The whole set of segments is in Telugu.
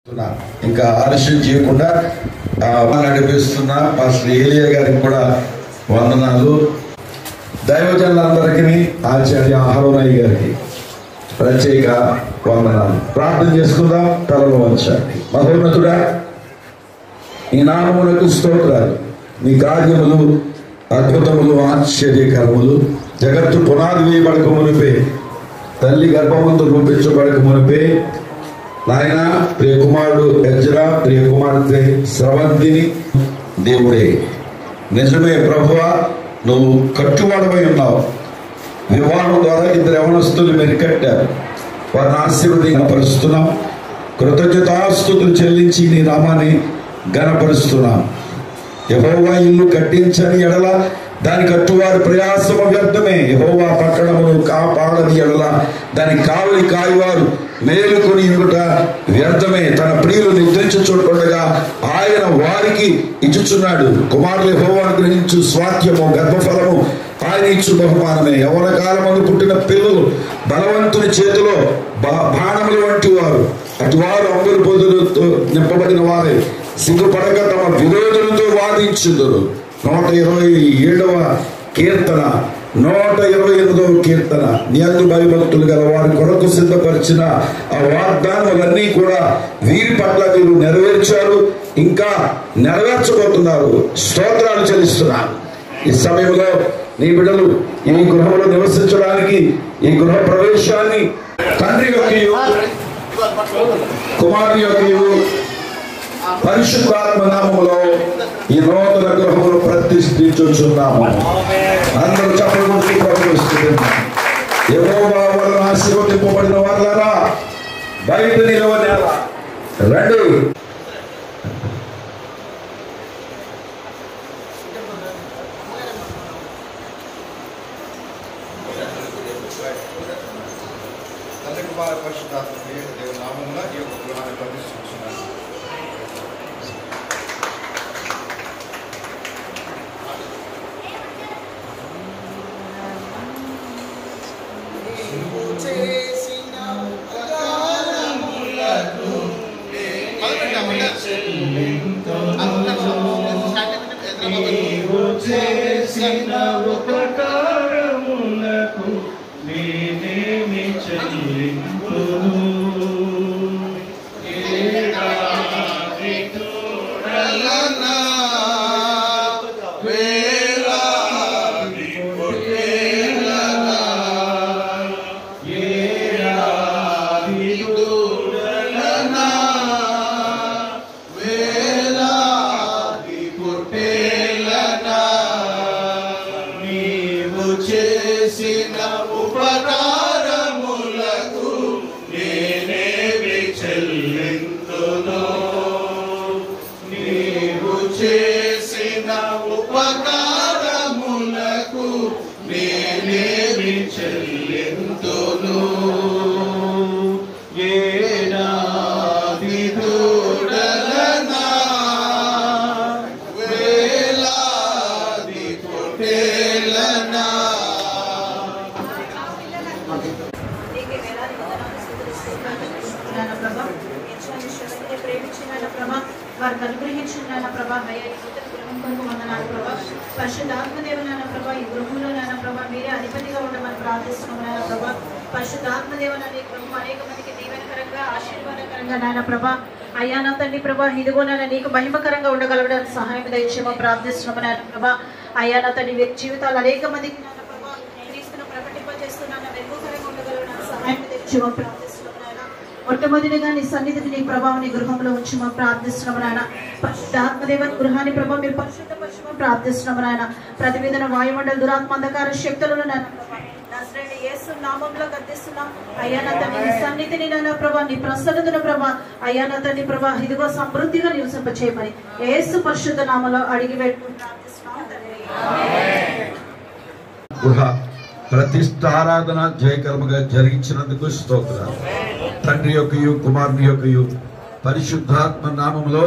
ఇంకా ఆలస్యం చేయకుండా నడిపిస్తున్న పాస్టర్ ఏలియా గారికి కూడా వందనాలు. దైవజనులందరికీ ఆచార్య అహరోనయ్య గారికి ప్రత్యేక వందనాలు. ప్రార్థన చేసుకుందాం. తలలో వంచండి. మహోన్నతుడా, నీ నామమునకు స్తోత్రాలు. నీ కార్యములు అద్భుతములు ఆశ్చర్యకరములు. జగత్తు పునాది వేయబడక మునిపే, తల్లి గర్భమందు రూపించబడక మునిపే నాయన ప్రియ కుమారుడు ఎజ్రా, ప్రియ కుమార్తె స్రవంతిని దేవుడే. నిజమే ప్రభువా, నువ్వు కట్టుబడమై ఉన్నావు. వివాహం ద్వారా ఇద్దరు యవనస్తులు మీరు కట్టారు. వారిని ఆశీర్వదింపరుస్తున్నాం. కృతజ్ఞతాస్తుతులు చెల్లించి నీ నామాన్ని ఘనపరుస్తున్నాం. యెహోవా ఇల్లు కట్టించని ఎడల దాని కట్టువారి ప్రయాసము వ్యర్థమే. యెహోవా పట్టణమును కాపాడని ఎడల దాని కావలి కాయవారు మేలుకొని ఇంగుట వ్యర్థమే. తన ప్రియులు నిద్రించుచుండగా ఆయన వారికి ఇచ్చుచున్నాడు. కుమారులు యెహోవాను గ్రహించు స్వాస్థ్యము గర్భఫలము ఆయన ఇచ్చు బహుమానమే. యవ్వన కాలమందు పుట్టిన పిల్లలు బలవంతుని చేతిలో బాణములు వంటి వారు. అటువారు అంబురు పొదులతో నింపబడిన వారే సిగ్గుపడక తమ విరోధులతో వాదించుదురు. 127వ కీర్తన, 128వ కీర్తన. నీ యందు భయభక్తులు గల వారి కొరకు సిద్ధపరిచిన ఆ వాగ్దానములన్నీ కూడా వీరి పట్ల మీరు నెరవేర్చారు, ఇంకా నెరవేర్చబోతున్నారు. స్తోత్రాలు చెల్లిస్తున్నాను. ఈ సమయంలో నీ బిడ్డలు ఈ గృహంలో నివసించడానికి, ఈ గృహ ప్రవేశాన్ని తండ్రి యొక్క కుమారుని యొక్క పరిశుద్ధాత్మ నామములో ఈ నూతన గృహమును ప్రతిష్ఠించుచున్నాము. అందరూ చెప్పబడుతూ ప్రవేశిస్తున్నాం. యెహోవా వలన ఆశీర్వదింపబడిన వారులారా బయట నిలవనేలా రండి. పరిశుద్ధాత్మ దేవుని నామమున ఈ యొక్క గృహాన్ని ప్రతిష్ఠించున్నాను. వారికి అనుగ్రహించిన ప్రభా వందనాలు ప్రభా. పరిశుద్ధాత్మదేవులైన ప్రభా ఈ గృహంలోనైన ప్రభా మీరే అధిపతిగా ఉండమని ప్రార్థిస్తున్నాం ప్రభా. పరిశుద్ధాత్మదేవులని గృహం అనేక మందికి దీవెనకరంగా ఆశీర్వాదకరంగా నాయన ప్రభా. అయ్యా నా తండ్రి ప్రభా ఇదిగోనైనా నీకు మహిమకరంగా ఉండగలగడానికి సహాయం దయచేయమని ప్రార్థిస్తున్నాం నాయన ప్రభా. అయ్యా నా తండ్రి వ్యక్తి జీవితాలు అనేక మందికి నాయన ప్రభా క్రీస్తును ప్రకటింపజేస్తున్నాను మెరుగుకరంగా ఉండగలగడానికి సహాయం దయచేయమని ప్రార్థిస్తున్నాం. మొట్టమొదటిగా నీ సన్నిధిని నీ ప్రభావం నీ గృహంలో ఉంచమని ప్రార్థిస్తున్నాం నాయన. పరిశుద్ధాత్మదేవ గృహాన్ని ప్రభావం మీరు పరిశుద్ధపరచమని ప్రార్థిస్తున్నాం నాయన. ప్రతివేదన వాయుమండల దురాత్మ అంధకార శక్తులను నజరేయుడైన యేసు నామములో గద్దిస్తున్నాం. అయ్యా నా తండ్రి నీ సన్నిధిని నాయన ప్రభా నీ ప్రసన్నతను ప్రభా అయ్యా నా తండ్రి ప్రభా ఇదిగో సమృద్ధిగా నివసింపచేయమని యేసు పరిశుద్ధ నామములో అడిగి పెట్టుకుని ప్రార్థిస్తున్నాం తండ్రి. ప్రతిష్ఠారాధన జయకరముగా జరిగించినందుకు స్తోత్రాలు. తండ్రి యొక్కయు కుమారుని యొక్కయు పరిశుద్ధాత్మ నామములో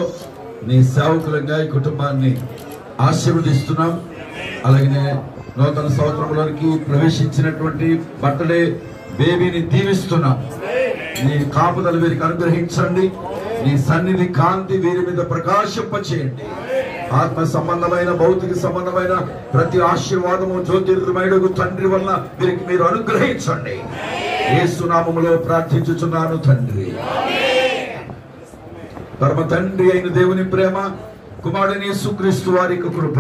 నీ సేవకులంగా ఈ కుటుంబాన్ని ఆశీర్వదిస్తున్నాం. అలాగే నూతన సంవత్సరంలోనికి ప్రవేశించినటువంటి బర్త్డే బేబీని దీవిస్తున్నాం. నీ కాపుదల వీరికి అనుగ్రహించండి. నీ సన్నిధి కాంతి వీరి మీద ప్రకాశింపచేయండి. ఆత్మ సంబంధమైన భౌతిక సంబంధమైన ప్రతి ఆశీర్వాదము జ్యోతిర్మయుడు తండ్రి వలన వీరికి మీరు అనుగ్రహించండి. యేసు నామములో ప్రార్థించుచున్నాను తండ్రి. పరమ తండ్రి అయిన దేవుని ప్రేమ, కుమారుని యేసుక్రీస్తు వారి కృప,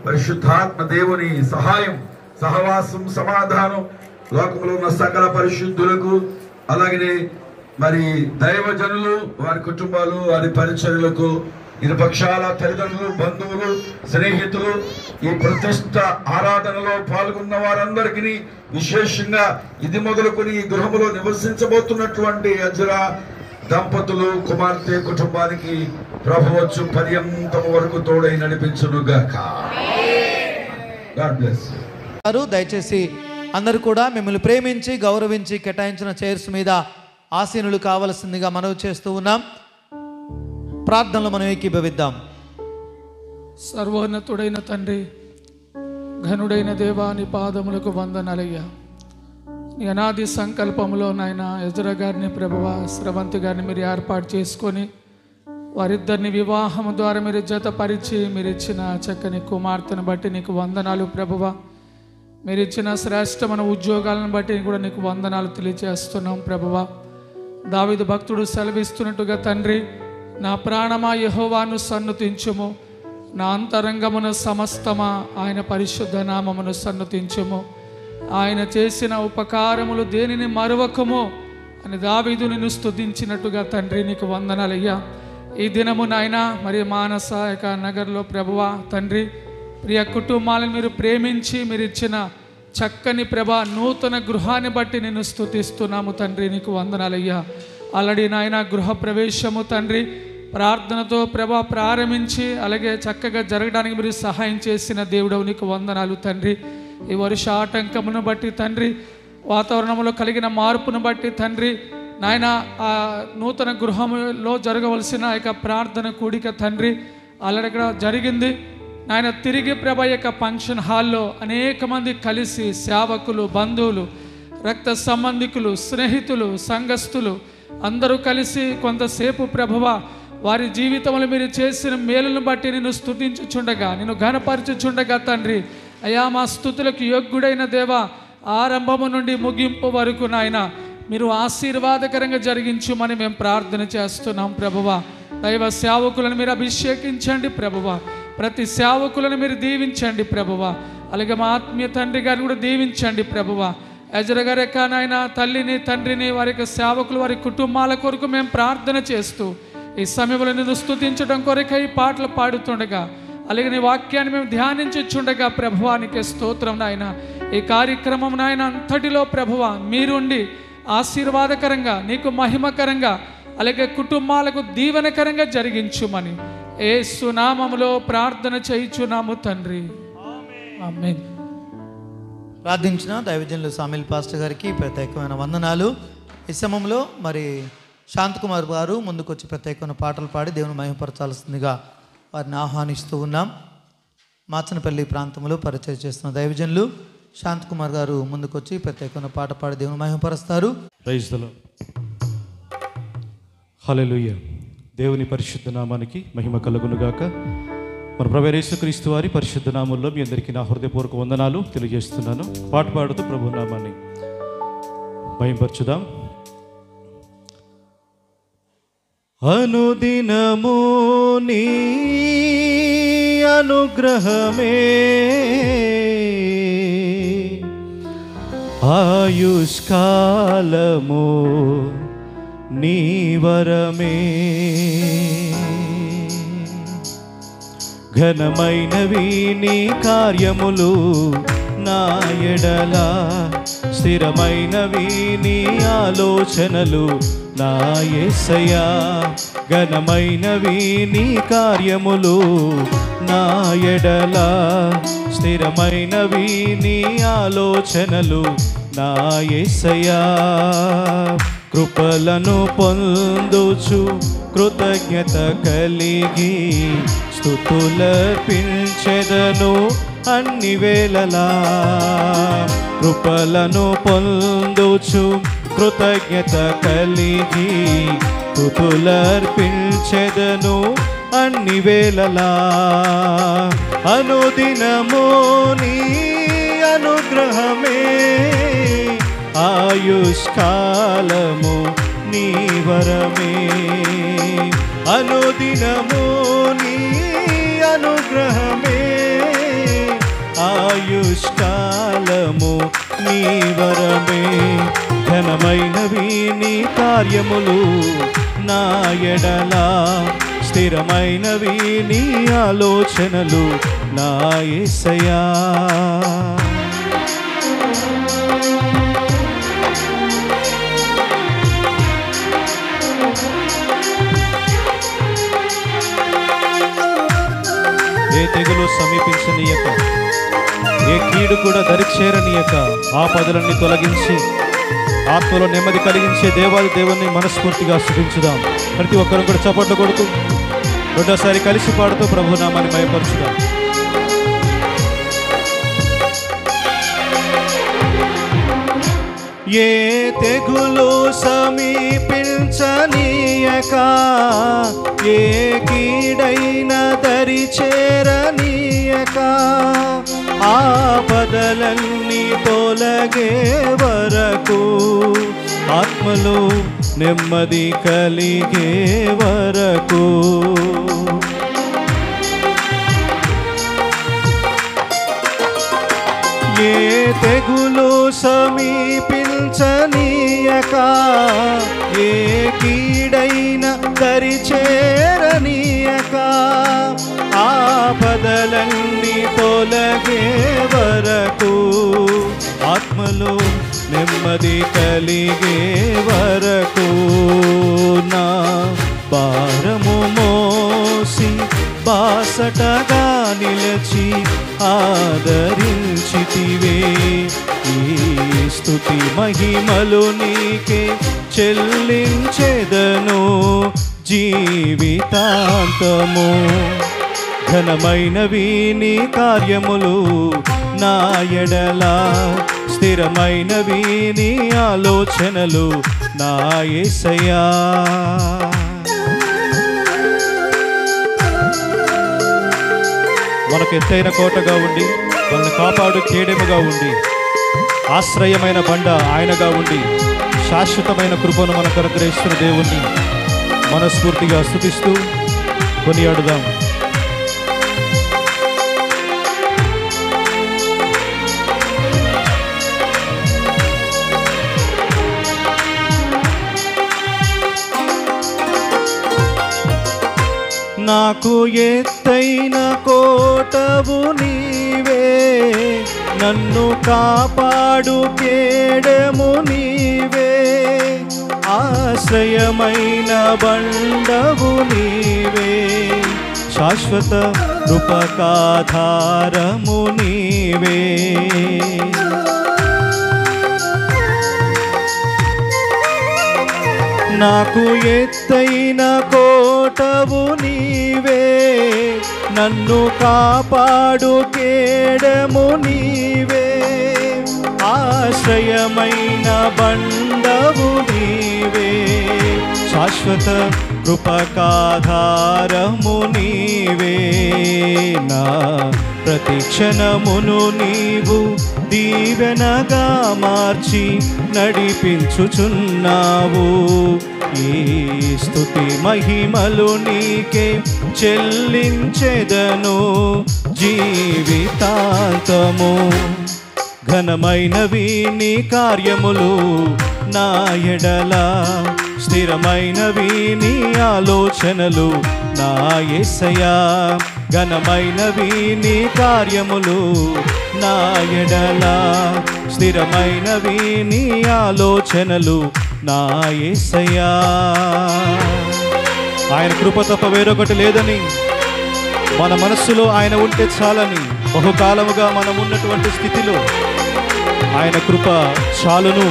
పరిశుద్ధాత్మ దేవుని సహాయం, సహవాసం, సమాధానం లోకంలో ఉన్న సకల పరిశుద్ధులకు, అలాగే మరి దైవజనులు, వారి కుటుంబాలు, వారి పరిచర్యలకు, ఇరుపక్షాల తల్లిదండ్రులు, బంధువులు, స్నేహితులు, ఈ ప్రతిష్ట ఆరాధనలో పాల్గొన్న వారందరికీ, విశేషంగా ఇది మొదలుకొని ఈ గృహములో నివసించబోతున్నటువంటి అజ్రా దంపతులు, కుమార్తె కుటుంబానికి ప్రభువచ్చు పర్యంతం వరకు తోడై నడిపించునుగాక. God bless. దయచేసి అందరూ కూడా మిమ్మల్ని ప్రేమించి గౌరవించి కేటాయించిన చైర్స్ మీద ఆసీనులు కావలసిందిగా మనవి చేస్తూ ఉన్నాం. ప్రార్థనలు మనం ఏకీభవిద్దాం. సర్వోన్నతుడైన తండ్రి, ఘనుడైన దేవా, నీ పాదములకు వందనాలయ్యా. నీ అనాది సంకల్పంలో నాయన ఎజ్రా గారిని, ప్రభువా స్రవంతి గారిని మీరు ఏర్పాటు చేసుకొని వారిద్దరిని వివాహం ద్వారా మీరు జతపరిచి మీరు ఇచ్చిన చక్కని కుమార్తెను బట్టి నీకు వందనాలు ప్రభువా. మీరు ఇచ్చిన శ్రేష్టమైన ఉద్యోగాలను బట్టి కూడా నీకు వందనాలు తెలియజేస్తున్నాం ప్రభువా. దావీదు భక్తుడు సెలవిస్తున్నట్టుగా తండ్రి, నా ప్రాణమా యెహోవాను సన్నుతించుము, నా అంతరంగమున సమస్తమా ఆయన పరిశుద్ధ నామమును సన్నుతించుము. ఆయన చేసిన ఉపకారములు దేనిని మరువకము అని దావీదు నిన్ను స్తుతించినట్టుగా తండ్రి నీకు వందనాలయ్యా. ఈ దినము నాయన మరి మానస నగర్లో ప్రభువా తండ్రి, ప్రియ కుటుంబాలను మీరు ప్రేమించి మీరు ఇచ్చిన చక్కని ప్రభా నూతన గృహాన్ని బట్టి నేను స్తుతిస్తున్నాము తండ్రి, నీకు వందనాలయ్యా. ఆల్రెడీ నాయన గృహ ప్రవేశము తండ్రి ప్రార్థనతో ప్రభా ప్రారంభించి అలాగే చక్కగా జరగడానికి మీరు సహాయం చేసిన దేవుడవు నీకు వందనాలు తండ్రి. ఈ వర్ష ఆటంకమును బట్టి తండ్రి, వాతావరణంలో కలిగిన మార్పును బట్టి తండ్రి నాయన ఆ నూతన గృహంలో జరగవలసిన యొక్క ప్రార్థన కూడిక తండ్రి ఆల్రెడీ ఇక్కడ జరిగింది నాయన. తిరిగి ప్రభా యొక్క ఫంక్షన్ హాల్లో అనేక మంది కలిసి సేవకులు, బంధువులు, రక్త సంబంధికులు, స్నేహితులు, సంఘస్థులు అందరూ కలిసి కొంతసేపు ప్రభువ వారి జీవితంలో మీరు చేసిన మేలును బట్టి నేను స్తుతించుచుండగా, నేను ఘనపరచుచుండగా తండ్రి అయా మా స్తుతులకు యోగ్యుడైన దేవా, ఆరంభము నుండి ముగింపు వరకు నాయన మీరు ఆశీర్వాదకరంగా జరిగించుమని మేము ప్రార్థన చేస్తున్నాం ప్రభువ. దైవ సేవకులను మీరు అభిషేకించండి ప్రభువ, ప్రతి సేవకులను మీరు దీవించండి ప్రభువ. అలాగే మా ఆత్మీయ తండ్రి గారిని కూడా దీవించండి ప్రభువ. ఎజ్రా గారి యొక్క నాయన తల్లిని, తండ్రిని, వారి యొక్క సేవకులు, వారి కుటుంబాల కొరకు మేము ప్రార్థన చేస్తూ ఈ సమయంలో నిన్ను స్తుతించడం కొరకై పాటలు పాడుతుండగా, అలాగే నీ వాక్యాన్ని మేము ధ్యానించుచుండగా ప్రభువానికి స్తోత్రం నాయన. ఈ కార్యక్రమం నాయన అంతటిలో ప్రభువ మీరుండి ఆశీర్వాదకరంగా, నీకు మహిమకరంగా, అలాగే కుటుంబాలకు దీవెనకరంగా జరిగించుమని యేసు నామములో ప్రార్థన చేయుచున్నాము తండ్రి, ఆమేన్. ప్రార్థించిన దైవజనులు సామిల్ పాస్టర్ గారికి ప్రత్యేకమైన వందనాలు. ఈ సమయంలో మరి శాంతకుమార్ గారు ముందుకొచ్చి ప్రత్యేకమైన పాటలు పాడి దేవుని మహిమపరచాల్సిందిగా వారిని ఆహ్వానిస్తూ ఉన్నాం. మాచనపల్లి ప్రాంతంలో పరిచయం చేస్తున్న దైవజనులు శాంతకుమార్ గారు ముందుకొచ్చి ప్రత్యేకమైన పాట పాడి దేవుని మహిమపరుస్తారు. Praise the lord. హల్లెలూయా. దేవుని పరిశుద్ధ నామానికి మహిమ కలుగునుగాక. మన ప్రభువైన యేసుక్రీస్తు వారి పరిశుద్ధ నామములో మీ అందరికీ నా హృదయపూర్వక వందనాలు తెలియజేస్తున్నాను. పాట పాడుతూ ప్రభు నామాన్ని మహిమపరచుదాం. అనుదినము నీ అనుగ్రహమే ఆయుష్కాలము నీ వరమే, ఘనమైనవి నీ కార్యములు నా ఎడల, స్థిరమైనవి నీ ఆలోచనలు నా యేసయ్యా. ఘనమైనవి నీ కార్యములు నా ఎడల, స్థిరమైనవి నీ ఆలోచనలు నా యేసయ్యా. కృపలను పొందుచు కృతజ్ఞత కలిగి స్తుతులర్పించెదను అన్ని వేళలా. కృపలను పొందుచు కృతజ్ఞత కలిగి స్తుతులర్పించెదను అన్ని వేళలా. అనుదినము నీ అనుగ్రహమే ఆయుష్కాలము నీ వరమే. అనుదినము నీ అనుగ్రహమే ఆయుష్కాలము నీ వరమే. ఘనమైనవి నీ కార్యములు నా ఎడలా, స్థిరమైనవి నీ ఆలోచనలు నా యేసయ్యా. ఏ తెగులు సమీపించనీయక, ఏ కీడు కూడా దరిచేరనీయక, ఆపదలన్నీ తొలగించి ఆత్మలో నెమ్మది కలిగించే దేవాది దేవుని మనస్ఫూర్తిగా స్తుతించుదాం. ప్రతి ఒక్కరు కూడా చప్పట్లు కొడుతూ రెండోసారి కలిసి పాడుతూ ప్రభు నామాన్ని మహిమపరచుదాం. ఏ తెగులు సమీపించనీయక, ఏ కీడైన దరి చేరనీయక, ఆపదలన్నీ తొలగే వరకు, ఆత్మలో నెమ్మది కలిగే వరకు. ఏ తెగులు సమీపించనీయక, ఏ కీడైన దరి చేరనీయక, ఆపదలన్నీ తొలగే వరకు, ఆత్మలో నెమ్మది కలిగే వరకు. నా భారము మోసి బాసటగా నిలచి ఆదరించితివే, ఈ స్తుతి మహిమలు నీకే చెల్లించెదను జీవితాంతము. ఘనమైనవి నీ కార్యములు నా ఎడలా, స్థిరమైనవి నీ ఆలోచనలు నా యేసయ్యా. మనకు ఎత్తైన కోటగా ఉండి, మనల్ని కాపాడు కేడెముగా ఉండి, ఆశ్రయమైన బండ ఆయనగా ఉండి, శాశ్వతమైన కృపను మనకు అనుగ్రహిస్తున్న దేవుణ్ణి మనస్ఫూర్తిగా స్తుతిస్తూ కొనియాడుదాం. నాకు ఎత్తైన కోటవు నీవే, నన్ను కాపాడు కేడెము నీవే, ఆశ్రయమైన బండవు నీవే, శాశ్వత కృపకాధారము నీవే. నాకు ఎత్తైన కోటవు నీవే, నన్ను కాపాడు కేడెము నీవే, ఆశ్రయమైన బండవు నీవే, శాశ్వత కృపకాధారము నీవే. నా ప్రతి క్షణమును నీవు దీవెనగా మార్చి నడిపించుచున్నావు, ఈ స్తుతి మహిమలు నీకే చెల్లించెదను జీవితాంతము. ఘనమైనవి నీ కార్యములు నా ఎడలా, స్థిరమైనవి నీ ఆలోచనలు నా యేసయ్యా. ఘనమైనవి నీ కార్యములు నా ఎడలా, స్థిరమైనవి నీ ఆలోచనలు నా యేసయ్యా. ఆయన కృప తప్ప వేరొకటి లేదని, మన మనస్సులో ఆయన ఉంటే చాలని, బహుకాలముగా మనం ఉన్నటువంటి స్థితిలో ఆయన కృప చాలును,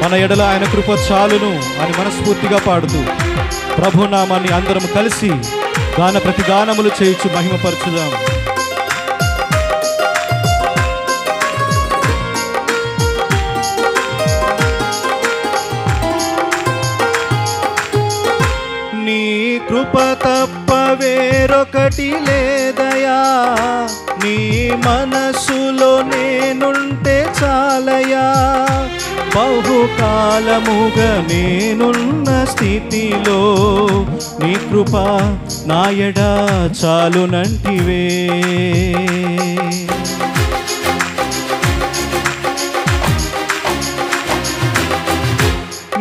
మన ఎడల ఆయన కృప చాలును అని మనస్ఫూర్తిగా పాడుతూ ప్రభునామాన్ని అందరం కలిసి గాన ప్రతిగానములు చేయించు మహిమపరచుదాం. వేరొకటి లేదయా, నీ మనసులో నేనుంటే చాలయా. బహుకాలముగా నేనున్న స్థితిలో నీ కృప నాయడ చాలునంటివే.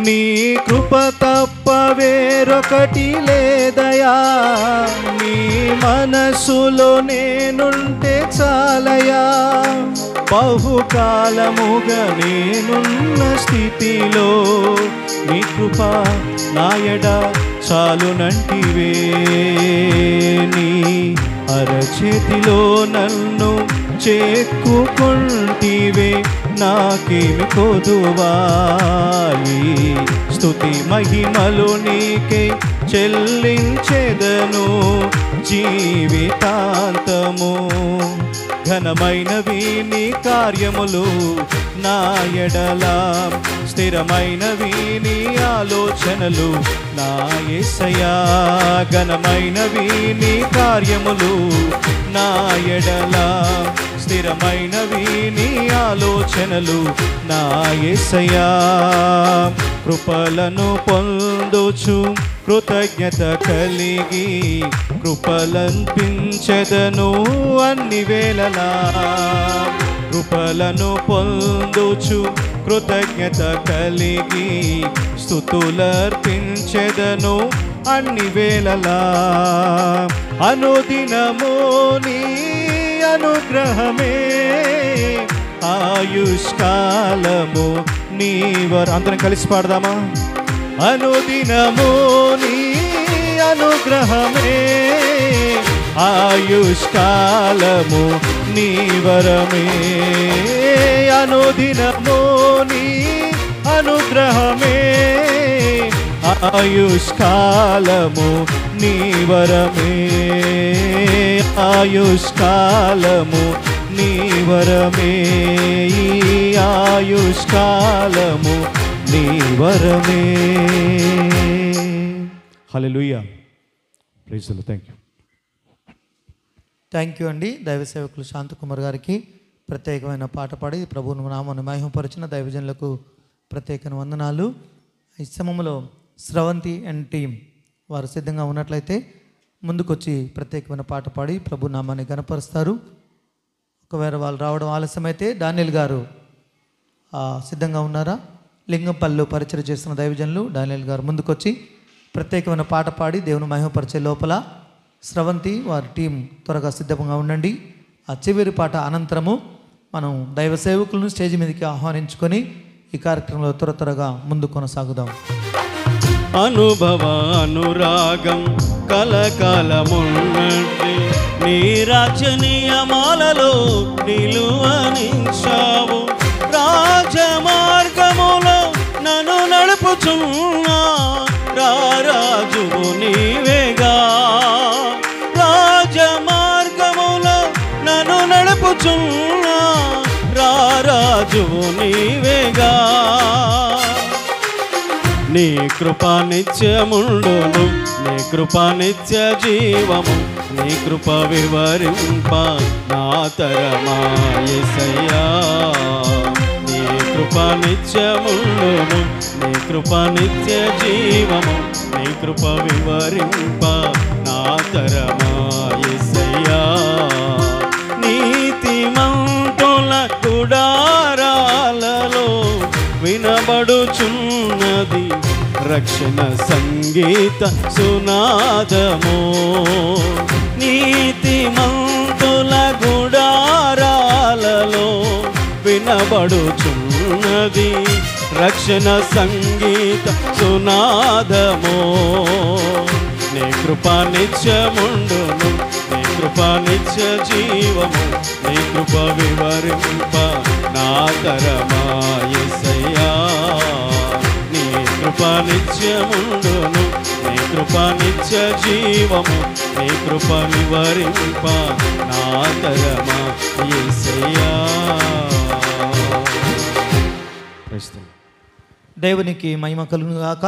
నీ కృప తప్ప వేరొకటి లేదయా, నీ మనసులో నేనుంటే చాలయా. బహుకాలముగా నేనున్న స్థితిలో నీ కృప నాయడ చాలునంటివే. నీ అరచేతిలో నన్ను చేక్కుకుంటివే, నాకేమి కొదువాలి. స్తుతి మహిమలు నీకే చెల్లించెదను జీవితాంతము. ఘనమైనవి నీ కార్యములు నా ఎడల, స్థిరమైనవి నీ ఆలోచనలు నా యేసయ్యా. ఘనమైనవి నీ కార్యములు నా ఎడల, స్థిరమైనవి నీ ఆలోచనలు నా యేసయ్యా. కృపలను పొందుచు కృతజ్ఞత కలిగి కృపలంపించెదను అన్ని వేళలా. కృపలను పొందుచు కృతజ్ఞత కలిగి స్తుతులర్పించెదను అన్ని వేళలా. అనుదినము నీ అనుగ్రహమే ఆయుష్కాలము నీవర. అందరం కలిసి పాడదామా? అనుదినము నీ అనుగ్రహమే ఆయుష్కాలము నీవరమే. అనుదినము నీ అనుగ్రహమే ఆయుష్కాలము నీవరమే. ఆయుష్కాలము నీవరమే. ఆయుష్కాలము నీవరమే. Hallelujah. Praise the lord. Thank you. Thank you అండి. దైవ సేవకులు శాంతకుమార్ గారికి ప్రత్యేకమైన పాట పాడి ప్రభువును నామాన్ని మహిమపరిచిన దైవజనులకు ప్రత్యేకమైన వందనాలు. ఈ సమయంలో స్రవంతి అండ్ టీం వారు సిద్ధంగా ఉన్నట్లయితే ముందుకొచ్చి ప్రత్యేకమైన పాట పాడి ప్రభు నామాన్ని గణపరుస్తారు. ఒకవేళ వాళ్ళు రావడం ఆలస్యమైతే డానియల్ గారు సిద్ధంగా ఉన్నారా? లింగంపల్లిలో పరిచయం చేస్తున్న దైవజనులు డానియల్ గారు ముందుకొచ్చి ప్రత్యేకమైన పాట పాడి దేవుని మహిమపరిచే లోపల స్రవంతి వారి టీం త్వరగా సిద్ధంగా ఉండండి. ఆ చివరి పాట అనంతరము మనం దైవ సేవకులను స్టేజ్ మీదకి ఆహ్వానించుకొని ఈ కార్యక్రమంలో త్వరగా ముందు కొనసాగుదాం. అనుభవ అనురాగం కలకాలమున్నట్టు నీ రాజ్య నియమాలలో నిలువనించావు. రాజమార్గములో నన్ను నడుపుచున్నా రారాజువు నీవేగా. రాజమార్గములో నన్ను నడుపుచున్నా రారాజువు నీవేగా. నీ కృపా నిత్యముండును, నీ కృపా నిత్య జీవము, నీ కృప వివరింప నా తరమా యేసయ్యా. నీ కృపా నిత్యముండును, నీ కృపా నిత్య జీవము, నీ కృప వివరింప నా తరమా యేసయ్యా. నీతిమంతుల గుడారాలలో వినబడుచున్నది రక్షణ సంగీత సునాదము. నీతిమంతుల గుడారాలలో వినబడుచున్నది రక్షణ సంగీత సునాదము. నీ కృపా నిత్యముండును, నీ కృపా నిత్య జీవము, నీ కృప వివరింప నా తరమా యేసయ్యా. నీ కృపా నిత్యముండును, నీ కృపా నిత్య జీవము, నీ కృప వివరింప నా తరమా యేసయ్యా. దేవునికి మహిమ కలుగును గాక.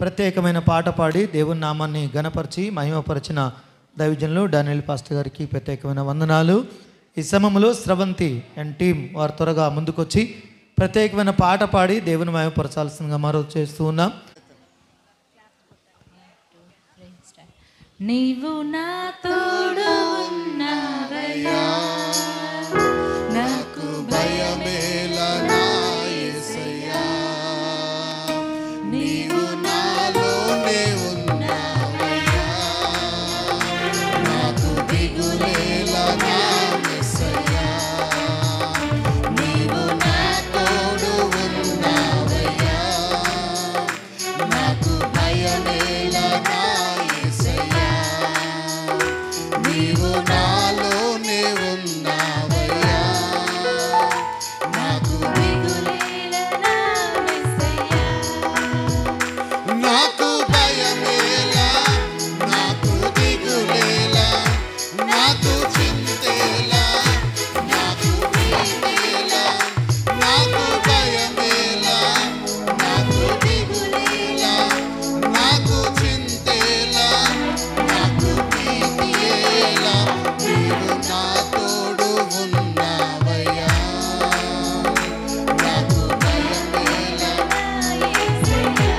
ప్రత్యేకమైన పాట పాడి దేవుని నామాన్ని గణపరిచి మహిమపరిచిన దైవజనులు డానియల్ పాస్టర్ గారికి ప్రత్యేకమైన వందనాలు. ఈ సమయంలో స్రవంతి అండ్ టీం వారు త్వరగా ముందుకొచ్చి ప్రత్యేకమైన పాట పాడి దేవుని మహిమపరచాల్సిందిగా మరో చేస్తూ ఉన్నాం. నీవు నా తోడు ఉన్నావయ్యా, నాకు భయమేలా నా యేసయ్యా, నీవు నాలోనే ఉన్నావయ్యా, నాకు దిగులేలా నా యేసయ్యా, నీవు నా తోడు ఉన్నావయ్యా, నాకు భయమేలా నా యేసయ్యా, నీవు నాలోనే ఉన్నావయ్యా, నాకు దిగులేలా నా యేసయ్యా, నాకు భయమేలా, నాకు దిగులేలా, నాకు చింతేలా, నాకు భీమేలా, నాకు భయమేలా, నాకు దిగులేలా, నాకు చింతేలా, నాకు భీతియేలా, నీవు నా తోడు ఉన్నావయ్యా, నాకు భయమేలా నా యేసయ్యా,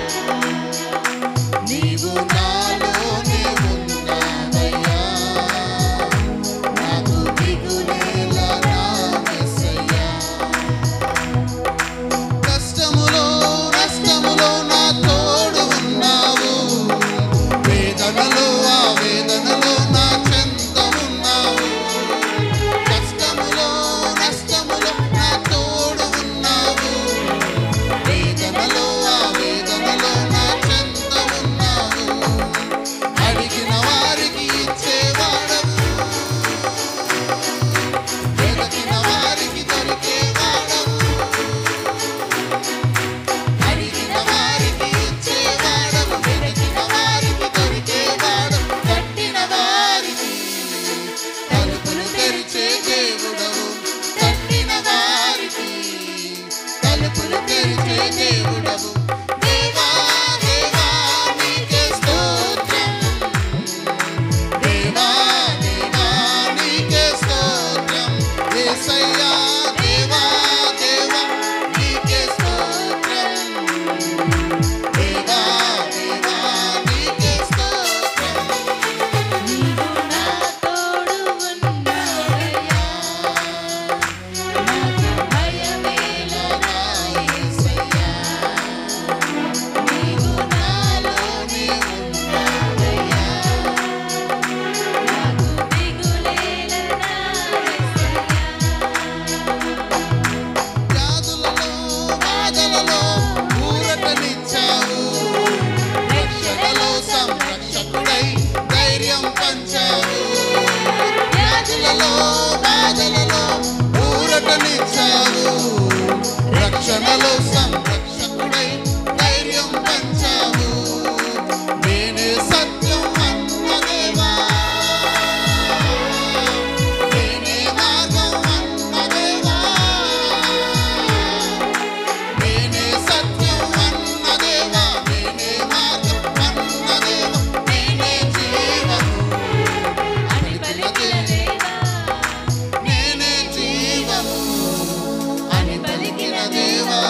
నీవు నాలోనే ఉన్నావయ్యా, నాకు దిగులేలా నా యేసయ్యా, కష్టములో నష్టములో నా తోడు ఉన్నావు, వేదనలో ఆ వేదనలో నా చెంత ఉన్నావు, కష్టములో నష్టములో నా తోడు ఉన్నావు, వేదనలో ఆ వేదనలో నా చెంత ఉన్నావు, అడిగిన వారికి ఇచ్చేవాడవు, వెతికిన వారికి దొరికేవాడవు, అడిగిన వారికి ఇచ్చేవాడవు, వెతికిన వారికి దొరికేవాడవు, తట్టిన వారికి తలుపులు తెరిచే దేవుడవు, తట్టిన వారికి తలుపులు తెరిచే దేవుడవు, దేవా దేవా నీకే స్తోత్రం, దేవా దేవా నీకే స్తోత్రం, యేసయ్యా దేవా దేవా నీకే స్తోత్రం, దేవా దేవా నీకే స్తోత్రం, నీవు నా తోడు ఉన్నావయ్యా, నాకు భయమేలా నా యేసయ్యా, నీవు నాలోనే ఉన్నావయ్యా, నాకు దిగులేలా నా యేసయ్యా, వ్యాధులలో బాధలలో ఊరటనిచ్చావు, రక్షణలో సంరక్షకుడై ధైర్యం పంచావు, వ్యాధులలో బాధలలో ఊరటనిచ్చావు, రక్షణలో సంరక్షకుడై ధైర్యం పంచావు, నేనే సత్యం అన్న దేవా, నేనే మార్గం అన్న దేవా, నేనే సత్యం అన్న దేవా, నేనే మార్గం అన్న దేవా, నేనే జీవము అని పలికిన దేవా, నేనే జీవము అని పలికిన దేవా,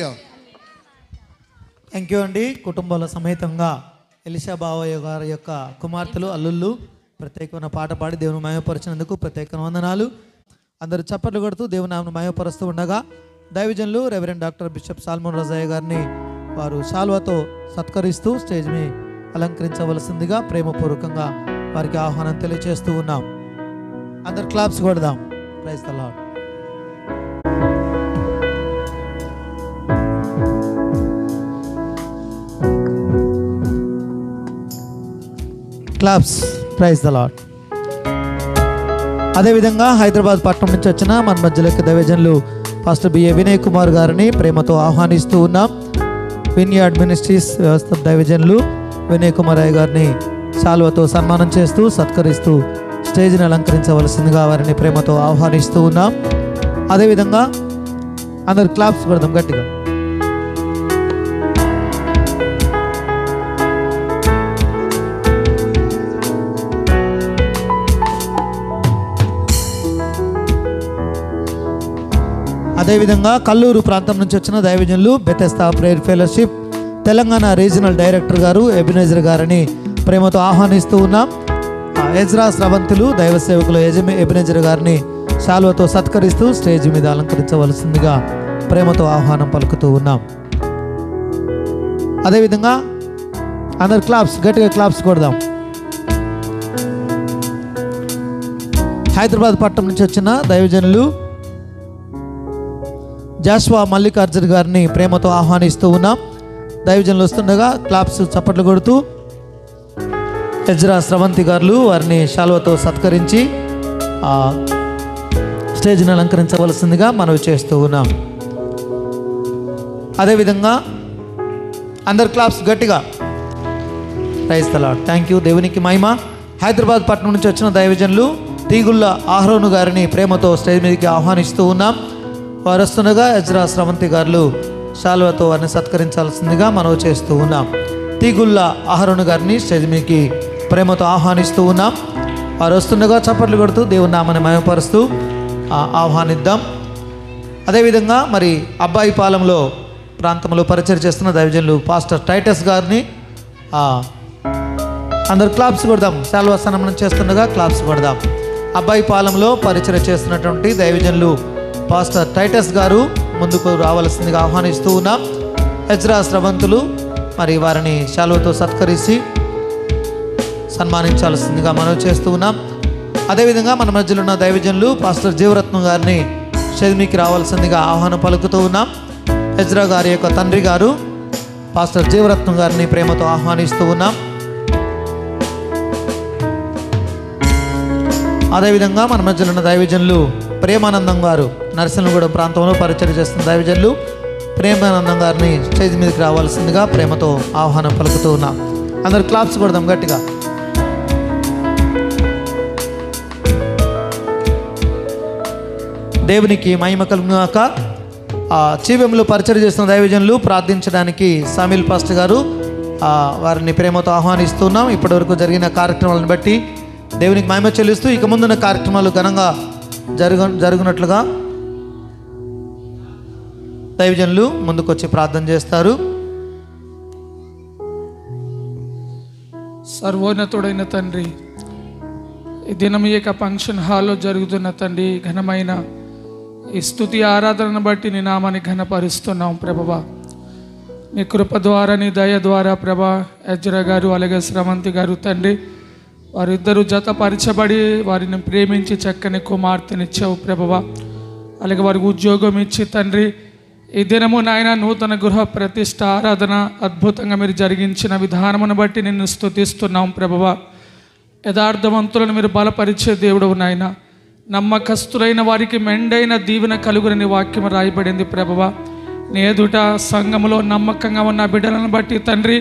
హల్లెలూయా. థ్యాంక్ యూ అండి. కుటుంబాల సమేతంగా ఎలిషా బావయ్య గారి యొక్క కుమార్తెలు అల్లుళ్ళు ప్రత్యేకమైన పాట పాడి దేవుని మహిమపరిచినందుకు ప్రత్యేకమైన వందనాలు. అందరూ చప్పట్లు కొడుతూ దేవుని నామమును మహిమపరుస్తూ ఉండగా దైవజనులు రెవరెండ్ డాక్టర్ బిషప్ సాల్మన్ రజాయ్య గారిని వారు శాల్వాతో సత్కరిస్తూ స్టేజ్ని అలంకరించవలసిందిగా ప్రేమపూర్వకంగా వారికి ఆహ్వానం తెలియజేస్తూ ఉన్నాం. అందరు క్లాప్స్ కొడదాం. Praise the Lord. Claps. Praise the Lord. అదేవిధంగా హైదరాబాద్ పట్టణం నుంచి వచ్చిన మన మధ్యలోకి దైవజనులు పాస్టర్ బిఏ వినయ్ కుమార్ గారిని ప్రేమతో ఆహ్వానిస్తూ ఉన్నాం. విన్యార్డ్ మినిస్ట్రీస్ వ్యవస్థ దైవజనులు వినయ్ కుమార్ అయ్య గారిని శాలువతో సన్మానం చేస్తూ సత్కరిస్తూ స్టేజ్ని అలంకరించవలసిందిగా వారిని ప్రేమతో ఆహ్వానిస్తూ ఉన్నాం. అదేవిధంగా అందరు క్లాప్స్ కొడదాం గట్టిగా. అదేవిధంగా కల్లూరు ప్రాంతం నుంచి వచ్చిన దైవజనులు Bethesda prayer fellowship Telangana regional director గారు ఎబినేజర్ గారిని ప్రేమతో ఆహ్వానిస్తూ ఉన్నాం. ఎజ్రా స్రవంతులు దైవ సేవకులు ఎబినేజర్ గారిని శాలువతో సత్కరిస్తూ స్టేజ్ మీద అలంకరించవలసిందిగా ప్రేమతో ఆహ్వానం పలుకుతూ ఉన్నాం. అదేవిధంగా అందరు క్లాప్స్ గట్టిగా క్లాప్స్ కొడదాం. హైదరాబాద్ పట్టణం నుంచి వచ్చిన దైవజనులు జాస్వా మల్లికార్జున్ గారిని ప్రేమతో ఆహ్వానిస్తూ ఉన్నాం. దైవజనులు వస్తుండగా క్లాప్స్ చప్పట్లు కొడుతూ ఎజ్రా స్రవంతి గారు వారిని శాలువతో సత్కరించి స్టేజ్ని అలంకరించవలసిందిగా మనవి చేస్తూ ఉన్నాం. అదేవిధంగా అందరు క్లాప్స్ గట్టిగా. Praise the lord. Thank you. దేవునికి మహిమ. హైదరాబాద్ పట్టణం నుంచి వచ్చిన దైవజనులు తీగుళ్ళ ఆహ్రోను గారిని ప్రేమతో స్టేజ్ మీదకి ఆహ్వానిస్తూ ఉన్నాం. వారు వస్తుండగా ఎజ్రా స్రవంతి గారు శాలువతో వారిని సత్కరించాల్సిందిగా మనవి చేస్తూ ఉన్నాం. తీగుళ్ళ ఆహరోను గారిని స్టేజ్ మీదకి ప్రేమతో ఆహ్వానిస్తూ ఉన్నాం. వారు వస్తుండగా చప్పట్లు కొడుతూ దేవుని నామని మహిమపరుస్తూ ఆహ్వానిద్దాం. అదేవిధంగా మరి అబ్బాయిపాలెంలో ప్రాంతంలో పరిచయం చేస్తున్న దైవజనులు పాస్టర్ టైటస్ గారిని అందరు క్లాప్స్ కొడదాం. శాలువా సన్మానం చేస్తుండగా క్లాప్స్ కొడదాం. అబ్బాయిపాలెంలో పరిచయం చేస్తున్నటువంటి దైవజనులు పాస్టర్ టైటస్ గారు ముందుకు రావాల్సిందిగా ఆహ్వానిస్తూ ఉన్నాం. ఎజ్రా స్రవంతులు మరి వారిని శాలువతో సత్కరించి సన్మానించాల్సిందిగా మనవి చేస్తూ ఉన్నాం. అదేవిధంగా మన మధ్యలో ఉన్న దైవజనులు పాస్టర్ జీవరత్నం గారిని స్టేజ్ మీదకి రావాల్సిందిగా ఆహ్వానం పలుకుతూ ఉన్నాం. ఎజ్రా గారి యొక్క తండ్రి గారు పాస్టర్ జీవరత్నం గారిని ప్రేమతో ఆహ్వానిస్తూ ఉన్నాం. అదేవిధంగా మన మధ్యలో ఉన్న దైవజనులు ప్రేమానందం గారు నరసింహగూడెం ప్రాంతంలో పరిచయం చేస్తున్న దైవజనులు ప్రేమానందం గారిని స్టేజ్ మీదకి రావాల్సిందిగా ప్రేమతో ఆహ్వానం పలుకుతూ ఉన్నాం. అందరు క్లాప్స్ కొడదాం గట్టిగా. దేవునికి మహిమ కలుగుగాక. చీవెంలో పరిచయం చేస్తున్న దైవజనులు ప్రార్థించడానికి సామిల్ పాస్టర్ గారు వారిని ప్రేమతో ఆహ్వానిస్తున్నాం. ఇప్పటివరకు జరిగిన కార్యక్రమాలను బట్టి దేవునికి మహిమ చెల్లిస్తూ ఇక ముందున్న కార్యక్రమాలు ఘనంగా జరుగునట్లుగా దైవజనులు ముందుకొచ్చి ప్రార్థన చేస్తారు. సర్వోన్నతుడైన తండ్రి, ఈ దినం ఈ యొక్క ఫంక్షన్ హాల్లో జరుగుతున్న తండ్రి ఘనమైన ఈ స్తుతి ఆరాధనను బట్టి నీ నామాన్ని ఘనపరుస్తున్నాం ప్రభువా. నీ కృప ద్వారా నీ దయ ద్వారా ప్రభా ఎజ్రా గారు అలాగే స్రవంతి గారు తండ్రి వారిద్దరూ జతపరచబడి వారిని ప్రేమించి చక్కని కుమార్తెనిచ్చావు ప్రభువా. అలాగే వారికి ఉద్యోగం ఇచ్చి తండ్రి ఈ దినము నాయన నూతన గృహ ప్రతిష్ట ఆరాధన అద్భుతంగా మీరు జరిగించిన విధానమును బట్టి నిన్ను స్తుతిస్తున్నాం ప్రభువా. యథార్థవంతులను మీరు బలపరిచే దేవుడవు నాయన. నమ్మకస్తులైన వారికి మెండైన దీవెన కలుగునని వాక్యం రాయబడింది ప్రభువా. నీ ఎదుట సంఘములో నమ్మకంగా ఉన్న బిడ్డలను బట్టి తండ్రి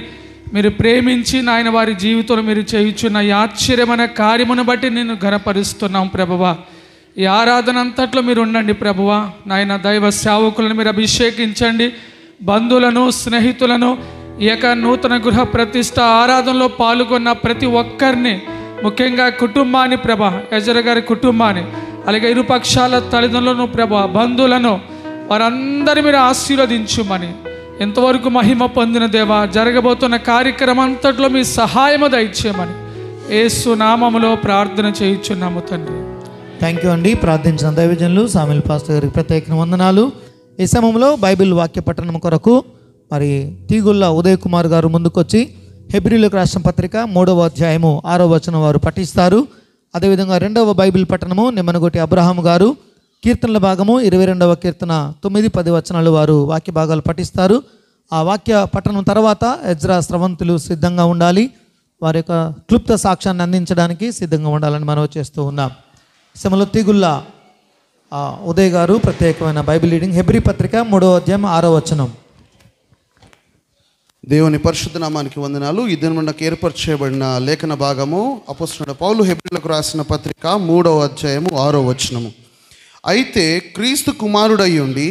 మీరు ప్రేమించి నాయన వారి జీవితంలో మీరు చేయుచున్న ఈ ఆశ్చర్యమైన కార్యమును బట్టి నేను ఘనపరుస్తున్నాం ప్రభువా. ఈ ఆరాధన అంతట్లో మీరు ఉండండి ప్రభువా. నాయన దైవ సేవకులను మీరు అభిషేకించండి. బంధువులను స్నేహితులను ఈ యొక్క నూతన గృహ ప్రతిష్ట ఆరాధనలో పాల్గొన్న ప్రతి ఒక్కరిని ముఖ్యంగా కుటుంబాన్ని ప్రభా ఎజ్రా గారి కుటుంబాన్ని అలాగే ఇరుపక్షాల తల్లిదండ్రులను ప్రభా బంధువులను వారందరి మీరు ఆశీర్వదించుమని, ఎంతవరకు మహిమ పొందిన దేవా, జరగబోతున్న కార్యక్రమం అంతట్లో మీ సహాయము దయచేయమని యేసు నామములో ప్రార్థన చేయుచున్నాము తండ్రి. థ్యాంక్ యూ అండి. ప్రార్థించిన దైవజనులు సామిల్ పాస్టర్ గారికి ప్రత్యేక వందనాలు. ఈ సమయంలో బైబిల్ వాక్య పఠనం కొరకు మరి తీగుళ్ళ ఉదయ్ కుమార్ గారు ముందుకొచ్చి హెబ్రీలకు రాసిన పత్రిక 3వ అధ్యాయము 6వ వచనం వారు పఠిస్తారు. అదేవిధంగా 2వ బైబిల్ పఠనము నిమ్మనగొట్టి అబ్రహాం గారు కీర్తనల భాగము 22వ కీర్తన 9-10 వచనాలు వారు వాక్య భాగాలు పఠిస్తారు. ఆ వాక్య పఠనం తర్వాత ఎజ్రా స్రవంతులు సిద్ధంగా ఉండాలి. వారి యొక్క క్లుప్త సాక్ష్యాన్ని అందించడానికి సిద్ధంగా ఉండాలని మనం చేస్తూ ఉన్నాం. సమయంలో తీగుళ్ళ ఉదయ్ గారు ప్రత్యేకమైన బైబిల్ రీడింగ్ హెబ్రీ పత్రిక 3వ అధ్యాయం 6వ వచనం. దేవుని పరిశుద్ధ నామానికి వందనాలు. ఈ దినమునకు ఏర్పరచేయబడిన లేఖన భాగము అపోస్తలుడైన పౌలు హెబ్రీలకు రాసిన పత్రిక 3వ అధ్యాయము 6వ వచనము. అయితే క్రీస్తు కుమారుడై ఉండి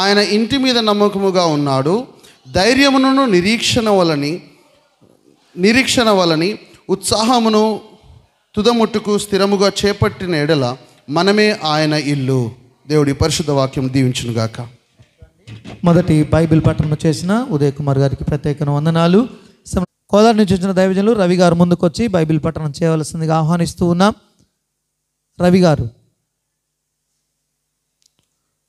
ఆయన ఇంటి మీద నమ్మకముగా ఉన్నాడు. ధైర్యమును నిరీక్షణ వలని ఉత్సాహమును తుదముట్టుకు స్థిరముగా చేపట్టిన ఎడల మనమే ఆయన ఇల్లు. దేవుడి పరిశుద్ధ వాక్యం దీవించునుగాక. మొదటి బైబిల్ పఠనం చేసిన ఉదయ్ కుమార్ గారికి ప్రత్యేక వందనాలు. కోదాడ నుంచి వచ్చిన దైవజనులు రవి గారు ముందుకొచ్చి బైబిల్ పఠనం చేయవలసిందిగా ఆహ్వానిస్తూ ఉన్నాం. రవి గారు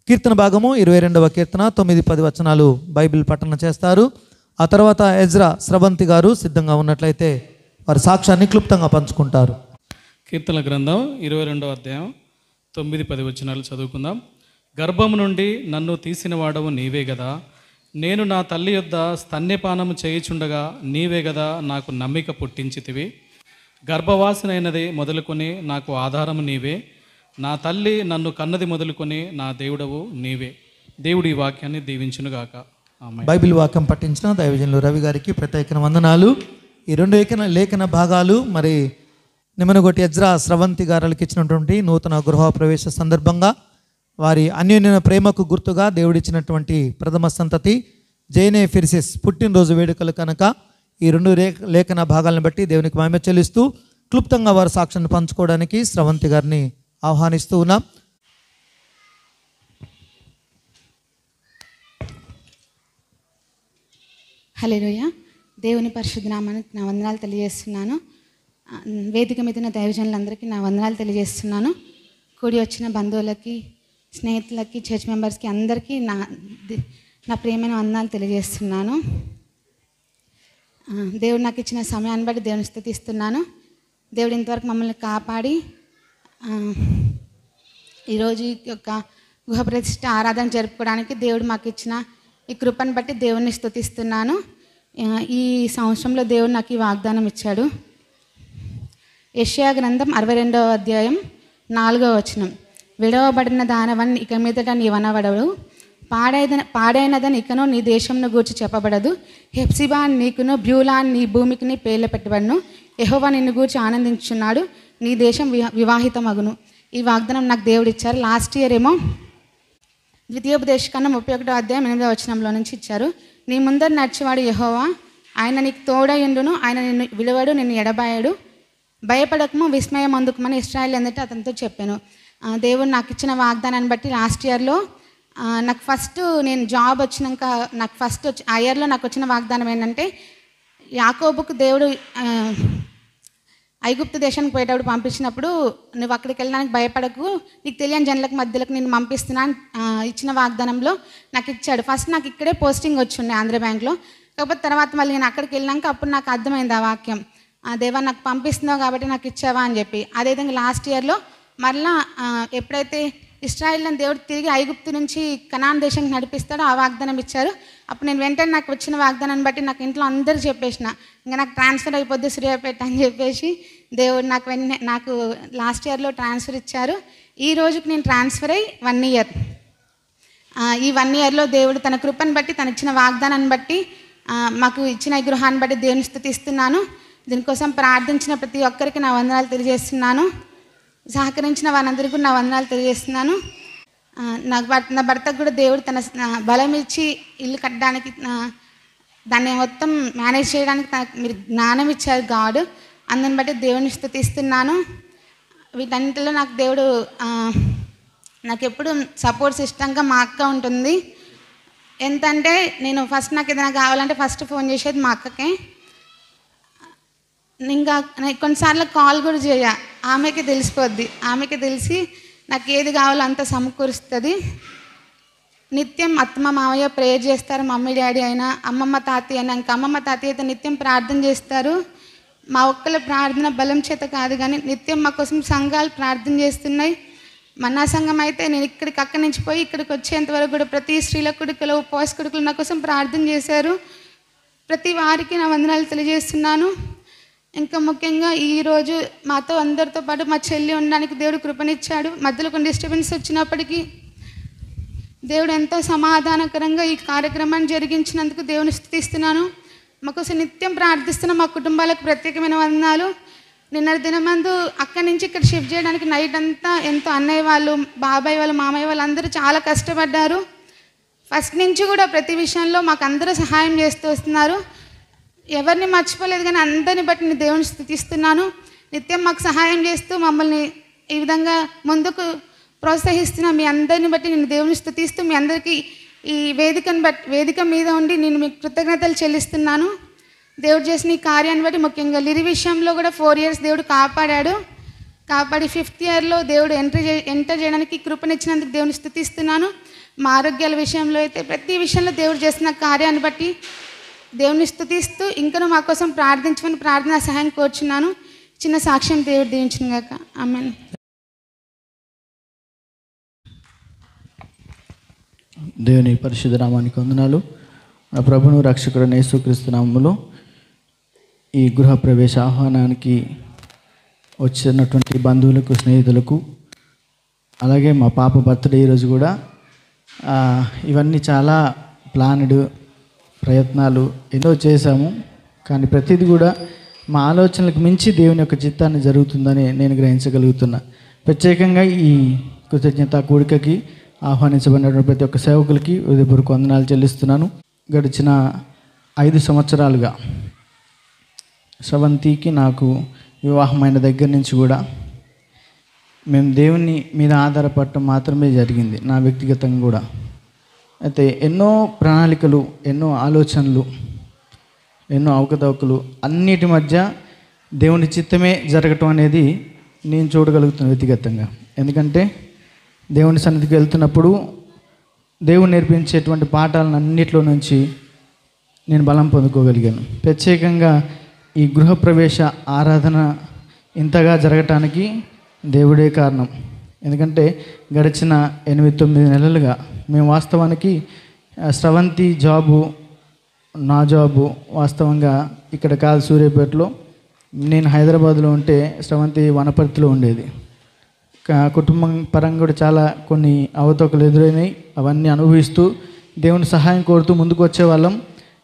కీర్తన భాగము 22వ కీర్తన 9-10 వచనాలు బైబిల్ పఠనం చేస్తారు. ఆ తర్వాత ఎజ్రా స్రవంతి గారు సిద్ధంగా ఉన్నట్లయితే వారి సాక్ష్యాన్ని క్లుప్తంగా పంచుకుంటారు. కీర్తన గ్రంథం 22వ అధ్యాయం 9-10 వచనాలు చదువుకుందాం. గర్భము నుండి నన్ను తీసిన వాడవు నీవే గదా, నేను నా తల్లి యొద్ద స్తన్యపానము చేయుచుండగా నీవే గదా నాకు నమ్మిక పుట్టించితివి. గర్భవాసినైనది మొదలుకొని నాకు ఆధారము నీవే, నా తల్లి నన్ను కన్నది మొదలుకొని నా దేవుడవు నీవే. దేవుడి ఈ వాక్యాన్ని దీవించునుగాక. ఆమేన్. బైబిల్ వాక్యం పఠించిన దైవజనులు రవి గారికి ప్రత్యేక వందనాలు. ఈ 2 లేఖన భాగాలు మరి నిమ్మనగొట్టి ఎజ్రా స్రవంతి గారులకు ఇచ్చినటువంటి నూతన గృహ ప్రవేశ సందర్భంగా వారి అన్యోన్య ప్రేమకు గుర్తుగా దేవుడిచ్చినటువంటి ప్రథమ సంతతి జైనే ఫిర్సిస్ పుట్టినరోజు వేడుకలు కనుక ఈ 2 లేఖన భాగాలను బట్టి దేవునికి మహిమ చెల్లిస్తూ క్లుప్తంగా వారి సాక్ష్యాన్ని పంచుకోవడానికి స్రవంతి గారిని ఆహ్వానిస్తూ ఉన్నాం. హల్లెలూయా. దేవుని పరిశుద్ధ నామానికి నా వందనాలు తెలియజేస్తున్నాను. వేదిక మీద ఉన్న దైవజనులందరికీ నా వందనాలు తెలియజేస్తున్నాను. కూడి వచ్చిన బంధువులకి, స్నేహితులకి, చర్చ్ మెంబర్స్కి అందరికీ నా ప్రియమైన వందనాలు తెలియజేస్తున్నాను. దేవుడు నాకు ఇచ్చిన సమయాన్ని బట్టి దేవుని స్తుతిస్తున్నాను. దేవుడు ఇంతవరకు మమ్మల్ని కాపాడి ఈరోజు ఈ యొక్క గృహప్రతిష్ఠ ఆరాధన జరుపుకోవడానికి దేవుడు మాకు ఇచ్చిన ఈ కృపను బట్టి దేవుని స్తుతిస్తున్నాను. ఈ సంవత్సరంలో దేవుడు నాకు ఈ వాగ్దానం ఇచ్చాడు. యెషయా గ్రంథం 62వ అధ్యాయం 4వ వచనం. విడవబడిన దానవన్ ఇక మీదట నీవనబడవు, పాడైనదని ఇకను నీ దేశంను గూర్చి చెప్పబడదు. హెప్సిబా నీకును, బ్యూలా నీ భూమికి పేర్లు పెట్టబడును. యెహోవా నిన్ను గూర్చి ఆనందించున్నాడు, నీ దేశం వివాహితమగును. ఈ వాగ్దానం నాకు దేవుడు ఇచ్చారు. లాస్ట్ ఇయర్ ఏమో ద్వితీయోపదేశకాండం 31వ అధ్యాయం 8వ వచనంలో నుంచి ఇచ్చారు. నీ ముందర నడిచేవాడు యెహోవా, ఆయన నీకు తోడయుండును, ఆయన నిన్ను విలువడు, నిన్ను ఎడబాయడు. భయపడకము, విస్మయం అందుకుమని ఇశ్రాయేలు అందరితో అతనితో చెప్పాను. దేవుడు నాకు ఇచ్చిన వాగ్దానాన్ని బట్టి లాస్ట్ ఇయర్లో నాకు నేను జాబ్ వచ్చినాక ఆ ఇయర్లో నాకు వచ్చిన వాగ్దానం ఏంటంటే, యాకోబుకు దేవుడు ఐగుప్తు దేశానికి పోయేటప్పుడు పంపించినప్పుడు నువ్వు అక్కడికి వెళ్ళడానికి భయపడకు, నీకు తెలియని జనులకు మధ్యలోకి నేను పంపిస్తున్నాను ఇచ్చిన వాగ్దానంలో నాకు ఇచ్చాడు. ఫస్ట్ నాకు ఇక్కడే పోస్టింగ్ వచ్చుండే ఆంధ్ర బ్యాంక్లో. కాకపోతే తర్వాత మళ్ళీ నేను అక్కడికి వెళ్ళాక అప్పుడు నాకు అర్థమైంది ఆ వాక్యం, దేవా నాకు పంపిస్తున్నావు కాబట్టి నాకు ఇచ్చావా అని చెప్పి. అదేవిధంగా లాస్ట్ ఇయర్లో మరలా ఎప్పుడైతే ఇశ్రాయేలుని దేవుడు తిరిగి ఐగుప్తు నుంచి కనాన్ దేశానికి నడిపిస్తాడో ఆ వాగ్దానం ఇచ్చారు. అప్పుడు నేను వెంటనే నాకు వచ్చిన వాగ్దానాన్ని బట్టి నాకు ఇంట్లో అందరూ చెప్పేసిన, ఇంకా నాకు ట్రాన్స్ఫర్ అయిపోద్ది సూర్యాపేట అని చెప్పేసి దేవుడు నాకు లాస్ట్ ఇయర్లో ట్రాన్స్ఫర్ ఇచ్చారు. ఈ రోజుకి నేను ట్రాన్స్ఫర్ అయ్యి 1 ఇయర్. ఈ 1 ఇయర్లో దేవుడు తన కృపను బట్టి, తను ఇచ్చిన వాగ్దానాన్ని బట్టి, మాకు ఇచ్చిన ఈ గృహాన్ని బట్టి దేవుని స్తుతిస్తున్నాను. దీనికోసం ప్రార్థించిన ప్రతి ఒక్కరికి నా వందనాలు తెలియజేస్తున్నాను. సహకరించిన వారందరికీ నా వందనాలు తెలియజేస్తున్నాను. నా భర్తకు కూడా దేవుడు తన బలం ఇచ్చి ఇల్లు కట్టడానికి, దాన్ని మొత్తం మేనేజ్ చేయడానికి మీరు జ్ఞానం ఇచ్చారు గాడ్. అందుని బట్టి దేవుని స్తుతిస్తున్నాను. వీటన్నిటిలో నాకు దేవుడు నాకు ఎప్పుడు సపోర్ట్ సిస్టంగా మా అక్క ఉంటుంది. ఎంతంటే నేను ఫస్ట్ నాకు ఏదైనా కావాలంటే ఫస్ట్ ఫోన్ చేసేది మా అక్కకే. ఇంకా కొన్నిసార్లు కాల్ కూడా చేయ, ఆమెకే తెలిసిపోద్ది. ఆమెకే తెలిసి నాకు ఏది కావాలో అంత సమకూరుస్తుంది. నిత్యం అత్తమ్మ మావయ్య ప్రేయర్ చేస్తారు, మమ్మీ డాడీ అయినా, అమ్మమ్మ తాతయ్య అయినా. ఇంకా అమ్మమ్మ తాతయ్య అయితే నిత్యం ప్రార్థన చేస్తారు. మా ఒక్కళ్ళ ప్రార్థన బలం చేత కాదు కానీ నిత్యం మా కోసం సంఘాలు ప్రార్థన చేస్తున్నాయి. మన్నా సంఘం అయితే నేను అక్కడి నుంచి పోయి ఇక్కడికి వచ్చేంతవరకు కూడా ప్రతి స్త్రీల కొడుకులు, ఉపవాస కొడుకులు నా కోసం ప్రార్థన చేశారు. ప్రతి వారికి నా వందనాలు తెలియజేస్తున్నాను. ఇంకా ముఖ్యంగా ఈరోజు మాతో అందరితో పాటు మా చెల్లి ఉండడానికి దేవుడు కృపనిచ్చాడు. మధ్యలో కొన్ని డిస్టర్బెన్స్ వచ్చినప్పటికీ దేవుడు ఎంతో సమాధానకరంగా ఈ కార్యక్రమాన్ని జరిగించినందుకు దేవుని స్తుతిస్తున్నాను. మాకోసం నిత్యం ప్రార్థిస్తున్న మా కుటుంబాలకు ప్రత్యేకమైన వందనాలు. నిన్న దినమందు అక్కడి నుంచి ఇక్కడ షిఫ్ట్ చేయడానికి నైట్ అంతా ఎంతో అన్నయ్య వాళ్ళు, బాబాయ్ వాళ్ళు, మామయ్య వాళ్ళు అందరూ చాలా కష్టపడ్డారు. ఫస్ట్ నుంచి కూడా ప్రతి విషయంలో మాకు అందరూ సహాయం చేస్తూ వస్తున్నారు. ఎవరిని మర్చిపోలేదు కానీ అందరిని బట్టి నేను దేవుని స్తుతిస్తున్నాను. నిత్యం మాకు సహాయం చేస్తూ మమ్మల్ని ఈ విధంగా ముందుకు ప్రోత్సహిస్తున్న మీ అందరిని బట్టి నేను దేవుని స్తుతిస్తూ మీ అందరికీ ఈ వేదిక మీద ఉండి నేను మీకు కృతజ్ఞతలు చెల్లిస్తున్నాను. దేవుడు చేసిన ఈ కార్యాన్ని బట్టి ముఖ్యంగా లిరి విషయంలో కూడా 4 years దేవుడు కాపాడి 5th yearలో దేవుడు ఎంటర్ చేయడానికి కృపనిచ్చినందుకు దేవుని స్తుతిస్తున్నాను. మా ఆరోగ్యాల విషయంలో అయితే ప్రతి విషయంలో దేవుడు చేసిన కార్యాన్ని బట్టి దేవుని స్తుతిస్తూ ఇంకనూ మా కోసం ప్రార్థించమని ప్రార్థన సహాయం కోరుచున్నాను. చిన్న సాక్ష్యం దేవుడు దీవించును గాక. ఆమేన్. దేవుని పరిశుద్ధ నామానికి వందనాలు. నా ప్రభును రక్షకుడైన యేసుక్రీస్తు నామములో ఈ గృహ ప్రవేశ ఆహ్వానానికి వచ్చినటువంటి బంధువులకు, స్నేహితులకు, అలాగే మా పాప బర్త్డే ఈరోజు కూడా ఇవన్నీ చాలా ప్లాన్డ్ ప్రయత్నాలు ఎన్నో చేశాము. కానీ ప్రతిదీ కూడా మా ఆలోచనలకు మించి దేవుని యొక్క చిత్తాన్ని జరుగుతుందని నేను గ్రహించగలుగుతున్నా. ప్రత్యేకంగా ఈ కృతజ్ఞత కూడికకి ఆహ్వానించబడినటువంటి ప్రతి ఒక్క సేవకులకి హృదయపూర్వక వందనాలు చెల్లిస్తున్నాను. గడిచిన 5 సంవత్సరాలుగా శ్రవంతికి నాకు వివాహమైన దగ్గర నుంచి కూడా మేము దేవుని మీద ఆధారపడటం మాత్రమే జరిగింది. నా వ్యక్తిగతంగా కూడా అయితే ఎన్నో ప్రణాళికలు, ఎన్నో ఆలోచనలు, ఎన్నో అవకతవకలు అన్నిటి మధ్య దేవుని చిత్తమే జరగటం అనేది నేను చూడగలుగుతున్నాను వ్యక్తిగతంగా. ఎందుకంటే దేవుని సన్నిధికి వెళ్తున్నప్పుడు దేవుడు నేర్పించేటువంటి పాఠాలను అన్నిట్లో నుంచి నేను బలం పొందుకోగలిగాను. ప్రత్యేకంగా ఈ గృహప్రవేశ ఆరాధన ఇంతగా జరగటానికి దేవుడే కారణం. ఎందుకంటే గడిచిన 8-9 నెలలుగా మేము వాస్తవానికి శ్రవంతి జాబు, నా జాబు వాస్తవంగా ఇక్కడ కాదు సూర్యాపేటలో, నేను హైదరాబాద్లో ఉంటే శ్రవంతి వనపర్తిలో ఉండేది. కుటుంబం పరంగా కూడా చాలా కొన్ని అవతోకలు ఎదురైనాయి. అవన్నీ అనుభవిస్తూ దేవుని సహాయం కోరుతూ ముందుకు వచ్చేవాళ్ళం.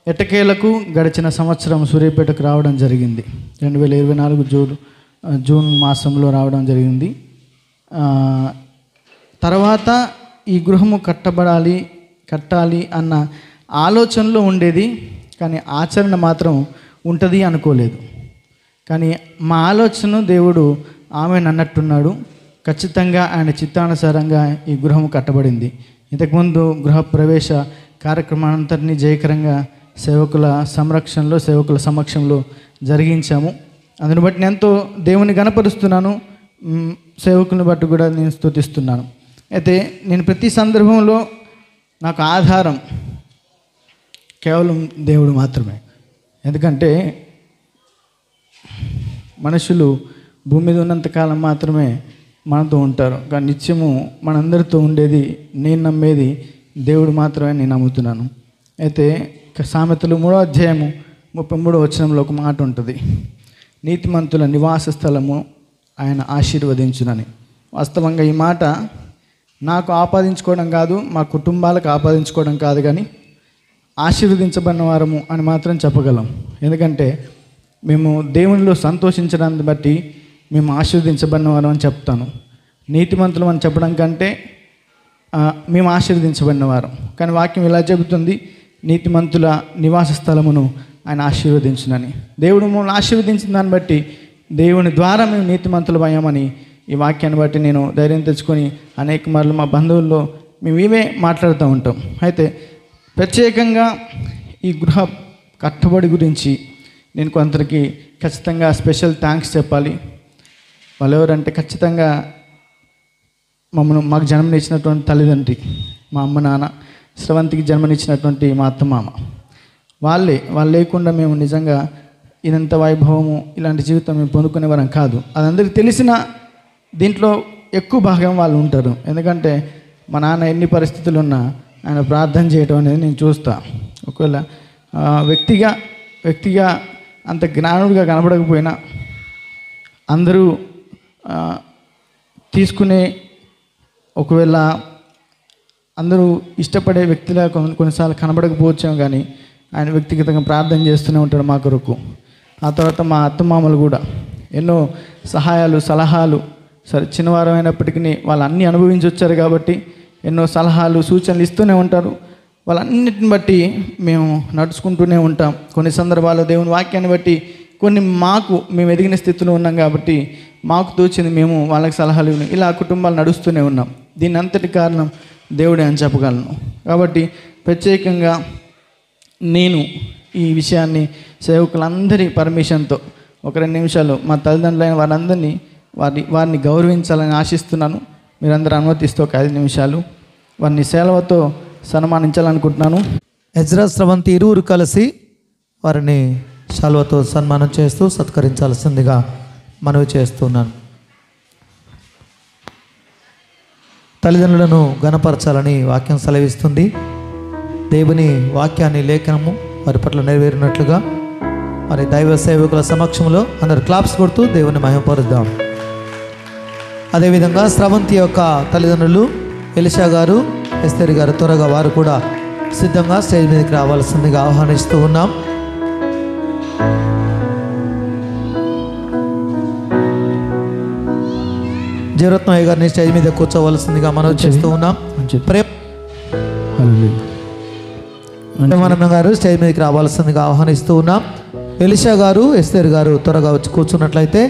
ఎట్టకేలకు గడిచిన సంవత్సరం సూర్యాపేటకు రావడం జరిగింది. 2024 జూన్ మాసంలో రావడం జరిగింది. తర్వాత ఈ గృహము కట్టాలి అన్న ఆలోచనలో ఉండేది, కానీ ఆచరణ మాత్రం ఉంటుంది అనుకోలేదు. కానీ మా ఆలోచన దేవుడు ఆమె అన్నట్టున్నాడు. ఖచ్చితంగా ఆయన చిత్తానుసారంగా ఈ గృహం కట్టబడింది. ఇంతకుముందు గృహ ప్రవేశ కార్యక్రమానంతటినీ జయకరంగా సేవకుల సంరక్షణలో, సేవకుల సమక్షంలో జరిగించాము. అందుని బట్టి నేను ఎంతో దేవుని గణపరుస్తున్నాను. సేవకులను బట్టి కూడా నేను స్తుతిస్తున్నాను. అయితే నేను ప్రతి సందర్భంలో నాకు ఆధారం కేవలం దేవుడు మాత్రమే. ఎందుకంటే మనుషులు భూమి మీద ఉన్నంతకాలం మాత్రమే మనతో ఉంటారు, కానీ నిత్యము మనందరితో ఉండేది, నేను నమ్మేది దేవుడు మాత్రమే నేను నమ్ముతున్నాను. అయితే సామెతలు 3వ అధ్యాయము 33వ వచనంలో ఒక మాట ఉంటుంది, నీతిమంతుల నివాస స్థలము ఆయన ఆశీర్వదించునని. వాస్తవంగా ఈ మాట నాకు ఆపాదించుకోవడం కాదు, మా కుటుంబాలకు ఆపాదించుకోవడం కాదు, కానీ ఆశీర్వదించబడిన వారము అని మాత్రం చెప్పగలం. ఎందుకంటే మేము దేవునిలో సంతోషించడాన్ని బట్టి మేము ఆశీర్వదించబడిన వారం అని చెప్తాను. నీతిమంతులం అని చెప్పడం కంటే మేము ఆశీర్వదించబడిన వారం. కానీ వాక్యం ఇలా చెబుతుంది, నీతిమంతుల నివాస స్థలమును ఆయన ఆశీర్వదించునని. దేవుడు మమ్మల్ని ఆశీర్వదించిన దాన్ని బట్టి దేవుని ద్వారా మేము నీతిమంతులమయ్యామని ఈ వాక్యాన్ని బట్టి నేను ధైర్యం తెచ్చుకొని అనేక మార్లు మా బంధువుల్లో మేము ఇవే మాట్లాడుతూ ఉంటాం. అయితే ప్రత్యేకంగా ఈ గృహ కట్టుబడి గురించి నేను కొందరికి ఖచ్చితంగా స్పెషల్ థ్యాంక్స్ చెప్పాలి. వాళ్ళు ఎవరంటే ఖచ్చితంగా మాకు జన్మనిచ్చినటువంటి తల్లిదండ్రి, మా అమ్మ నాన్న, స్రవంతికి జన్మనిచ్చినటువంటి మా అత్త మామ, వాళ్ళు లేకుండా మేము నిజంగా ఇదంత వైభవము ఇలాంటి జీవితం మేము పొందుకునేవారం కాదు. అది అందరికీ తెలిసిన దీంట్లో ఎక్కువ భాగం వాళ్ళు ఉంటారు. ఎందుకంటే మా నాన్న ఎన్ని పరిస్థితులు ఉన్నా ఆయన ప్రార్థన చేయటం అనేది నేను చూస్తా. ఒకవేళ వ్యక్తిగా అంత జ్ఞానుడిగా కనబడకపోయినా అందరూ తీసుకునే, ఒకవేళ అందరూ ఇష్టపడే వ్యక్తిలా కొన్నిసార్లు కనబడకపోవచ్చాం, కానీ ఆయన వ్యక్తిగతంగా ప్రార్థన చేస్తూనే ఉంటాడు మా కొరకు. ఆ తర్వాత మా అత్తమామలు కూడా ఎన్నో సహాయాలు, సలహాలు, సరే చిన్నవారం అయినప్పటికీ వాళ్ళు అన్నీ అనుభవించి వచ్చారు కాబట్టి ఎన్నో సలహాలు, సూచనలు ఇస్తూనే ఉంటారు. వాళ్ళన్నిటిని బట్టి మేము నడుచుకుంటూనే ఉంటాం. కొన్ని సందర్భాల్లో దేవుని వాక్యాన్ని బట్టి కొన్ని మేము ఎదిగిన స్థితిలో ఉన్నాం కాబట్టి మాకు తోచింది మేము వాళ్ళకి సలహాలు ఇలా కుటుంబాలు నడుస్తూనే ఉన్నాం. దీని అంతటి కారణం దేవుడే అని చెప్పగలను. కాబట్టి ప్రత్యేకంగా నేను ఈ విషయాన్ని సేవకులందరి పర్మిషన్తో ఒక 2 నిమిషాలు మా తల్లిదండ్రులైన వారిని గౌరవించాలని ఆశిస్తున్నాను. మీరందరూ అనుమతిస్తూ ఒక 5 నిమిషాలు వారిని సేవతో సన్మానించాలనుకుంటున్నాను. ఎజ్రా, స్రవంతి ఇరువురు కలిసి వారిని శాల్వతో సన్మానం చేస్తూ సత్కరించాల్సిందిగా మనవి చేస్తున్నాను. తల్లిదండ్రులను గణపరచాలని వాక్యం సెలవిస్తుంది. దేవుని వాక్యాన్ని, లేఖనము వారి పట్ల నెరవేరినట్లుగా మరి దైవ సేవకుల సమక్షంలో అందరు క్లాప్స్ కొడుతూ దేవుని మహిమపరుద్దాం. అదేవిధంగా స్రవంతి యొక్క తల్లిదండ్రులు ఎలిషా గారు, ఎస్తేర్ గారు త్వరగా వారు కూడా సిద్ధంగా స్టేజ్ మీదకి రావాల్సిందిగా ఆహ్వానిస్తూ ఉన్నాం. జీవరత్నయ్య గారిని స్టేజ్ మీద కూర్చోవలసిందిగా మనం చేస్తూ ఉన్నాం. ప్రేమానంద గారు స్టేజ్ మీదకి రావాల్సిందిగా ఆహ్వానిస్తూ ఉన్నాం. ఎలిషా గారు, ఎస్తేర్ గారు త్వరగా వచ్చి కూర్చున్నట్లయితే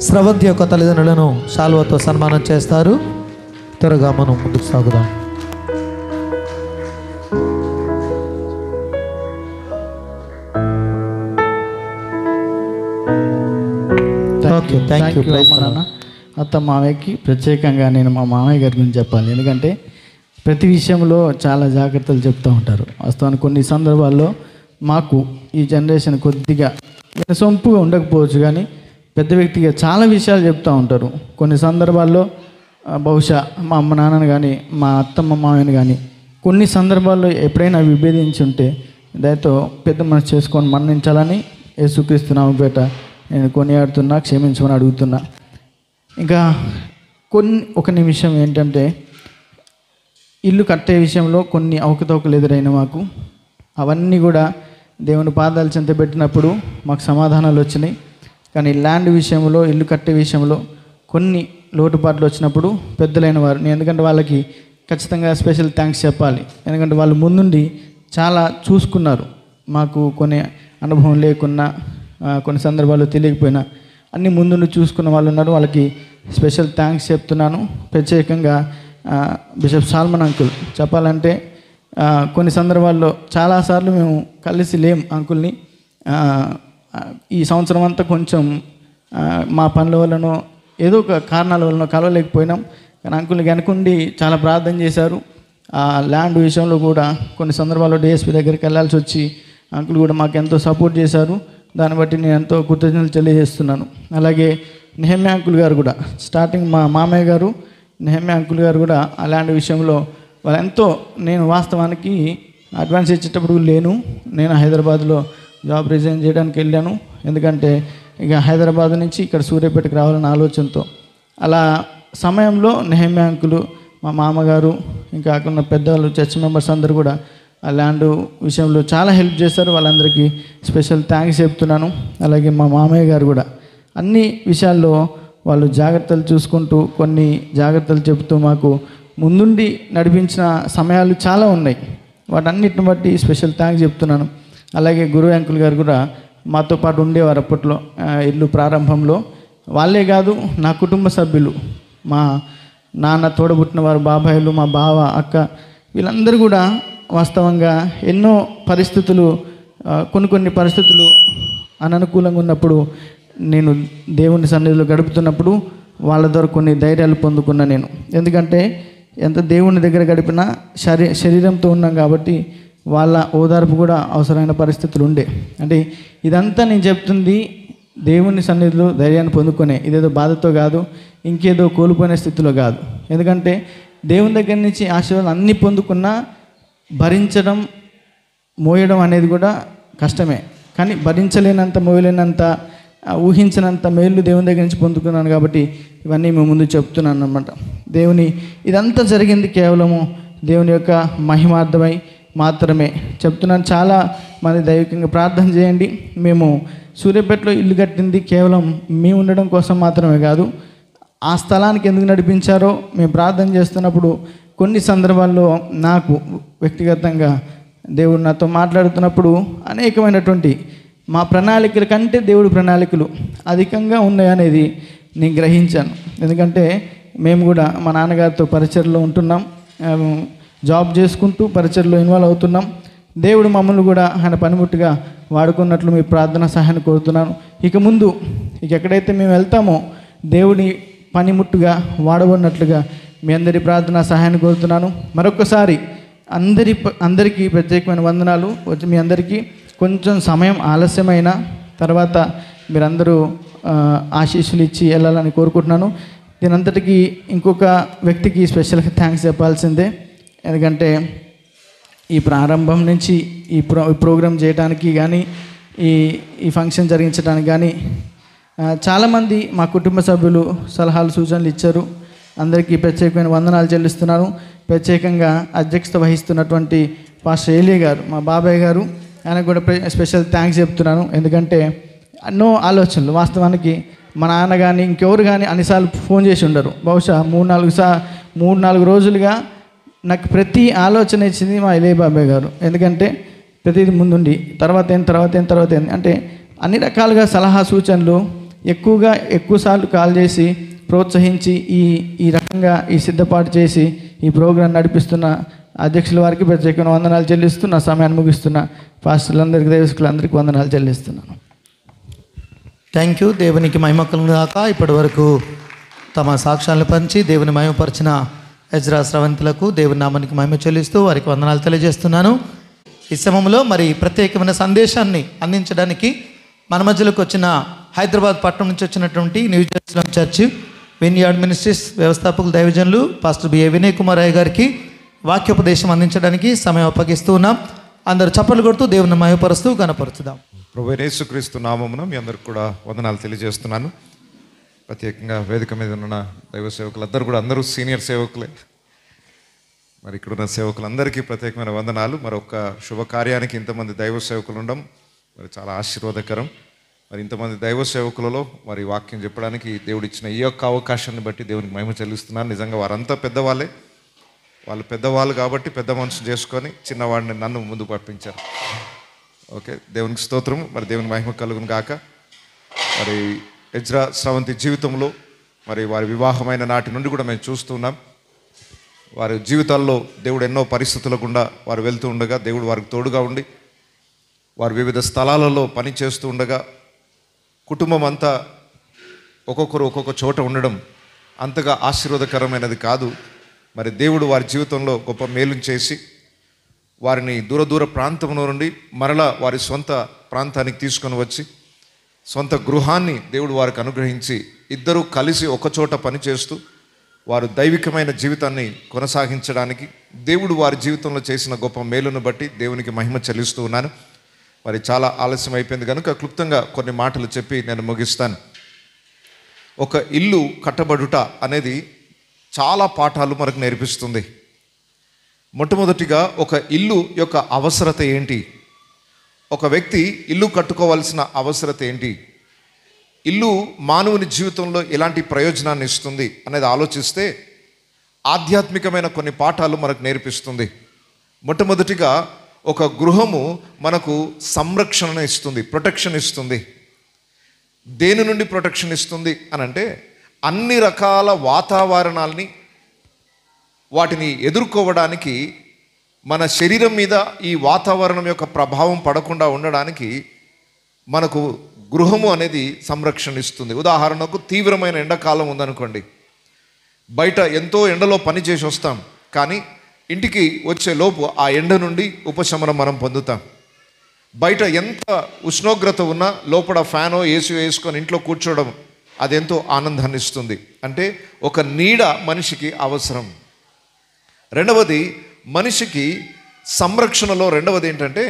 స్రవంతి యొక్క తల్లిదండ్రులను శాల్వాతో సన్మానం చేస్తారు. త్వరగా మనం ముందుకు సాగుదాం. థ్యాంక్ యూ నాన్న. అత్త మామయ్యకి ప్రత్యేకంగా నేను మా మామయ్య గారి గురించి చెప్పాలి. ఎందుకంటే ప్రతి విషయంలో చాలా జాగ్రత్తలు చెప్తూ ఉంటారు. వాస్తవానికి కొన్ని సందర్భాల్లో మాకు ఈ జనరేషన్ కొద్దిగా సొంపుగా ఉండకపోవచ్చు, కానీ పెద్ద వ్యక్తిగా చాలా విషయాలు చెప్తూ ఉంటారు. కొన్ని సందర్భాల్లో బహుశా మా అమ్మ నాన్నని కానీ మా అత్తమ్మ మామయ్యని కానీ కొన్ని సందర్భాల్లో ఎప్పుడైనా విభేదించి ఉంటే దయతో పెద్ద మనసు చేసుకొని మన్నించాలని యేసుక్రీస్తు నామముపేట నేను కొనియాడుతున్నా, క్షమించమని అడుగుతున్నా. ఇంకా ఒక నిమిషం ఏంటంటే, ఇల్లు కట్టే విషయంలో కొన్ని అవకతవకలు ఎదురైన మాకు అవన్నీ కూడా దేవుని పాదాలు చెంత పెట్టినప్పుడు మాకు సమాధానాలు వచ్చినాయి. కానీ ల్యాండ్ విషయంలో, ఇల్లు కట్టే విషయంలో కొన్ని లోటుపాట్లు వచ్చినప్పుడు పెద్దలైన వారు, ఎందుకంటే వాళ్ళకి ఖచ్చితంగా స్పెషల్ థ్యాంక్స్ చెప్పాలి. ఎందుకంటే వాళ్ళు ముందుండి చాలా చూసుకున్నారు. మాకు కొన్ని అనుభవం లేకున్నా, కొన్ని సందర్భాల్లో తెలియకపోయినా అన్నీ ముందుండి చూసుకున్న వాళ్ళు ఉన్నారు. వాళ్ళకి స్పెషల్ థ్యాంక్స్ చెప్తున్నాను. ప్రత్యేకంగా బిషప్ సాల్మన్ అంకుల్ చెప్పాలంటే కొన్ని సందర్భాల్లో చాలాసార్లు మేము కలిసి లేం అంకుల్ని. ఈ సంవత్సరం అంతా కొంచెం మా పనుల వల్లనో ఏదో ఒక కారణాల వలన కలవలేకపోయినాం. కానీ అంకుల్ని వెనకుండి చాలా ప్రార్థన చేశారు. ఆ ల్యాండ్ విషయంలో కూడా కొన్ని సందర్భాల్లో డిఎస్పీ దగ్గరికి వెళ్ళాల్సి వచ్చి అంకుల్ కూడా మాకు ఎంతో సపోర్ట్ చేశారు. దాన్ని బట్టి నేను ఎంతో కృతజ్ఞతలు తెలియజేస్తున్నాను. అలాగే నెహమ్యా అంకుల్ గారు కూడా, స్టార్టింగ్ మా మామయ్య గారు నెహమ్యా అంకుల్ గారు కూడా ఆ ల్యాండ్ విషయంలో వాళ్ళు ఎంతో, నేను వాస్తవానికి అడ్వాన్స్ ఇచ్చేటప్పుడు లేను. నేను హైదరాబాద్లో జాబ్ రిజైన్ చేయడానికి వెళ్ళాను. ఎందుకంటే ఇక హైదరాబాద్ నుంచి ఇక్కడ సూర్యాపేటకు రావాలన్న ఆలోచనతో. అలా సమయంలో నెహమ్యా అంకులు, మా మామగారు, ఇంకా అక్కడ పెద్దవాళ్ళు, చర్చ్ మెంబర్స్ అందరూ కూడా ఆ ల్యాండ్ విషయంలో చాలా హెల్ప్ చేశారు. వాళ్ళందరికీ స్పెషల్ థ్యాంక్స్ చెప్తున్నాను. అలాగే మా మామయ్య గారు కూడా అన్ని విషయాల్లో వాళ్ళు జాగ్రత్తలు చూసుకుంటూ, కొన్ని జాగ్రత్తలు చెబుతూ మాకు ముందుండి నడిపించిన సమయాలు చాలా ఉన్నాయి. వాటన్నిటిని బట్టి స్పెషల్ థ్యాంక్స్ చెప్తున్నాను. అలాగే గురు అంకుల్ గారు కూడా మాతో పాటు ఉండేవారు అప్పట్లో ఇల్లు ప్రారంభంలో. వాళ్ళే కాదు, నా కుటుంబ సభ్యులు మా నాన్న తోడబుట్టిన వారు, బాబాయిలు, మా బావ, అక్క, వీళ్ళందరూ కూడా వాస్తవంగా ఎన్నో పరిస్థితులు, కొన్ని పరిస్థితులు అననుకూలంగా ఉన్నప్పుడు నేను దేవుని సన్నిధిలో గడుపుతున్నప్పుడు వాళ్ళ ద్వారా కొన్ని ధైర్యాలు పొందుకున్నా నేను. ఎందుకంటే ఎంత దేవుని దగ్గర గడిపినా శరీరంతో ఉన్నాం కాబట్టి వాళ్ళ ఓదార్పు కూడా అవసరమైన పరిస్థితులు ఉండే. అంటే ఇదంతా నేను చెప్తుంది దేవుని సన్నిధిలో ధైర్యాన్ని పొందుకునే, ఇదేదో బాధతో కాదు, ఇంకేదో కోల్పోయిన స్థితిలో కాదు. ఎందుకంటే దేవుని దగ్గర నుంచి ఆశీర్వాదాలు అన్నీ పొందుకున్నా భరించడం, మోయడం అనేది కూడా కష్టమే. కానీ భరించలేనంత, మోయలేనంత, ఊహించినంత మేలు దేవుని దగ్గర నుంచి పొందుకున్నాను కాబట్టి ఇవన్నీ మేము ముందు చెప్తున్నాను అన్నమాట. ఇదంతా జరిగింది కేవలము దేవుని యొక్క మహిమార్థమై మాత్రమే చెప్తున్నాను. చాలా మంది దైవికంగా ప్రార్థన చేయండి. మేము సూర్యాపేటలో ఇల్లు కట్టింది కేవలం మేము ఉండడం కోసం మాత్రమే కాదు, ఆ స్థలానికి ఎందుకు నడిపించారో మేము ప్రార్థన చేస్తున్నప్పుడు కొన్ని సందర్భాల్లో నాకు వ్యక్తిగతంగా దేవుడు నాతో మాట్లాడుతున్నప్పుడు అనేకమైనటువంటి మా ప్రణాళికల కంటే దేవుడి ప్రణాళికలు అధికంగా ఉన్నాయనేది నేను గ్రహించాను. ఎందుకంటే మేము కూడా మా నాన్నగారితో పరిచర్లో ఉంటున్నాం, జాబ్ చేసుకుంటూ పరిచర్లో ఇన్వాల్వ్ అవుతున్నాం. దేవుడు మమ్మల్ని కూడా ఆయన పనిముట్టుగా వాడుకున్నట్లు మీ ప్రార్థన సహాయాన్ని కోరుతున్నాను. ఇక ముందు ఎక్కడైతే మేము వెళ్తామో దేవుని పనిముట్టుగా వాడబడినట్లుగా మీ అందరి ప్రార్థన సహాయాన్ని కోరుతున్నాను. మరొకసారి అందరికీ ప్రత్యేకమైన వందనాలు. వచ్చి మీ అందరికీ కొంచెం సమయం ఆలస్యమైన తర్వాత మీరందరూ ఆశీస్సులు ఇచ్చి వెళ్ళాలని కోరుకుంటున్నాను. దీనంతటికీ ఇంకొక వ్యక్తికి స్పెషల్గా థ్యాంక్స్ చెప్పాల్సిందే. ఎందుకంటే ఈ ప్రారంభం నుంచి ఈ ప్రోగ్రాం చేయడానికి కానీ ఈ ఫంక్షన్ జరిగించడానికి కానీ చాలామంది మా కుటుంబ సభ్యులు సలహాలు, సూచనలు ఇచ్చారు. అందరికీ ప్రత్యేకమైన వందనాలు చెల్లిస్తున్నాను. ప్రత్యేకంగా అధ్యక్షత వహిస్తున్నటువంటి పాస్టర్ ఏలియా గారు, మా బాబాయ్ గారు, ఆయనకు కూడా స్పెషల్ థ్యాంక్స్ చెప్తున్నాను. ఎందుకంటే ఎన్నో ఆలోచనలు, వాస్తవానికి మా నాన్న కానీ ఇంకెవరు కానీ అన్నిసార్లు ఫోన్ చేసి ఉండరు. బహుశా 3-4 రోజులుగా నాకు ప్రతి ఆలోచన ఇచ్చింది మా ఇలే బాబాయ్ గారు. ఎందుకంటే ప్రతిదీ ముందుండి తర్వాత ఏంటి అంటే అన్ని రకాలుగా సలహా సూచనలు ఎక్కువసార్లు కాల్ చేసి ప్రోత్సహించి ఈ రకంగా సిద్ధపాటు చేసి ఈ ప్రోగ్రాం నడిపిస్తున్న అధ్యక్షుల వారికి ప్రత్యేకమైన వందనాలు చెల్లిస్తూ నా సమయాన్ని ముగిస్తున్న పాస్టర్లందరికీ, దైవకులందరికీ వందనాలు చెల్లిస్తున్నాను. Thank you. దేవునికి మహిమ కలుగును గాక. ఇప్పటి వరకు తమ సాక్ష్యాలను పంచి దేవుని మహిమపరిచిన ఎజ్రా స్రవంతులకు దేవుని నామానికి మహిమ చెల్లిస్తూ వారికి వందనాలు తెలియజేస్తున్నాను. ఈ సమయంలో మరి ప్రత్యేకమైన సందేశాన్ని అందించడానికి మన మధ్యలోకి వచ్చిన హైదరాబాద్ పట్టణం నుంచి వచ్చినటువంటి న్యూ జెరూసలేం చర్చ్ విన్యార్డ్ మినిస్ట్రీస్ వ్యవస్థాపకులు దైవజనులు పాస్టర్ బిఏ వినయ్ కుమార్ రాయ్ గారికి వాక్యోపదేశం అందించడానికి సమయం అప్పగిస్తూ ఉన్నాం. అందరూ చప్పట్లు కొడుతూ దేవుని మహిమపరుస్తూ కనపరుచుదాం. ప్రభువైన యేసుక్రీస్తు నామమున మీ అందరికి కూడా వందనాలు తెలియజేస్తున్నాను. ప్రత్యేకంగా వేదిక మీద ఉన్న దైవ సేవకులందరూ కూడా అందరూ సీనియర్ సేవకులే. మరి ఇక్కడున్న సేవకులందరికీ ప్రత్యేకమైన వందనాలు. మరొక శుభకార్యానికి ఇంతమంది దైవ సేవకులు ఉండడం మరి చాలా ఆశీర్వాదకరం. మరి ఇంతమంది దైవ సేవకులలో మరి వాక్యం చెప్పడానికి దేవుడు ఇచ్చిన ఈ యొక్క అవకాశాన్ని బట్టి దేవునికి మహిమ చెల్లిస్తున్నాను. నిజంగా వారంతా పెద్దవాళ్ళే, వాళ్ళు పెద్దవాళ్ళు కాబట్టి పెద్ద మనసు చేసుకొని చిన్నవాడిని నన్ను ముందు పంపించారు. ఓకే, దేవునికి స్తోత్రం. మరి దేవుని మహిమ కలుగును గాక. మరి ఎజ్రా స్రవంతి జీవితంలో మరి వారి వివాహమైన నాటి నుండి కూడా మేము చూస్తున్నాం. వారి జీవితాల్లో దేవుడు ఎన్నో పరిస్థితుల గుండా వారు వెళ్తూ ఉండగా దేవుడు వారికి తోడుగా ఉండి వారు వివిధ స్థలాలలో పని చేస్తూ ఉండగా కుటుంబం అంతా ఒక్కొక్కరు ఒక్కొక్క చోట ఉండడం అంతగా ఆశీర్వాదకరమైనది కాదు. మరి దేవుడు వారి జీవితంలో గొప్ప మేలును చేసి వారిని దూర ప్రాంతంలో నుండి మరలా వారి సొంత ప్రాంతానికి తీసుకొని వచ్చి సొంత గృహాన్ని దేవుడు వారికి అనుగ్రహించి ఇద్దరూ కలిసి ఒకచోట పనిచేస్తూ వారు దైవికమైన జీవితాన్ని కొనసాగించడానికి దేవుడు వారి జీవితంలో చేసిన గొప్ప మేలును బట్టి దేవునికి మహిమ చెల్లిస్తూ ఉన్నాను. మరి చాలా ఆలస్యం అయిపోయింది కనుక క్లుప్తంగా కొన్ని మాటలు చెప్పి నేను ముగిస్తాను. ఒక ఇల్లు కట్టబడుట అనేది చాలా పాఠాలు మనకు నేర్పిస్తుంది. మొట్టమొదటిగా ఒక ఇల్లు యొక్క అవసరత ఏంటి, ఒక వ్యక్తి ఇల్లు కట్టుకోవాల్సిన అవసరత ఏంటి, ఇల్లు మానవుని జీవితంలో ఎలాంటి ప్రయోజనాన్ని ఇస్తుంది అనేది ఆలోచిస్తే ఆధ్యాత్మికమైన కొన్ని పాఠాలు మనకు నేర్పిస్తుంది. మొట్టమొదటిగా ఒక గృహము మనకు సంరక్షణ ఇస్తుంది, ప్రొటెక్షన్ ఇస్తుంది. దేని నుండి ప్రొటెక్షన్ ఇస్తుంది అని అంటే అన్ని రకాల వాతావరణాల్ని వాటిని ఎదుర్కోవడానికి మన శరీరం మీద ఈ వాతావరణం యొక్క ప్రభావం పడకుండా ఉండడానికి మనకు గృహము అనేది సంరక్షణ ఇస్తుంది. ఉదాహరణకు తీవ్రమైన ఎండాకాలం ఉందనుకోండి, బయట ఎంతో ఎండలో పని చేసి వస్తాం, కానీ ఇంటికి వచ్చే లోపు ఆ ఎండ నుండి ఉపశమనం మనం పొందుతాం. బయట ఎంత ఉష్ణోగ్రత ఉన్నా లోపల ఫ్యానో ఏసీ వేసుకొని ఇంట్లో కూర్చోవడం అదెంతో ఆనందాన్ని ఇస్తుంది. అంటే ఒక నీడ మనిషికి అవసరం. రెండవది, మనిషికి సంరక్షణలో రెండవది ఏంటంటే,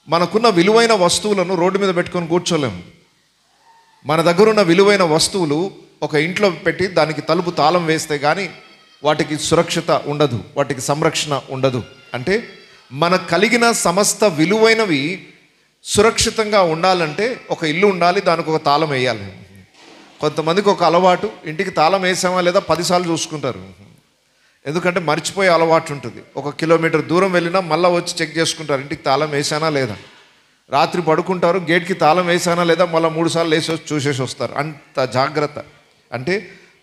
మనకున్న విలువైన వస్తువులను రోడ్డు మీద పెట్టుకొని కూర్చోలేము. మన దగ్గర ఉన్న విలువైన వస్తువులు ఒక ఇంట్లో పెట్టి దానికి తలుపు తాళం వేస్తే కానీ వాటికి సురక్షిత ఉండదు, వాటికి సంరక్షణ ఉండదు. అంటే మనకు కలిగిన సమస్త విలువైనవి సురక్షితంగా ఉండాలంటే ఒక ఇల్లు ఉండాలి, దానికి ఒక తాళం వేయాలి. కొంతమందికి ఒక అలవాటు, ఇంటికి తాళం వేసామా లేదా 10 సార్లు చూసుకుంటారు. ఎందుకంటే మర్చిపోయే అలవాటు ఉంటుంది. 1 కిలోమీటర్ దూరం వెళ్ళినా మళ్ళీ వచ్చి చెక్ చేసుకుంటారు, ఇంటికి తాళం వేసానా లేదా. రాత్రి పడుకుంటారు, గేట్కి తాళం వేసానా లేదా మళ్ళీ 3 సార్లు వేసి చూసేసి వస్తారు. అంత జాగ్రత్త. అంటే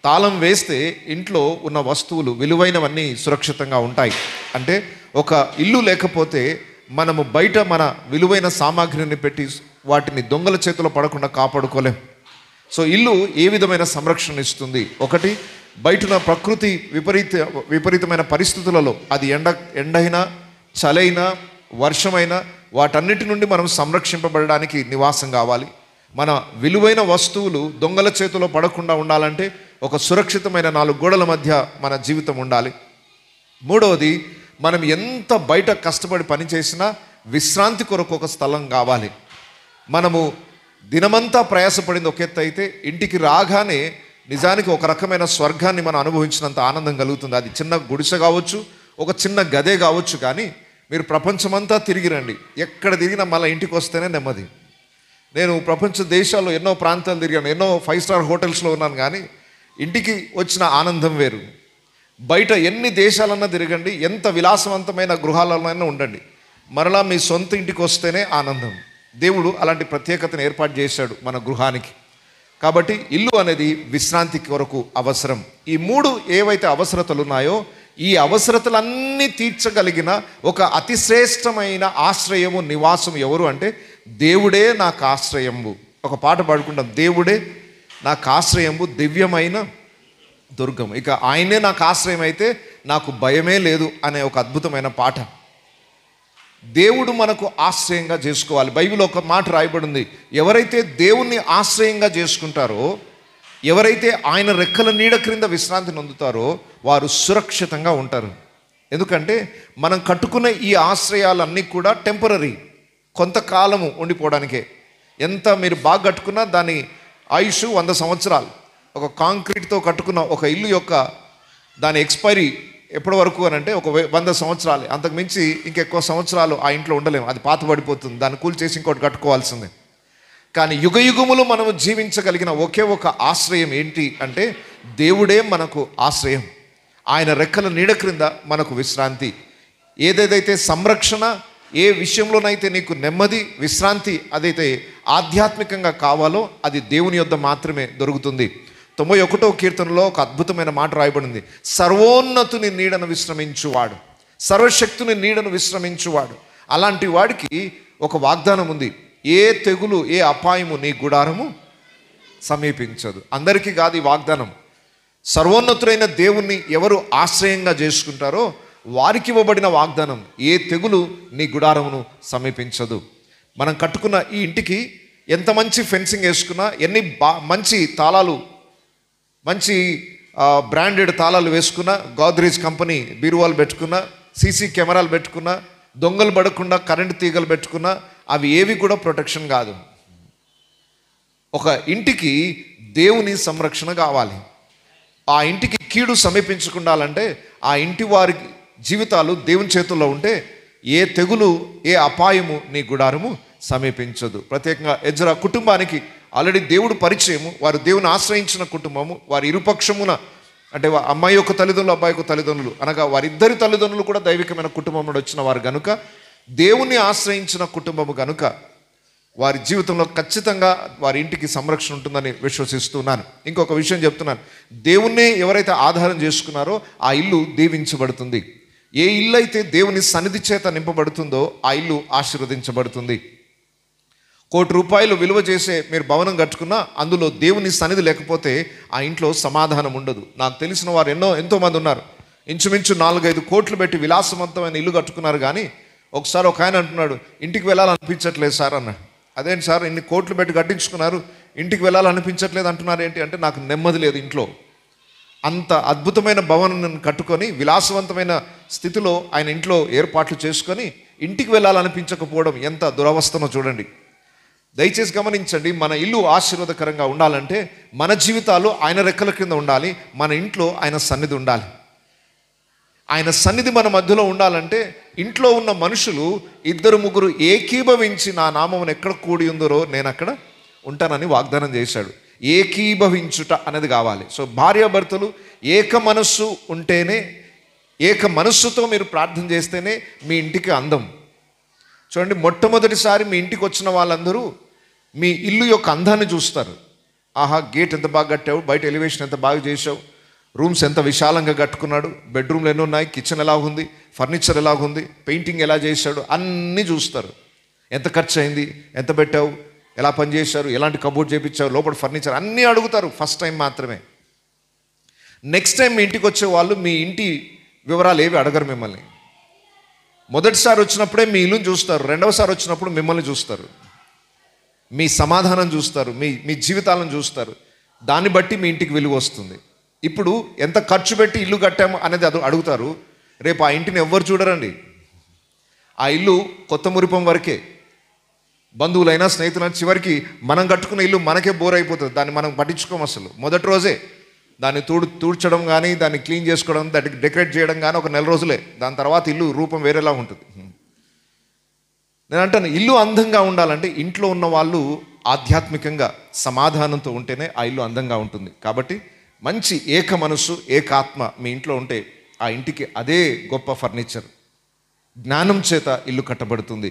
తాళం వేస్తే ఇంట్లో ఉన్న వస్తువులు విలువైనవన్నీ సురక్షితంగా ఉంటాయి. అంటే ఒక ఇల్లు లేకపోతే మనము బయట మన విలువైన సామాగ్రిని పెట్టి వాటిని దొంగల చేతిలో పడకుండా కాపాడుకోలేం. సో ఇల్లు ఏ విధమైన సంరక్షణ ఇస్తుంది? ఒకటి, బయటన ప్రకృతి విపరీతమైన పరిస్థితులలో, అది ఎండైనా చలైనా వర్షమైనా, వాటన్నిటి నుండి మనం సంరక్షింపబడడానికి నివాసం కావాలి. మన విలువైన వస్తువులు దొంగల చేతిలో పడకుండా ఉండాలంటే ఒక సురక్షితమైన 4 గోడల మధ్య మన జీవితం ఉండాలి. మూడవది, మనం ఎంత బయట కష్టపడి పనిచేసినా విశ్రాంతి కొరకు ఒక స్థలం కావాలి. మనము దినమంతా ప్రయాసపడింది ఒక ఎత్తు అయితే, ఇంటికి రాగానే నిజానికి ఒక రకమైన స్వర్గాన్ని మనం అనుభవించినంత ఆనందం కలుగుతుంది. అది చిన్న గుడిసె కావచ్చు, ఒక చిన్న గదే కావచ్చు, కానీ మీరు ప్రపంచమంతా తిరిగి రండి, ఎక్కడ తిరిగినా మళ్ళీ ఇంటికి వస్తేనే నెమ్మది. నేను ప్రపంచ దేశాల్లో ఎన్నో ప్రాంతాలు తిరిగాను, ఎన్నో 5 స్టార్ హోటల్స్లో ఉన్నాను, కానీ ఇంటికి వచ్చిన ఆనందం వేరు. బయట ఎన్ని దేశాలన్నా తిరగండి, ఎంత విలాసవంతమైన గృహాలైనా ఉండండి, మరలా మీ సొంత ఇంటికి వస్తేనే ఆనందం. దేవుడు అలాంటి ప్రత్యేకతను ఏర్పాటు చేశాడు మన గృహానికి. కాబట్టి ఇల్లు అనేది విశ్రాంతి కొరకు అవసరం. ఈ 3 ఏవైతే అవసరతలు ఉన్నాయో, ఈ అవసరతలన్నీ తీర్చగలిగిన ఒక అతిశ్రేష్టమైన ఆశ్రయము, నివాసం ఎవరు అంటే దేవుడే నాకు ఆశ్రయము. ఒక పాట పాడుకుంటాం, దేవుడే నాకు ఆశ్రయము, దివ్యమైన దుర్గము. ఇక ఆయనే నాకు ఆశ్రయం అయితే నాకు భయమే లేదు అనే ఒక అద్భుతమైన పాట. దేవుడు మనకు ఆశ్రయంగా చేసుకోవాలి. బైబిల్ ఒక మాట రాయబడింది, ఎవరైతే దేవుణ్ణి ఆశ్రయంగా చేసుకుంటారో, ఎవరైతే ఆయన రెక్కల నీడ క్రింద విశ్రాంతి పొందుతారో వారు సురక్షితంగా ఉంటారు. ఎందుకంటే మనం కట్టుకున్న ఈ ఆశ్రయాలన్నీ కూడా టెంపరరీ, కొంతకాలము ఉండిపోవడానికే. ఎంత మీరు బాగా కట్టుకున్నా దాని ఆయుష్ 100 సంవత్సరాలు. ఒక కాంక్రీట్తో కట్టుకున్న ఒక ఇల్లు యొక్క దాని ఎక్స్పైరీ ఎప్పటి వరకు అని అంటే ఒక 100 సంవత్సరాలు. అంతకు మించి ఇంకెక్కువ సంవత్సరాలు ఆ ఇంట్లో ఉండలేము, అది పాత పడిపోతుంది, దాన్ని కూల్చేసి ఇంకోటి కట్టుకోవాల్సిందే. కానీ యుగయుగములు మనము జీవించగలిగిన ఒకే ఒక ఆశ్రయం ఏంటి అంటే దేవుడే మనకు ఆశ్రయం. ఆయన రెక్కల నీడ క్రింద మనకు విశ్రాంతి. ఏదేదైతే సంరక్షణ, ఏ విషయంలోనైతే నీకు నెమ్మది, విశ్రాంతి అదైతే ఆధ్యాత్మికంగా కావాలో అది దేవుని యొద్ద మాత్రమే దొరుకుతుంది. 91వ కీర్తనలో ఒక అద్భుతమైన మాట రాయబడింది, సర్వోన్నతుని నీడను విశ్రమించువాడు, సర్వశక్తుని నీడను విశ్రమించువాడు. అలాంటి వాడికి ఒక వాగ్దానం ఉంది, ఏ తెగులు ఏ అపాయము నీ గుడారము సమీపించదు. అందరికీ కాదు ఈ వాగ్దానం. సర్వోన్నతుడైన దేవుణ్ణి ఎవరు ఆశ్రయంగా చేసుకుంటారో వారికి ఇవ్వబడిన వాగ్దానం, ఏ తెగులు నీ గుడారమును సమీపించదు. మనం కట్టుకున్న ఈ ఇంటికి ఎంత మంచి ఫెన్సింగ్ వేసుకున్నా, ఎన్ని మంచి తాళాలు, మంచి బ్రాండెడ్ తాళాలు వేసుకున్నా, గోద్రేజ్ కంపెనీ బీరువాలు పెట్టుకున్నా, సీసీ కెమెరాలు పెట్టుకున్నా, దొంగలు పడకుండా కరెంటు తీగలు పెట్టుకున్నా, అవి ఏవి కూడా ప్రొటెక్షన్ కాదు. ఒక ఇంటికి దేవుని సంరక్షణ కావాలి. ఆ ఇంటికి కీడు సమీపించకుండాలంటే ఆ ఇంటి వారి జీవితాలు దేవుని చేతుల్లో ఉంటే ఏ తెగులు ఏ అపాయము నీ గుడారము సమీపించదు. ప్రత్యేకంగా ఎజ్రా కుటుంబానికి ఆల్రెడీ దేవుడు పరిచయము, వారు దేవుని ఆశ్రయించిన కుటుంబము, వారి ఇరుపక్షమున అంటే అమ్మాయి యొక్క తల్లిదండ్రులు అబ్బాయి యొక్క తల్లిదండ్రులు అనగా వారిద్దరి తల్లిదండ్రులు కూడా దైవికమైన కుటుంబం నుండి వచ్చిన వారు గనుక, దేవుని ఆశ్రయించిన కుటుంబము గనుక వారి జీవితంలో ఖచ్చితంగా వారి ఇంటికి సంరక్షణ ఉంటుందని విశ్వసిస్తున్నాను. ఇంకొక విషయం చెప్తున్నాను, దేవుణ్ణి ఎవరైతే ఆధారం చేసుకున్నారో ఆ ఇల్లు దీవించబడుతుంది. ఏ ఇల్లు అయితే దేవుని సన్నిధి చేత నింపబడుతుందో ఆ ఇల్లు ఆశీర్వదించబడుతుంది. ₹1,00,00,000 విలువ చేసే మీరు భవనం కట్టుకున్నా అందులో దేవుని సన్నిధి లేకపోతే ఆ ఇంట్లో సమాధానం ఉండదు. నాకు తెలిసిన వారు ఎంతోమంది ఉన్నారు, ఇంచుమించు 4-5 కోట్లు పెట్టి విలాసవంతమైన ఇల్లు కట్టుకున్నారు. కానీ ఒకసారి ఒక ఆయన అంటున్నాడు, ఇంటికి వెళ్ళాలనిపించట్లేదు సార్ అన్నాడు. అదేంటి సార్, ఇన్ని కోట్లు పెట్టి కట్టించుకున్నారు, ఇంటికి వెళ్ళాలనిపించట్లేదు అంటున్నారు ఏంటి అంటే, నాకు నెమ్మది లేదు ఇంట్లో. అంత అద్భుతమైన భవనం కట్టుకొని విలాసవంతమైన స్థితిలో ఆయన ఇంట్లో ఏర్పాట్లు చేసుకొని ఇంటికి వెళ్ళాలనిపించకపోవడం ఎంత దురవస్థనో చూడండి. దయచేసి గమనించండి, మన ఇల్లు ఆశీర్వాదకరంగా ఉండాలంటే మన జీవితాలు ఆయన రెక్కల కింద ఉండాలి, మన ఇంట్లో ఆయన సన్నిధి ఉండాలి. ఆయన సన్నిధి మన మధ్యలో ఉండాలంటే ఇంట్లో ఉన్న మనుషులు 2-3 ఏకీభవించి నా నామం ఎక్కడ కూడి ఉందరో నేను అక్కడ ఉంటానని వాగ్దానం చేశాడు. ఏకీభవించుట అనేది కావాలి. సో భార్యాభర్తలు ఏక మనస్సు ఉంటేనే, ఏక మనస్సుతో మీరు ప్రార్థన చేస్తేనే మీ ఇంటికి అందం. చూడండి, మొట్టమొదటిసారి మీ ఇంటికి వచ్చిన వాళ్ళందరూ మీ ఇల్లు యొక్క అందాన్ని చూస్తారు. ఆహా, గేట్ ఎంత బాగా కట్టావు, బయట ఎలివేషన్ ఎంత బాగా చేసావు, రూమ్స్ ఎంత విశాలంగా కట్టుకున్నాడు, బెడ్రూమ్లు ఎన్ని ఉన్నాయి, కిచెన్ ఎలా ఉంది, ఫర్నిచర్ ఎలా ఉంది, పెయింటింగ్ ఎలా చేశాడు, అన్నీ చూస్తారు. ఎంత ఖర్చు అయింది, ఎంత పెట్టావు, ఎలా పనిచేశారు, ఎలాంటి కబోర్డ్ చేయించావు, లోపల ఫర్నిచర్ అన్నీ అడుగుతారు ఫస్ట్ టైం మాత్రమే. నెక్స్ట్ టైం మీ ఇంటికి వచ్చే వాళ్ళు మీ ఇంటి వివరాలు ఏవి అడగరు మిమ్మల్ని. మొదటిసారి వచ్చినప్పుడే మీ ఇల్లుని చూస్తారు, రెండవసారి వచ్చినప్పుడు మిమ్మల్ని చూస్తారు, మీ సమాధానం చూస్తారు, మీ జీవితాలను చూస్తారు. దాన్ని బట్టి మీ ఇంటికి విలువ వస్తుంది. ఇప్పుడు ఎంత ఖర్చు పెట్టి ఇల్లు కట్టాము అనేది అడుగుతారు, రేపు ఆ ఇంటిని ఎవ్వరు చూడరండి. ఆ ఇల్లు కొత్త మురిపం వరకే, బంధువులైనా స్నేహితులైనా చివరికి మనం కట్టుకున్న ఇల్లు మనకే బోర్ అయిపోతుంది, దాన్ని మనం పట్టించుకోము అసలు. మొదటి రోజే దాన్ని తూడ్చడం కానీ, దాన్ని క్లీన్ చేసుకోవడం, దాన్ని డెకరేట్ చేయడం కానీ ఒక 4 రోజులే. దాని తర్వాత ఇల్లు రూపం వేరేలా ఉంటుంది. నేను అంటాను, ఇల్లు అందంగా ఉండాలంటే ఇంట్లో ఉన్న వాళ్ళు ఆధ్యాత్మికంగా సమాధానంతో ఉంటేనే ఆ ఇల్లు అందంగా ఉంటుంది. కాబట్టి మంచి ఏక మనస్సు, ఏకాత్మ మీ ఇంట్లో ఉంటే ఆ ఇంటికి అదే గొప్ప ఫర్నిచర్. జ్ఞానం చేత ఇల్లు కట్టబడుతుంది.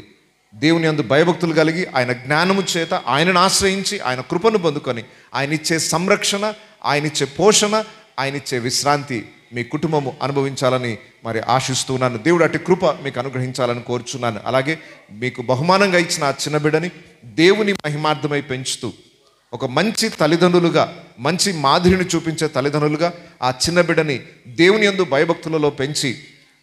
దేవుని యందు భయభక్తులు కలిగి ఆయన జ్ఞానము చేత ఆయనను ఆశ్రయించి ఆయన కృపను పొందుకొని ఆయన ఇచ్చే సంరక్షణ, ఆయన ఇచ్చే పోషణ, ఆయన ఇచ్చే విశ్రాంతి మీ కుటుంబము అనుభవించాలని మరి ఆశిస్తున్నాను. దేవుడు అట్టి కృప మీకు అనుగ్రహించాలని కోరుచున్నాను. అలాగే మీకు బహుమానంగా ఇచ్చిన ఆ చిన్న బిడ్డని దేవుని మహిమార్థమై పెంచుతూ ఒక మంచి తల్లిదండ్రులుగా, మంచి మాదిరిని చూపించే తల్లిదండ్రులుగా ఆ చిన్న బిడ్డని దేవుని యందు భయభక్తులలో పెంచి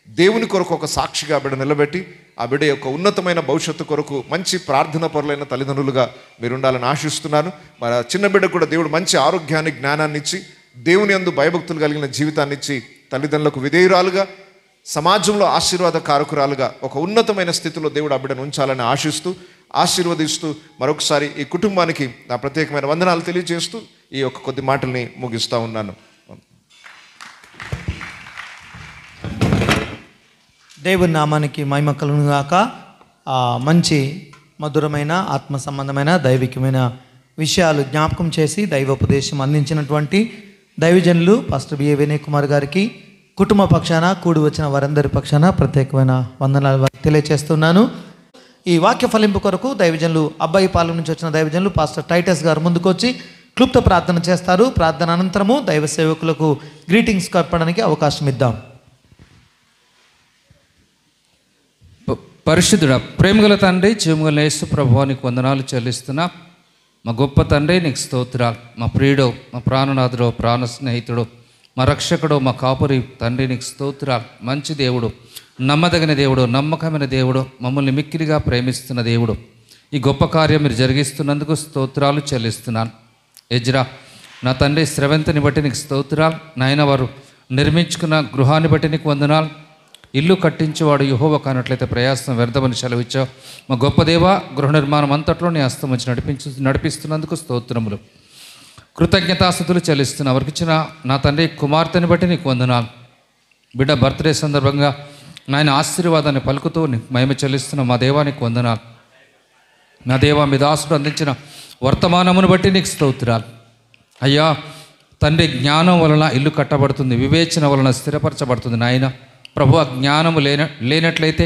దేవుని కొరకు ఒక సాక్షిగా బిడ్డ నిలబెట్టి ఆ బిడ్డ యొక్క ఉన్నతమైన భవిష్యత్తు కొరకు మంచి ప్రార్థన పరులైన తల్లిదండ్రులుగా మీరు ఉండాలని ఆశిస్తున్నాను. మరి ఆ చిన్న బిడ్డ కూడా దేవుడు మంచి ఆరోగ్యాన్ని, జ్ఞానాన్ని ఇచ్చి దేవుని యందు భయభక్తులు కలిగిన జీవితాన్ని ఇచ్చి తల్లిదండ్రులకు విధేయురాలుగా, సమాజంలో ఆశీర్వాద కారకురాలుగా ఒక ఉన్నతమైన స్థితిలో దేవుడు ఆ బిడ్డను ఉంచాలని ఆశీర్వదిస్తూ మరొకసారి ఈ కుటుంబానికి నా ప్రత్యేకమైన వందనాలు తెలియజేస్తూ ఈ యొక్క కొద్ది మాటల్ని ముగిస్తూ ఉన్నాను. దేవుని నామానికి మహిమ కలుగును గాక. మంచి మధురమైన ఆత్మ సంబంధమైన దైవికమైన విషయాలు జ్ఞాపకం చేసి దైవోపదేశం అందించినటువంటి దైవజనులు పాస్టర్ బిఏ వినయ్ కుమార్ గారికి కుటుంబ పక్షాన కూడి వచ్చిన వారందరి పక్షాన ప్రత్యేకమైన వందనాలు తెలియజేస్తున్నాను. ఈ వాక్య ఫలింపు కొరకు దైవజనులు అబ్బాయిపాలెం నుంచి వచ్చిన దైవజనులు పాస్టర్ టైటస్ గారు ముందుకొచ్చి క్లుప్త ప్రార్థన చేస్తారు. ప్రార్థన అనంతరము దైవ సేవకులకు గ్రీటింగ్స్ చెప్పడానికి అవకాశం ఇద్దాం. పరిశుద్ధుడ, ప్రేమగల తండ్రి, జీవముగల యేసు ప్రభువా, నీకు వందనాలు చెల్లిస్తున్నా. మా గొప్ప తండ్రి నీకు స్తోత్రాలు. మా ప్రియుడో, మా ప్రాణనాథుడో, ప్రాణ స్నేహితుడు, మా రక్షకుడో, మా కాపురి తండ్రి నీకు స్తోత్రాలు. మంచి దేవుడు, నమ్మదగిన దేవుడు, నమ్మకమైన దేవుడు, మమ్మల్ని మిక్కిలిగా ప్రేమిస్తున్న దేవుడు, ఈ గొప్ప కార్యం మీరు జరిగిస్తున్నందుకు స్తోత్రాలు చెల్లిస్తున్నాను. ఎజ్రా నా తండ్రి స్రవంతిని బట్టి నీకు స్తోత్రాలు. నాయన వారు నిర్మించుకున్న గృహాన్ని బట్టి నీకు వందనాలు. ఇల్లు కట్టించేవాడు యెహోవా కానట్లయితే ప్రయాసం వ్యర్థమని సెలవిచ్చావు. మా గొప్ప దేవ, గృహ నిర్మాణం అంతట్లో నీ హస్తం వచ్చి నడిపిస్తున్నందుకు స్తోత్రములు, కృతజ్ఞతాస్తుతులు చెల్లిస్తున్నా. వారికి ఇచ్చిన నా తండ్రి కుమార్తెని బట్టి నీకు వందనాలు. బిడ్డ బర్త్డే సందర్భంగా నాయన ఆశీర్వాదాన్ని పలుకుతూ నీకు మహిమ చెల్లిస్తున్న మా దేవానికి వందనాలు. నా దేవా, మీ దాసుడు అందించిన వర్తమానమును బట్టి నీకు స్తోత్రాలు. అయ్యా తండ్రి, జ్ఞానం వలన ఇల్లు కట్టబడుతుంది, వివేచన వలన స్థిరపరచబడుతుంది. నాయన ప్రభు, జ్ఞానము లేనట్లయితే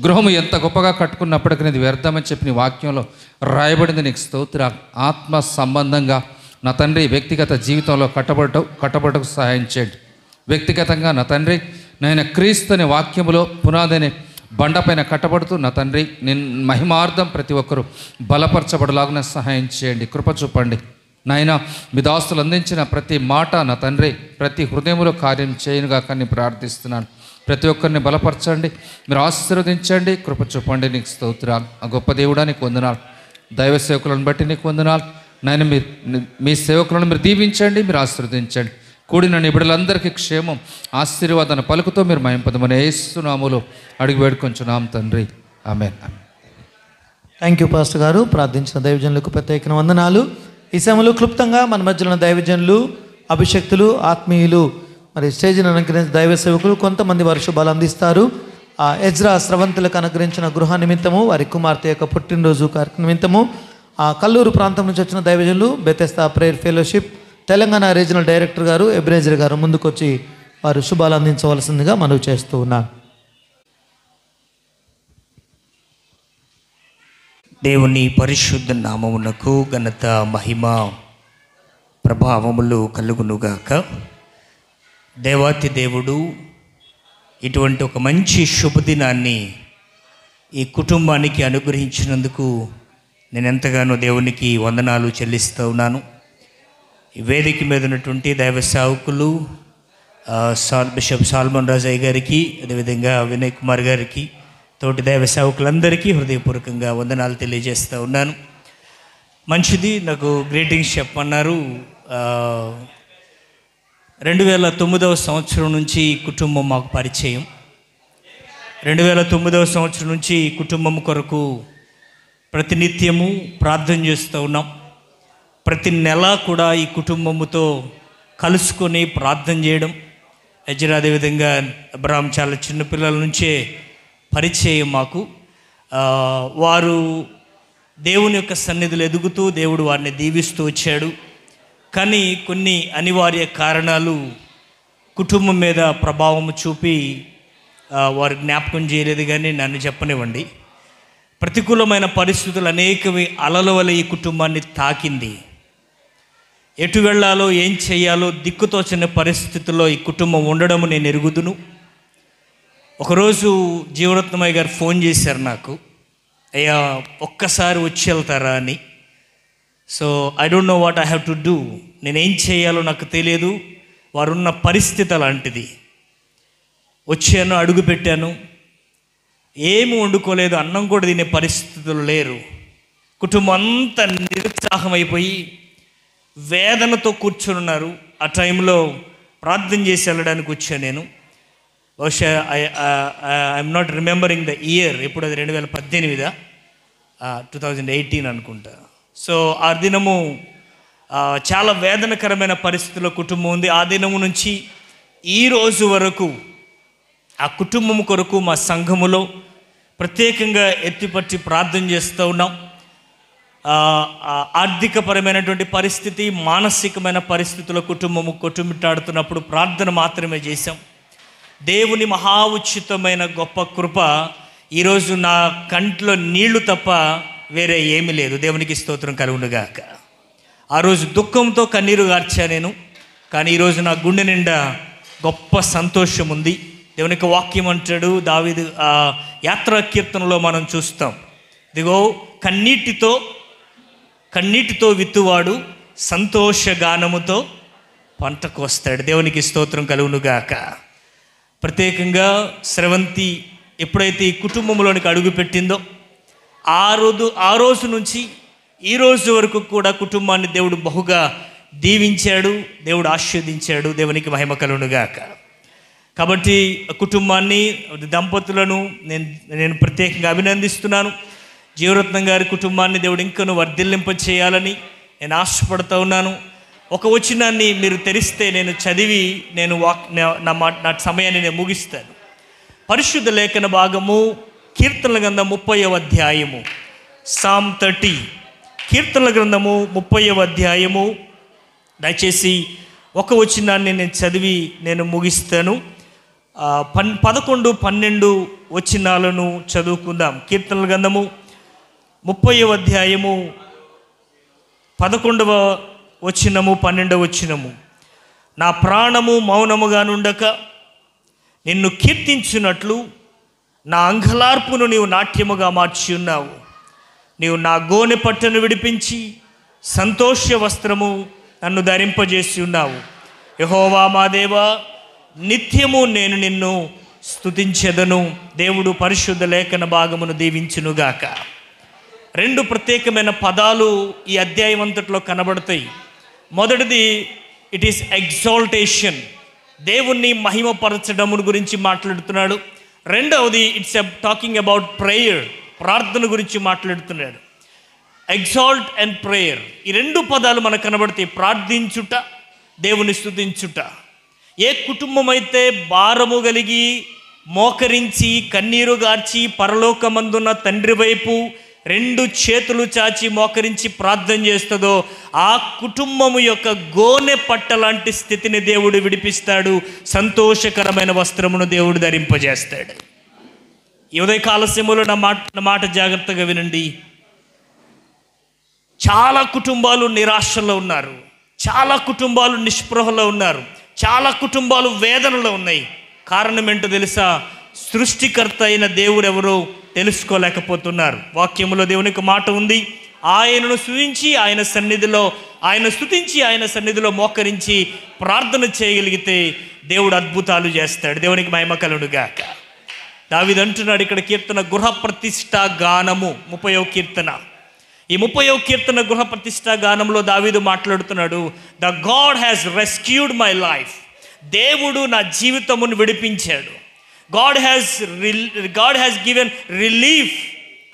గృహము ఎంత గొప్పగా కట్టుకున్నప్పటికీ ఇది వ్యర్థమని చెప్పి నీ వాక్యంలో రాయబడింది. నీకు స్తోత్ర. ఆత్మ సంబంధంగా నా తండ్రి వ్యక్తిగత జీవితంలో కట్టబడటకు సహాయం చేయండి. వ్యక్తిగతంగా నా తండ్రి నేను క్రీస్తు అనే వాక్యములో పునాదిని బండపైన కట్టబడుతూ నా తండ్రి నేను మహిమార్థం ప్రతి ఒక్కరూ బలపరచబడలాగున సహాయం చేయండి. కృప చూపండి నాయన. మీ దాస్తులు అందించిన ప్రతి మాట నా తండ్రి ప్రతి హృదయంలో కార్యం చేయనుగా కానీ ప్రార్థిస్తున్నాను. ప్రతి ఒక్కరిని బలపరచండి, మీరు ఆశీర్వదించండి, కృప చూపండి. నీకు స్తోత్రాలు. ఆ గొప్ప దేవుడా నీకు వందనాలు. దైవ సేవకులను బట్టి నీకు వందనాలు నాయన. మీ సేవకులను మీరు దీవించండి, మీరు ఆశీర్వదించండి. కూడిన నిబిడలందరికీ క్షేమం ఆశీర్వాదాన్ని పలుకుతో మీరు మహింపదమని యేసు నామములో అడిగి వేడుకొంచున్నాం తండ్రి. ఆమేన్. థ్యాంక్ యూ పాస్టర్ గారు. ప్రార్థించిన దైవజనులకు ప్రత్యేక వందనాలు. ఈ సమయంలో క్లుప్తంగా మన మధ్యలో ఉన్న దైవజనులు, అభిషక్తులు, ఆత్మీయులు, మరి స్టేజ్ని అనుగ్రహించిన దైవ సేవకులు కొంతమంది వారి శుభాలు అందిస్తారు. ఎజ్రా స్రవంతులకు అనుగ్రహించిన గృహ నిమిత్తము, వారి కుమార్తె యొక్క పుట్టినరోజు కార్యక్రమం నిమిత్తము, కల్లూరు ప్రాంతం నుంచి వచ్చిన దైవజనులు, Bethesda prayer fellowship Telangana regional director గారు ఎబ్రేజర్ గారు ముందుకొచ్చి వారు శుభాలు అందించవలసిందిగా మనవి చేస్తూ ఉన్నారు. దేవుని పరిశుద్ధ నామమునకు ఘనత, మహిమ, ప్రభావములు కలుగునుగాక. దేవాతి దేవుడు ఇటువంటి ఒక మంచి శుభదినాన్ని ఈ కుటుంబానికి అనుగ్రహించినందుకు నేను ఎంతగానో దేవునికి వందనాలు చెల్లిస్తూ ఉన్నాను. ఈ వేదిక మీద ఉన్నటువంటి దైవ సేవకులు బిషప్ సాల్మన్ రాజయ్య గారికి, అదేవిధంగా వినయ్ కుమార్ గారికి, తోటి దైవ సేవకులందరికీ హృదయపూర్వకంగా వందనాలు తెలియజేస్తూ ఉన్నాను. మంచిది, నాకు గ్రీటింగ్స్ చెప్పమన్నారు. 2009వ సంవత్సరం నుంచి ఈ కుటుంబం మాకు పరిచయం. 2009వ సంవత్సరం నుంచి ఈ కుటుంబం కొరకు ప్రతినిత్యము ప్రార్థన చేస్తూ ఉన్నాం. ప్రతి నెల కూడా ఈ కుటుంబముతో కలుసుకొని ప్రార్థన చేయడం. అదేవిధంగా అబ్రహాం చాలా చిన్నపిల్లల నుంచే పరిచయం మాకు. వారు దేవుని యొక్క సన్నిధిలో ఎదుగుతూ దేవుడు వారిని దీవిస్తూ వచ్చాడు. కానీ కొన్ని అనివార్య కారణాలు కుటుంబం మీద ప్రభావం చూపి వారు జ్ఞాపకం చేయలేదు. కానీ నన్ను చెప్పనివ్వండి, ప్రతికూలమైన పరిస్థితులు అనేకవి అలల వల్ల ఈ కుటుంబాన్ని తాకింది. ఎటు వెళ్ళాలో ఏం చేయాలో దిక్కుతోచని పరిస్థితుల్లో ఈ కుటుంబం ఉండడం నేను ఎరుగుదును. ఒకరోజు జీవరత్నమయ్య గారు ఫోన్ చేశారు నాకు, అయ్యా ఒక్కసారి వచ్చి వెళ్తారా అని. So I don't know what I have to do. నేనేం చేయాలో నాకు తెలియదు. వారున్న పరిస్థితి అలాంటిది. వచ్చాను, అడుగు పెట్టాను, ఏమి వండుకోలేదు, అన్నం కూడా తినే పరిస్థితులు లేరు. కుటుంబం అంతా నిరుత్సాహం అయిపోయి వేదనతో కూర్చొని ఉన్నారు. ఆ టైంలో ప్రార్థన చేసి వెళ్ళడానికి వచ్చాను నేను. బహుశా I'm not remembering the year, ఎప్పుడు అది 2018, 2018 అనుకుంటా. సో ఆ దినము చాలా వేదనకరమైన పరిస్థితుల్లో కుటుంబం ఉంది. ఆ దినము నుంచి ఈ రోజు వరకు ఆ కుటుంబం కొరకు మా సంఘములో ప్రత్యేకంగా ఎత్తిపట్టి ప్రార్థన చేస్తూ ఉన్నాం. ఆర్థికపరమైనటువంటి పరిస్థితి, మానసికమైన పరిస్థితుల్లో కుటుంబము కొట్టుమిట్టాడుతున్నప్పుడు ప్రార్థన మాత్రమే చేశాం. దేవుని మహా ఉచితమైన గొప్ప కృప, ఈరోజు నా కంట్లో నీళ్లు తప్ప వేరే ఏమీ లేదు. దేవునికి స్తోత్రం కలుగునుగాక. ఆ రోజు దుఃఖంతో కన్నీరు గార్చా నేను, కానీ ఈరోజు నా గుండె నిండా గొప్ప సంతోషం ఉంది. దేవునికి వాక్యం అంటాడు, దావీదు యాత్రా కీర్తనలో మనం చూస్తాం, ఇదిగో కన్నీటితో విత్తువాడు సంతోషగానముతో పంటకు వస్తాడు. దేవునికి స్తోత్రం కలుగునుగాక. ప్రత్యేకంగా స్రవంతి ఎప్పుడైతే ఈ కుటుంబంలోనికి అడుగుపెట్టిందో ఆ రోజు నుంచి ఈ రోజు వరకు కూడా కుటుంబాన్ని దేవుడు బహుగా దీవించాడు, దేవుడు ఆశీర్వదించాడు. దేవునికి మహిమ కలుగునుగాక. కాబట్టి కుటుంబాన్ని, దంపతులను నేను ప్రత్యేకంగా అభినందిస్తున్నాను. జీవరత్నం గారి కుటుంబాన్ని దేవుడు ఇంకను వర్ధిల్లింప చేయాలని నేను ఆశపడుతూ ఉన్నాను. ఒక వచనాన్ని మీరు తెరిస్తే నేను చదివి నా సమయాన్ని నేను ముగిస్తాను. పరిశుద్ధ లేఖన భాగము కీర్తనల గ్రంథం 30వ అధ్యాయము, సామ్ 30, కీర్తనల గ్రంథము 30వ అధ్యాయము. దయచేసి ఒక వచనాన్ని నేను చదివి నేను ముగిస్తాను. 11, 12 వచనాలను చదువుకుందాం. కీర్తనల గ్రంథము 30వ అధ్యాయము 11వ వచనము 12వ వచనము. నా ప్రాణము మౌనముగా నుండక నిన్ను కీర్తించున్నట్లు నా అంగలార్పును నీవు నాట్యముగా మార్చి ఉన్నావు. నీవు నా గోనె పట్టును విడిపించి సంతోష వస్త్రము నన్ను ధరింపజేసి ఉన్నావు. యెహోవా మా దేవా, నిత్యము నేను నిన్ను స్తుతించెదను. దేవుడు పరిశుద్ధ లేఖన భాగమును దీవించునుగాక. 2 ప్రత్యేకమైన పదాలు ఈ అధ్యాయం అంతట్లో కనబడతాయి. మొదటిది ఇట్ ఈస్ ఎగ్జాల్టేషన్, దేవుణ్ణి మహిమపరచడం గురించి మాట్లాడుతున్నాడు. రెండవది ఇట్స్ టాకింగ్ అబౌట్ ప్రేయర్, ప్రార్థన గురించి మాట్లాడుతున్నాడు. ఎగ్జాల్ట్ అండ్ ప్రేయర్, ఈ 2 పదాలు మనకు కనబడతాయి. ప్రార్థించుట, దేవుని స్తుతించుట. ఏ కుటుంబం అయితే భారము కలిగి మోకరించి కన్నీరు గార్చి పరలోకమందున్న తండ్రి వైపు 2 చేతులు చాచి మోకరించి ప్రార్థన చేస్తుందో ఆ కుటుంబము యొక్క గోనె పట్ట లాంటి స్థితిని దేవుడు విడిపిస్తాడు. సంతోషకరమైన వస్త్రమును దేవుడు ధరింపజేస్తాడు. ఈ ఉదయకాల సమయంలో నా మాట జాగ్రత్తగా వినండి. చాలా కుటుంబాలు నిరాశలో ఉన్నారు, చాలా కుటుంబాలు నిస్పృహలో ఉన్నారు, చాలా కుటుంబాలు వేదనలో ఉన్నాయి. కారణం ఏంటో తెలుసా? సృష్టికర్త అయిన దేవుడు ఎవరో తెలుసుకోలేకపోతున్నారు. వాక్యములో దేవునికి మాట ఉంది, ఆయనను స్తుతించి ఆయన సన్నిధిలో మోకరించి ప్రార్థన చేయగలిగితే దేవుడు అద్భుతాలు చేస్తాడు. దేవునికి మహిమ కలుగునుగాక. దావీదు అంటున్నాడు ఇక్కడ కీర్తన గృహ ప్రతిష్ఠా గానము 30వ కీర్తన. ఈ 30వ కీర్తన గృహ ప్రతిష్ఠా గానంలో దావీదు మాట్లాడుతున్నాడు, the God has rescued my life. దేవుడు నా జీవితమును విడిపించాడు. గాడ్ హ్యాస్ గివెన్ రిలీఫ్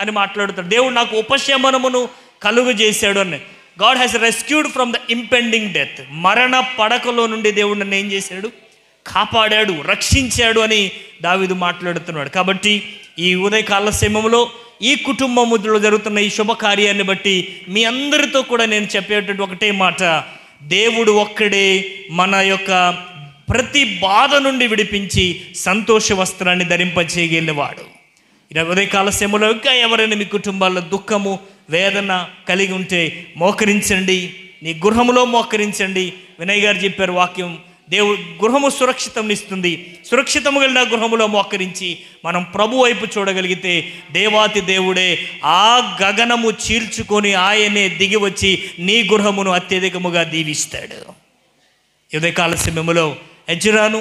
అని మాట్లాడుతాడు. దేవుడు నాకు ఉపశమనమును కలుగు చేశాడు అని. God has rescued from the impending death. మరణ పడకలో నుండి దేవుడు నన్ను ఏం చేశాడు? కాపాడాడు, రక్షించాడు అని దావీదు మాట్లాడుతున్నాడు. కాబట్టి ఈ ఉదయకాల సమయంలో ఈ కుటుంబములో జరుగుతున్న ఈ శుభకార్యాన్ని బట్టి మీ అందరితో కూడా నేను చెప్పేటటువంటి ఒకటే మాట, దేవుడు ఒక్కడే మన యొక్క ప్రతి బాధ నుండి విడిపించి సంతోష వస్త్రాన్ని ధరింపచేయగలిగినవాడు. ఉదయకాల సమయంలో ఇంకా ఎవరైనా మీ కుటుంబాల్లో దుఃఖము వేదన కలిగి ఉంటే మోకరించండి, నీ గృహములో మోకరించండి. వినయ్ గారు చెప్పారు వాక్యం, దేవుడు గృహము సురక్షితంనిస్తుంది. సురక్షితము కలిగిన గృహములో మోకరించి మనం ప్రభు వైపు చూడగలిగితే దేవాతి దేవుడే ఆ గగనము చీల్చుకొని ఆయనే దిగి వచ్చి నీ గృహమును అత్యధికముగా దీవిస్తాడు. ఉదయకాల సమయములో ఎజ్రాను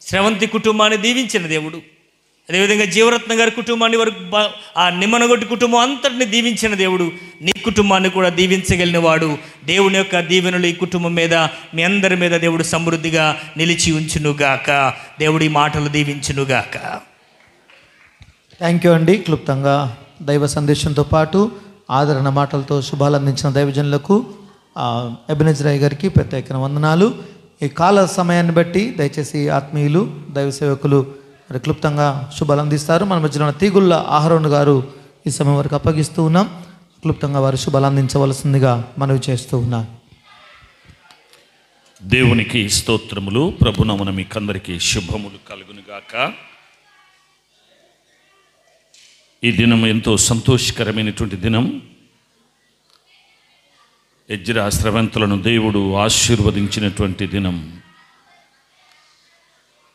శ్రవంతి కుటుంబాన్ని దీవించిన దేవుడు, అదేవిధంగా జీవరత్న గారి కుటుంబాన్ని వరకు ఆ నిమ్మనగొట్టి కుటుంబం అంతటిని దీవించిన దేవుడు నీ కుటుంబాన్ని కూడా దీవించగలిగిన వాడు. దేవుని యొక్క దీవెనలు ఈ కుటుంబం మీద మీ అందరి మీద దేవుడు సమృద్ధిగా నిలిచి ఉంచునుగాక. దేవుడి మాటలు దీవించునుగాక. థ్యాంక్ యూ అండి. క్లుప్తంగా దైవ సందేశంతో పాటు ఆదరణ మాటలతో శుభాలు అందించిన దైవజనులకు ఎబెనెజర్ రాయ్ గారికి ప్రత్యేక వందనాలు. ఈ కాల సమయాన్ని బట్టి దయచేసి ఆత్మీయులు దైవ సేవకులు మరి క్లుప్తంగా శుభాలు అందిస్తారు. మన మధ్యలో ఉన్న తీగుళ్ళ ఆహరోన్ గారు ఈ సమయం వరకు అప్పగిస్తూ ఉన్నాం. క్లుప్తంగా వారు శుభాలు అందించవలసిందిగా మనవి చేస్తూ ఉన్నాం. దేవునికి స్తోత్రములు. ప్రభునామమున మీకందరికీ శుభములు కలుగునుగాక. ఈ దినం ఎంతో సంతోషకరమైనటువంటి దినం. ఎజ్రా శ్రవంతులను దేవుడు ఆశీర్వదించినటువంటి దినం.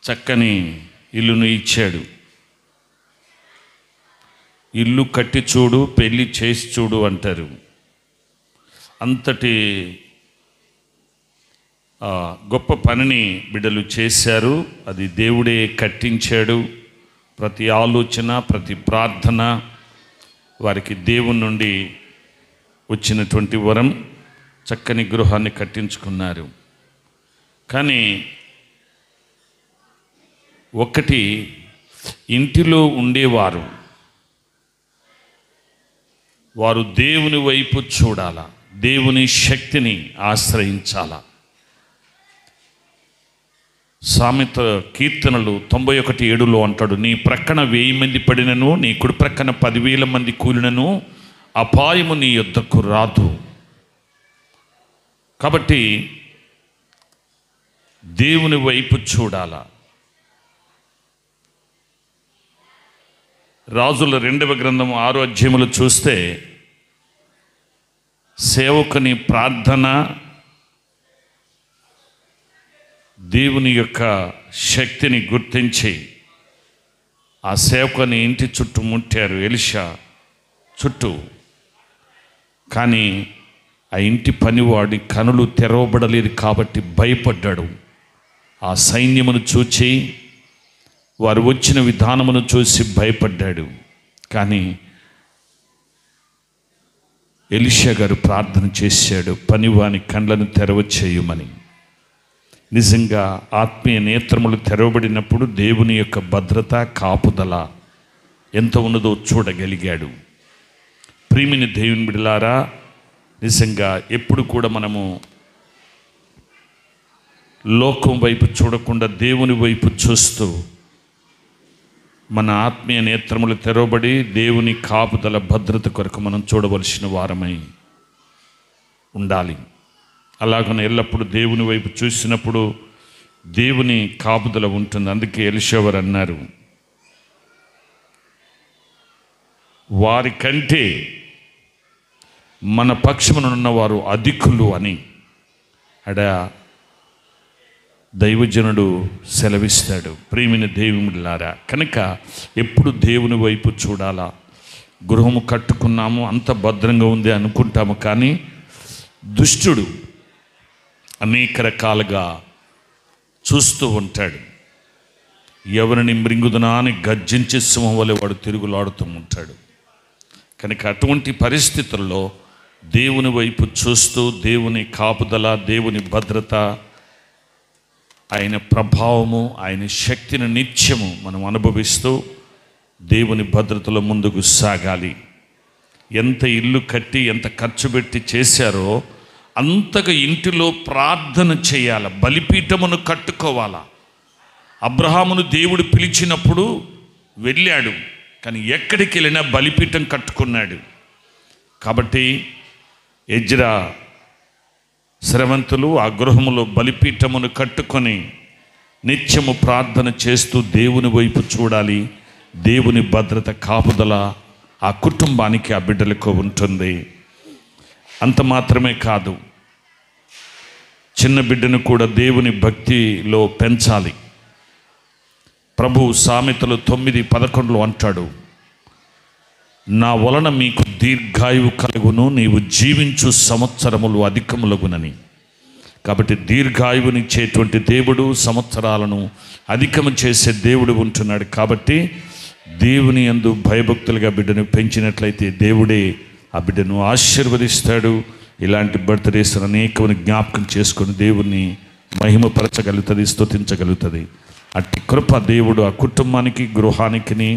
చక్కని ఇల్లును ఇచ్చాడు. ఇల్లు కట్టి చూడు, పెళ్ళి చేసి చూడు అంటారు. అంతటి గొప్ప పనిని బిడ్డలు చేశారు. అది దేవుడే కట్టించాడు. ప్రతి ఆలోచన, ప్రతి ప్రార్థన వారికి దేవుని నుండి వచ్చినటువంటి వరం. చక్కని గృహాన్ని కట్టించుకున్నారు. కానీ ఒకటి, ఇంటిలో ఉండేవారు వారు దేవుని వైపు చూడాల, దేవుని శక్తిని ఆశ్రయించాల. సామెత కీర్తనలు 91:7 అంటాడు, నీ ప్రక్కన 1000 మంది పడినను, నీ కుడి ప్రక్కన 10,000 మంది కూలినను అపాయము నీ యొద్దకు రాదు. కాబట్టి దేవుని వైపు చూడాల. రాజుల 2వ గ్రంథం 6వ అధ్యాయములో చూస్తే సేవకుని ప్రార్థన దేవుని యొక్క శక్తిని గుర్తించి ఆ సేవకుని ఇంటి చుట్టూ ముట్టారు ఎలీషా చుట్టూ. కానీ ఆ ఇంటి పనివాడి కనులు తెరవబడలేదు కాబట్టి భయపడ్డాడు. ఆ సైన్యమును చూచి వారు వచ్చిన విధానమును చూసి భయపడ్డాడు. కానీ ఎలీషా గారు ప్రార్థన చేశాడు, పనివాని కండ్లను తెరవచేయమని. నిజంగా ఆత్మీయ నేత్రములు తెరవబడినప్పుడు దేవుని యొక్క భద్రత కాపుదల ఎంత ఉన్నదో చూడగలిగాడు. ప్రియమైన దేవుని బిడ్డలారా, నిజంగా ఎప్పుడు కూడా మనము లోకం వైపు చూడకుండా దేవుని వైపు చూస్తూ మన ఆత్మీయ నేత్రములు తెరవబడి దేవుని కాపుదల భద్రత కొరకు మనం చూడవలసిన వారమై ఉండాలి. అలాగనే ఎల్లప్పుడూ దేవుని వైపు చూసినప్పుడు దేవుని కాపుదల ఉంటుంది. అందుకే ఎలీషా వారు అన్నారు, వారి కంటే మన పక్షమునున్న వారు అధికులు అని అడ దైవజనుడు సెలవిస్తాడు. ప్రియమైన దేవునిలారా, కనుక ఎప్పుడు దేవుని వైపు చూడాలా. గృహము కట్టుకున్నాము, అంత భద్రంగా ఉంది అనుకుంటాము, కానీ దుష్టుడు అనేక రకాలుగా చూస్తూ ఉంటాడు. ఎవరిని మృంగుదునా అని గర్జించే సింహం వలె వాడు తిరుగులాడుతూ ఉంటాడు. కనుక అటువంటి పరిస్థితుల్లో దేవుని వైపు చూస్తూ దేవుని కాపుదల, దేవుని భద్రత, ఆయన ప్రభావము, ఆయన శక్తిని నిత్యము మనం అనుభవిస్తూ దేవుని భద్రతలో ముందుకు సాగాలి. ఎంత ఇల్లు కట్టి ఎంత ఖర్చు పెట్టి చేశారో అంతగా ఇంటిలో ప్రార్థన చేయాలి, బలిపీఠమును కట్టుకోవాలా. అబ్రహామును దేవుడు పిలిచినప్పుడు వెళ్ళాడు, కానీ ఎక్కడికి వెళ్ళినా బలిపీఠం కట్టుకున్నాడు. కాబట్టి ఎజ్రా శ్రవంతులు ఆ గృహములో బలిపీఠమును కట్టుకొని నిత్యము ప్రార్థన చేస్తూ దేవుని వైపు చూడాలి. దేవుని భద్రత కాపుదల ఆ కుటుంబానికి, ఆ బిడ్డలకు ఉంటుంది. అంత మాత్రమే కాదు, చిన్న బిడ్డను కూడా దేవుని భక్తిలో పెంచాలి. ప్రభు సామెతలు 9:11 అంటాడు, నా వలన మీకు దీర్ఘాయువు కలుగును, నీవు జీవించు సంవత్సరములు అధికములగునని. కాబట్టి దీర్ఘాయువునిచ్చేటువంటి దేవుడు, సంవత్సరాలను అధికము చేసే దేవుడు ఉంటున్నాడు. కాబట్టి దేవుని యందు భయభక్తులుగా బిడ్డను పెంచినట్లయితే దేవుడే ఆ బిడ్డను ఆశీర్వదిస్తాడు. ఇలాంటి బర్త్డేస్ అనేకమని జ్ఞాపకం చేసుకొని దేవుణ్ణి మహిమపరచగలుగుతుంది, స్తుతించగలుగుతుంది. అట్టి కృప దేవుడు ఆ కుటుంబానికి, గృహానికి,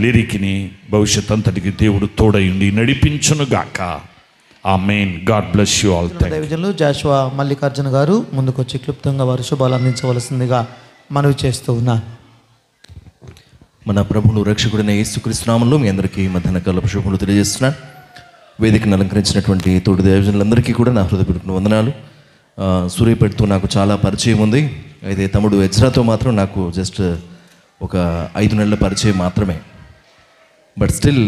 లిరికిని, భవిష్యత్ అంతటికి దేవుడు తోడయుండి నడిపించునుగాక. Amen. God bless you all. దైవజనులు జాషువా మల్లికార్జున గారు ముందుకొచ్చి క్లుప్తంగా వారు శుభాలు అందించవలసిందిగా మనవి చేస్తూ ఉన్నారు. మన ప్రభువును రక్షకుడైన యేసుక్రీస్తు నామములో మీ అందరికీ మధ్యాహ్న కాలపు శుభములు తెలియజేస్తున్నాను. వేదికను అలంకరించినటువంటి తోటి దైవజనులందరికీ కూడా నా హృదయపూర్వక వందనాలు. సూర్యపేటతో నాకు చాలా పరిచయం ఉంది. అయితే తమ్ముడు ఎజ్రాతో మాత్రం నాకు జస్ట్ ఒక 5 నెలల పరిచయం మాత్రమే. బట్ స్టిల్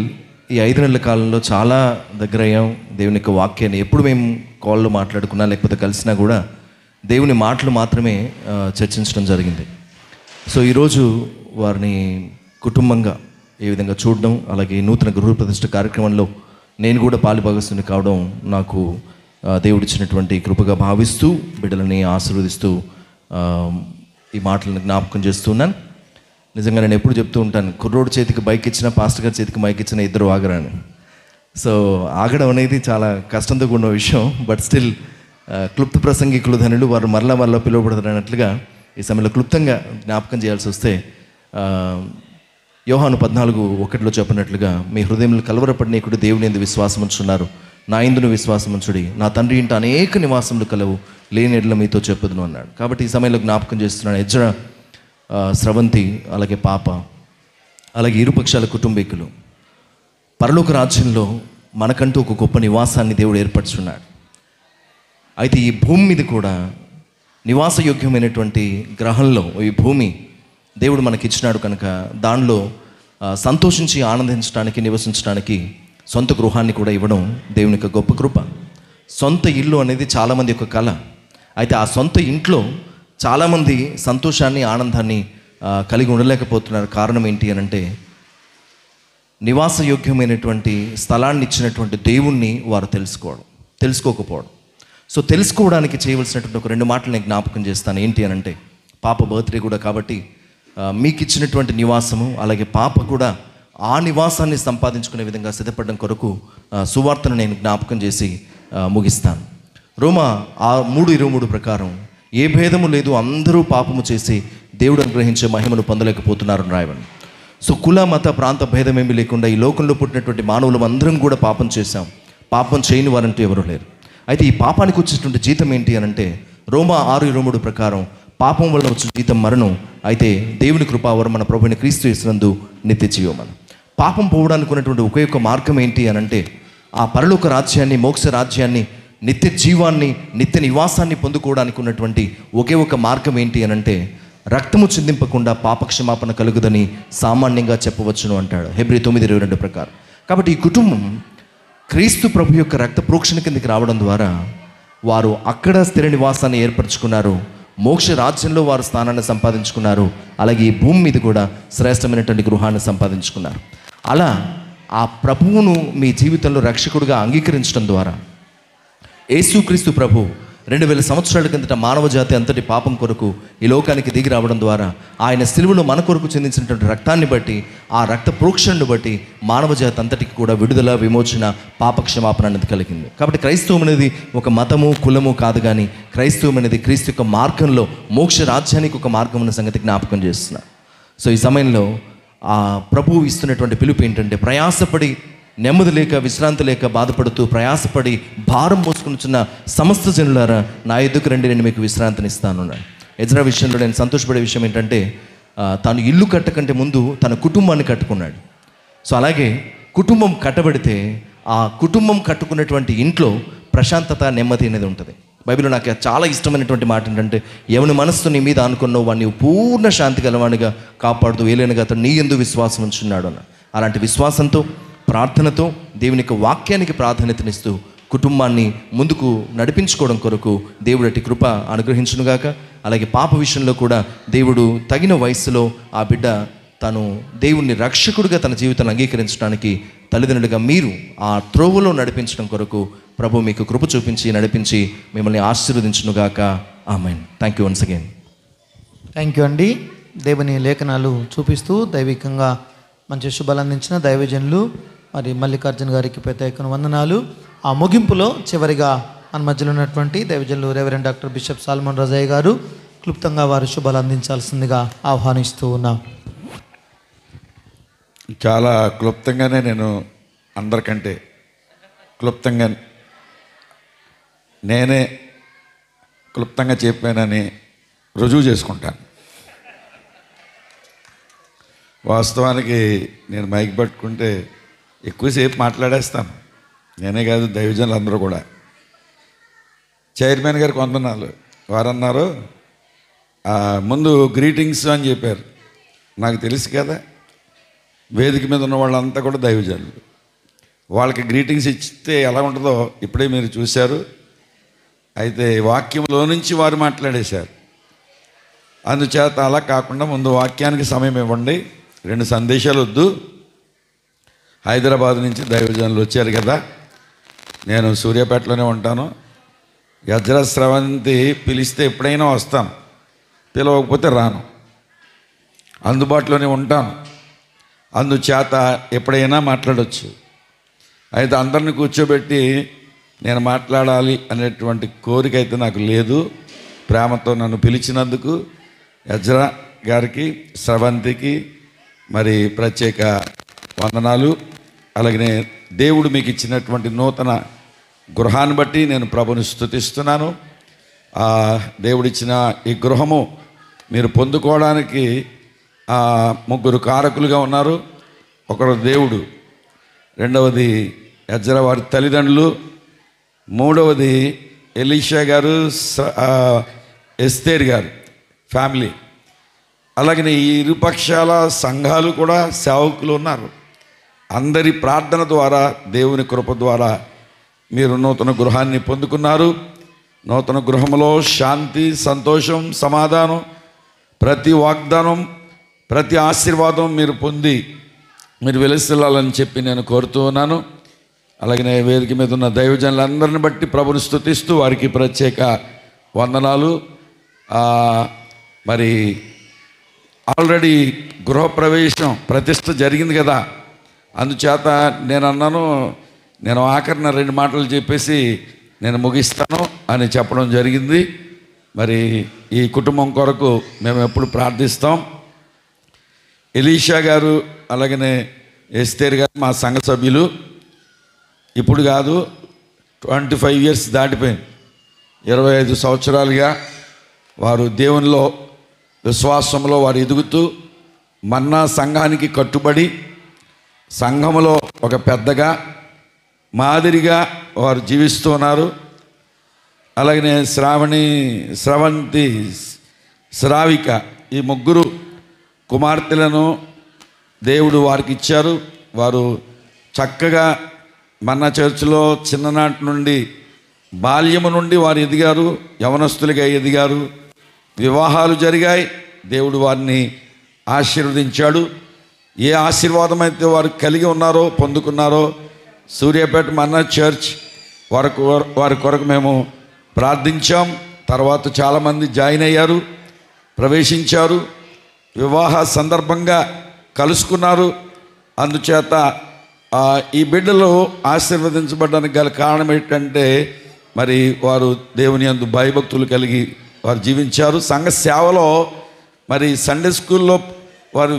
ఈ 5 నెలల కాలంలో చాలా దగ్గర అయ్యాం. దేవుని యొక్క వాక్యాన్ని ఎప్పుడు మేము కాల్లో మాట్లాడుకున్నా లేకపోతే కలిసినా కూడా దేవుని మాటలు మాత్రమే చర్చించడం జరిగింది. సో ఈరోజు వారిని కుటుంబంగా ఏ విధంగా చూడడం, అలాగే నూతన గృహ ప్రతిష్ఠ కార్యక్రమంలో నేను కూడా పాలుభాగస్తుని కావడం నాకు దేవుడిచ్చినటువంటి కృపగా భావిస్తూ బిడ్డలని ఆశీర్వదిస్తూ ఈ మాటలను జ్ఞాపకం చేస్తున్నాను. నిజంగా నేను ఎప్పుడు చెప్తూ ఉంటాను, కుర్రోడు చేతికి బైక్ ఇచ్చిన, పాస్టర్ గారి చేతికి మైక్ ఇచ్చిన ఇద్దరు ఆగరాని. సో ఆగడం అనేది చాలా కష్టంతో కూడిన విషయం. బట్ స్టిల్ క్లుప్త ప్రసంగికులు ధనులు, వారు మరలా పిలువబడతారన్నట్లుగా ఈ సమయంలో క్లుప్తంగా జ్ఞాపకం చేయాల్సి వస్తే, యోహాను 14:1 చెప్పినట్లుగా మీ హృదయంలో కలవరపడినీకుడు దేవుని యందు విశ్వాసం ఉంచున్నారు, నా యందును విశ్వాసం ఉంచుడి, నా తండ్రి ఇంట అనేక నివాసములు కలవు, లేని ఎడల మీతో చెప్పుదును అన్నాడు. కాబట్టి ఈ సమయంలో జ్ఞాపకం చేస్తున్నాను, ఎజ్రా, స్రవంతి, అలాగే పాప, అలాగే ఇరుపక్షాల కుటుంబీకులు, పరలోక రాజ్యంలో మనకంటూ ఒక గొప్ప నివాసాన్ని దేవుడు ఏర్పరచున్నాడు. అయితే ఈ భూమి మీద కూడా నివాసయోగ్యమైనటువంటి గ్రహంలో ఈ భూమి దేవుడు మనకిచ్చినాడు కనుక దానిలో సంతోషించి ఆనందించడానికి, నివసించడానికి సొంత గృహాన్ని కూడా ఇవ్వడం దేవుని యొక్క గొప్ప కృప. సొంత ఇల్లు అనేది చాలామంది యొక్క కళ. అయితే ఆ సొంత ఇంట్లో చాలామంది సంతోషాన్ని, ఆనందాన్ని కలిగి ఉండలేకపోతున్నారు. కారణం ఏంటి అని అంటే, నివాసయోగ్యమైనటువంటి స్థలాన్ని ఇచ్చినటువంటి దేవుణ్ణి వారు తెలుసుకోకపోవడం. సో తెలుసుకోవడానికి చేయవలసినటువంటి ఒక 2 మాటలు నేను జ్ఞాపకం చేస్తాను. ఏంటి అని అంటే, పాప బర్త్డే కూడా కాబట్టి మీకు ఇచ్చినటువంటి నివాసము, అలాగే పాప కూడా ఆ నివాసాన్ని సంపాదించుకునే విధంగా సిద్ధపడడం కొరకు సువార్తను నేను జ్ఞాపకం చేసి ముగిస్తాను. రోమా 3:23 ప్రకారం ఏ భేదము లేదు, అందరూ పాపము చేసి దేవుడు అనుగ్రహించే మహిమను పొందలేకపోతున్నారని రాయబడింది. సో కుల, మత, ప్రాంత భేదం ఏమీ లేకుండా ఈ లోకంలో పుట్టినటువంటి మానవులు అందరం కూడా పాపం చేశాం. పాపం చేయని వారంటూ ఎవరు లేరు. అయితే ఈ పాపానికి వచ్చేటువంటి జీతం ఏంటి అని అంటే, రోమా 6:23 ప్రకారం పాపం వల్ల వచ్చే జీతం మరణం, అయితే దేవుని కృపావరం మన ప్రభువైన క్రీస్తు యేసునందు నిత్య జీవం. పాపం పోవడానికి ఉన్నటువంటి ఒకే ఒక మార్గం ఏంటి అని అంటే, ఆ పరలోక రాజ్యాన్ని, మోక్ష రాజ్యాన్ని, నిత్య జీవాన్ని, నిత్య నివాసాన్ని పొందుకోవడానికి ఉన్నటువంటి ఒకే ఒక మార్గం ఏంటి అని అంటే, రక్తము చిందింపకుండా పాపక్షమాపణ కలుగుదని సామాన్యంగా చెప్పవచ్చును అంటాడు హెబ్రీ 9:22 ప్రకారం. కాబట్టి ఈ కుటుంబం క్రీస్తు ప్రభు యొక్క రక్త ప్రోక్షణ కిందకి రావడం ద్వారా వారు అక్కడ స్థిర నివాసాన్ని ఏర్పరచుకున్నారు. మోక్ష రాజ్యంలో వారు స్థానాన్ని సంపాదించుకున్నారు. అలాగే ఈ భూమి మీద కూడా శ్రేష్టమైనటువంటి గృహాన్ని సంపాదించుకున్నారు. అలా ఆ ప్రభువును మీ జీవితంలో రక్షకుడిగా అంగీకరించడం ద్వారా, యేసుక్రీస్తు ప్రభు 2000 సంవత్సరాల కిందట మానవ జాతి అంతటి పాపం కొరకు ఈ లోకానికి దిగి రావడం ద్వారా, ఆయన సిలువలో మన కొరకు చెందించినటువంటి రక్తాన్ని బట్టి, ఆ రక్త ప్రోక్షణను బట్టి మానవ జాతి అంతటికి కూడా విడుదల, విమోచన, పాపక్షమాపణ అనేది కలిగింది. కాబట్టి క్రైస్తవం అనేది ఒక మతము, కులము కాదు, కానీ క్రైస్తవం అనేది క్రీస్తు యొక్క మార్గంలో మోక్ష రాజ్యానికి ఒక మార్గం అన్న సంగతి జ్ఞాపకం చేస్తున్నారు. సో ఈ సమయంలో ఆ ప్రభువు ఇస్తున్నటువంటి పిలుపు ఏంటంటే, ప్రయాసపడి నెమ్మది లేక, విశ్రాంతి లేక బాధపడుతూ ప్రయాసపడి భారం మోసుకున్న సమస్త జనులారా నా ఎదుకు రండి, నేను మీకు విశ్రాంతిని ఇస్తాను. ఎజ్రా విషయంలో నేను సంతోషపడే విషయం ఏంటంటే, తాను ఇల్లు కట్టకంటే ముందు తన కుటుంబాన్ని కట్టుకున్నాడు. సో అలాగే కుటుంబం కట్టబడితే ఆ కుటుంబం కట్టుకున్నటువంటి ఇంట్లో ప్రశాంతత, నెమ్మది అనేది ఉంటుంది. బైబిల్లో నాకు చాలా ఇష్టమైనటువంటి మాట ఏంటంటే, ఎవని మనస్సు నీ మీద అనుకున్నావు వాడిని పూర్ణ శాంతి గలవానిగా కాపాడుతూ ఏలైనగా అతను నీ యందు విశ్వాసం ఉంచున్నాడు అన్న. అలాంటి విశ్వాసంతో, ప్రార్థనతో, దేవుని యొక్క వాక్యానికి ప్రాధాన్యతనిస్తూ కుటుంబాన్ని ముందుకు నడిపించుకోవడం కొరకు దేవుడు అట్టి కృప అనుగ్రహించునుగాక. అలాగే పాప విషయంలో కూడా దేవుడు తగిన వయస్సులో ఆ బిడ్డ తను దేవుణ్ణి రక్షకుడిగా తన జీవితాన్ని అంగీకరించడానికి తల్లిదండ్రులుగా మీరు ఆ త్రోవలో నడిపించడం కొరకు ప్రభు మీకు కృప చూపించి నడిపించి మిమ్మల్ని ఆశీర్వదించునుగాక. Amen. Thank you once again. Thank you అండి. దేవుని లేఖనాలు చూపిస్తూ దైవికంగా మంచి శుభాలు అందించిన దైవజనులు మరి మల్లికార్జున గారికి ప్రత్యేక వందనాలు. ఆ ముగింపులో చివరిగా మన మధ్యలో ఉన్నటువంటి దైవజనులు రెవరెండ్ డాక్టర్ బిషప్ సాల్మన్ రజయ్య గారు క్లుప్తంగా వారి శుభాలు అందించాల్సిందిగా ఆహ్వానిస్తూ ఉన్నాం. చాలా క్లుప్తంగానే, నేను అందరికంటే క్లుప్తంగా నేనే క్లుప్తంగా చెప్పానని రుజువు చేసుకుంటాను. వాస్తవానికి నేను మైక్ పట్టుకుంటే ఎక్కువసేపు మాట్లాడేస్తాను. నేనే కాదు, దైవజనులు అందరూ కూడా. చైర్మన్ గారు కొందనాలు వారన్నారు, ముందు గ్రీటింగ్స్ అని చెప్పారు. నాకు తెలుసు కదా, వేదిక మీద ఉన్న వాళ్ళంతా కూడా దైవజనులు. వాళ్ళకి గ్రీటింగ్స్ ఇస్తే ఎలా ఉంటుందో ఇప్పుడే మీరు చూశారు. అయితే వాక్యంలో నుంచి వారు మాట్లాడేశారు. అందుచేత అలా కాకుండా ముందు వాక్యానికి సమయం ఇవ్వండి. 2 సందేశాలు వద్దు. హైదరాబాద్ నుంచి దైవజనులు వచ్చారు కదా, నేను సూర్యాపేటలోనే ఉంటాను. యజ్రా స్రవంతి పిలిస్తే ఎప్పుడైనా వస్తాను, పిలవకపోతే రాను. అందుబాటులోనే ఉంటాను. అందుచేత ఎప్పుడైనా మాట్లాడవచ్చు. అయితే అందరిని కూర్చోబెట్టి నేను మాట్లాడాలి అనేటువంటి కోరిక అయితే నాకు లేదు. ప్రేమతో నన్ను పిలిచినందుకు యజ్రా గారికి, స్రవంతికి మరి ప్రత్యేక వందనాలు. అలాగనే దేవుడు మీకు ఇచ్చినటువంటి నూతన గృహాన్ని బట్టి నేను ప్రభుని స్తుతిస్తున్నాను. దేవుడిచ్చిన ఈ గృహము మీరు పొందుకోవడానికి 3 కారకులుగా ఉన్నారు. ఒకరు దేవుడు, రెండవది యజ్రా వారి తల్లిదండ్రులు, మూడవది ఎలీషా గారు, ఎస్తేర్ గారు ఫ్యామిలీ. అలాగనే ఈ ఇరుపక్షాల సంఘాలు కూడా సేవకులు ఉన్నారు. అందరి ప్రార్థన ద్వారా, దేవుని కృప ద్వారా మీరు నూతన గృహాన్ని పొందుకున్నారు. నూతన గృహంలో శాంతి, సంతోషం, సమాధానం, ప్రతి వాగ్దానం, ప్రతి ఆశీర్వాదం మీరు పొంది మీరు వెలిసిల్లాలని చెప్పి నేను కోరుతూ ఉన్నాను. అలాగనే వేదిక మీద ఉన్న దైవజనులందరిని బట్టి ప్రభుని స్తుతిస్తూ వారికి ప్రత్యేక వందనాలు. మరి ఆల్రెడీ గృహప్రవేశం ప్రతిష్ఠ జరిగింది కదా, అందుచేత నేను అన్నాను, నేను ఆఖరిన 2 మాటలు చెప్పేసి నేను ముగిస్తాను అని చెప్పడం జరిగింది. మరి ఈ కుటుంబం కొరకు మేము ఎప్పుడు ప్రార్థిస్తాం. ఎలీషా గారు అలాగనే ఎస్తేర్ గారు మా సంఘ సభ్యులు. ఇప్పుడు కాదు, 25 years దాటిపోయింది. 25 సంవత్సరాలుగా వారు దేవునిలో విశ్వాసంలో వారు ఎదుగుతూ మన్నా సంఘానికి కట్టుబడి సంఘములో ఒక పెద్దగా మాదిరిగా వారు జీవిస్తూ ఉన్నారు. అలాగనే స్రవంతి, శ్రావిక ఈ 3 కుమార్తెలను దేవుడు వారికి ఇచ్చారు. వారు చక్కగా మన్నా చర్చిలో చిన్ననాటి నుండి బాల్యము నుండి వారు ఎదిగారు, యవనస్తులుగా ఎదిగారు, వివాహాలు జరిగాయి. దేవుడు వారిని ఆశీర్వదించాడు. ఏ ఆశీర్వాదం అయితే వారు కలిగి ఉన్నారో, పొందుకున్నారో, సూర్యాపేట మన్నా చర్చ్ వారి కొరకు మేము ప్రార్థించాం. తర్వాత చాలామంది జాయిన్ అయ్యారు, ప్రవేశించారు, వివాహ సందర్భంగా కలుసుకున్నారు. అందుచేత ఈ బిడ్డలు ఆశీర్వదించబడడానికి గల కారణం ఏంటంటే మరి వారు దేవుని యందు భయభక్తులు కలిగి వారు జీవించారు. సంఘ సేవలో మరి సండే స్కూల్లో వారు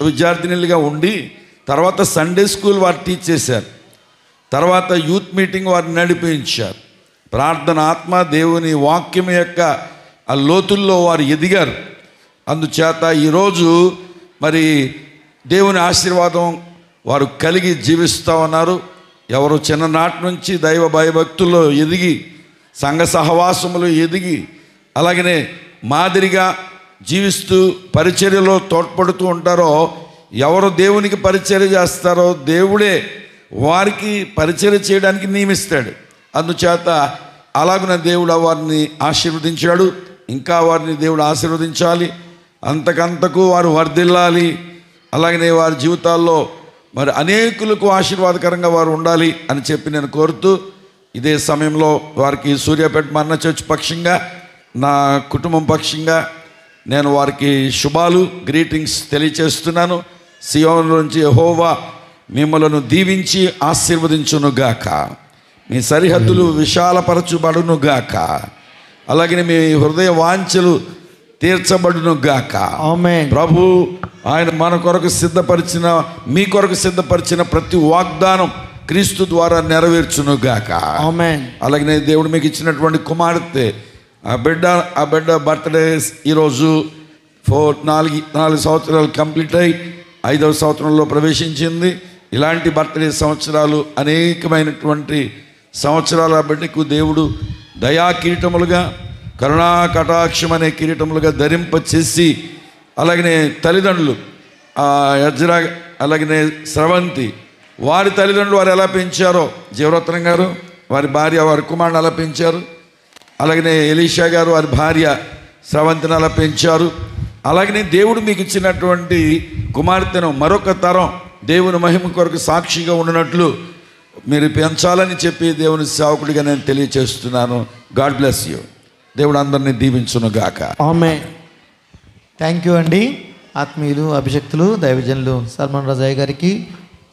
విద్యార్థినులుగా ఉండి తర్వాత సండే స్కూల్ వారు టీచ్ చేశారు. తర్వాత యూత్ మీటింగ్ వారిని నడిపించారు. ప్రార్థన ఆత్మ దేవుని వాక్యం యొక్క ఆ లోతుల్లో వారు ఎదిగారు. అందుచేత ఈరోజు మరి దేవుని ఆశీర్వాదం వారు కలిగి జీవిస్తూ ఉన్నారు. ఎవరు చిన్ననాటి నుంచి దైవ భయభక్తుల్లో ఎదిగి సంఘ సహవాసములు ఎదిగి అలాగనే మాదిరిగా జీవిస్తూ పరిచర్యలో తోడ్పడుతూ ఉంటారో, ఎవరు దేవునికి పరిచర్య చేస్తారో దేవుడే వారికి పరిచర్య చేయడానికి నియమిస్తాడు. అందుచేత అలాగున దేవుడు వారిని ఆశీర్వదించాడు. ఇంకా వారిని దేవుడు ఆశీర్వదించాలి, అంతకంతకు వారు వర్ధిల్లాలి. అలాగనే వారి జీవితాల్లో మరి అనేకులకు ఆశీర్వాదకరంగా వారు ఉండాలి అని చెప్పి నేను కోరుతూ, ఇదే సమయంలో వారికి సూర్యాపేట మన్నా చర్చ్ పక్షంగా, నా కుటుంబం పక్షంగా నేను వారికి శుభాలు, గ్రీటింగ్స్ తెలియచేస్తున్నాను. సియోను నుంచి యెహోవా మిమ్మలను దీవించి ఆశీర్వదించునుగాక, మీ సరిహద్దులు విశాలపరచుబడునుగాక, అలాగే మీ హృదయ వాంఛలు తీర్చబడునుగాక. ప్రభు ఆయన మన కొరకు సిద్ధపరిచిన, మీ కొరకు సిద్ధపరిచిన ప్రతి వాగ్దానం క్రీస్తు ద్వారా నెరవేర్చునుగాక. అలాగే దేవుడు మీకు ఇచ్చినటువంటి కుమార్తె, ఆ బిడ్డ బర్త్డే ఈరోజు 4 సంవత్సరాలు కంప్లీట్ అయ్యి 5వ సంవత్సరంలో ప్రవేశించింది. ఇలాంటి బర్త్డే సంవత్సరాలు అనేకమైనటువంటి సంవత్సరాల బిడ్డకు దేవుడు దయా కిరీటములుగా, కరుణా కటాక్షం అనే కిరీటములుగా ధరింపచేసి, అలాగనే తల్లిదండ్రులు యజ్రా అలాగనే స్రవంతి వారి తల్లిదండ్రులు వారు ఎలా పెంచారో, జీవరత్నం గారు వారి భార్య వారి కుమారుని అలా పెంచారు. అలాగనే ఎలీషా గారు వారి భార్య స్రవంతిని అలా పెంచారు. అలాగనే దేవుడు మీకు ఇచ్చినటువంటి కుమార్తెను మరొక తరం దేవుని మహిమ కొరకు సాక్షిగా ఉండినట్లు మీరు పెంచాలని చెప్పి దేవుని సేవకుడిగా నేను తెలియచేస్తున్నాను. God bless you. దేవుడు అందరినీ దీవించును గాక. ఆమేన్. థ్యాంక్ యూ అండి. ఆత్మీయులు, అభిషక్తులు, దైవజనులు సల్మాన్ రజాయ్ గారికి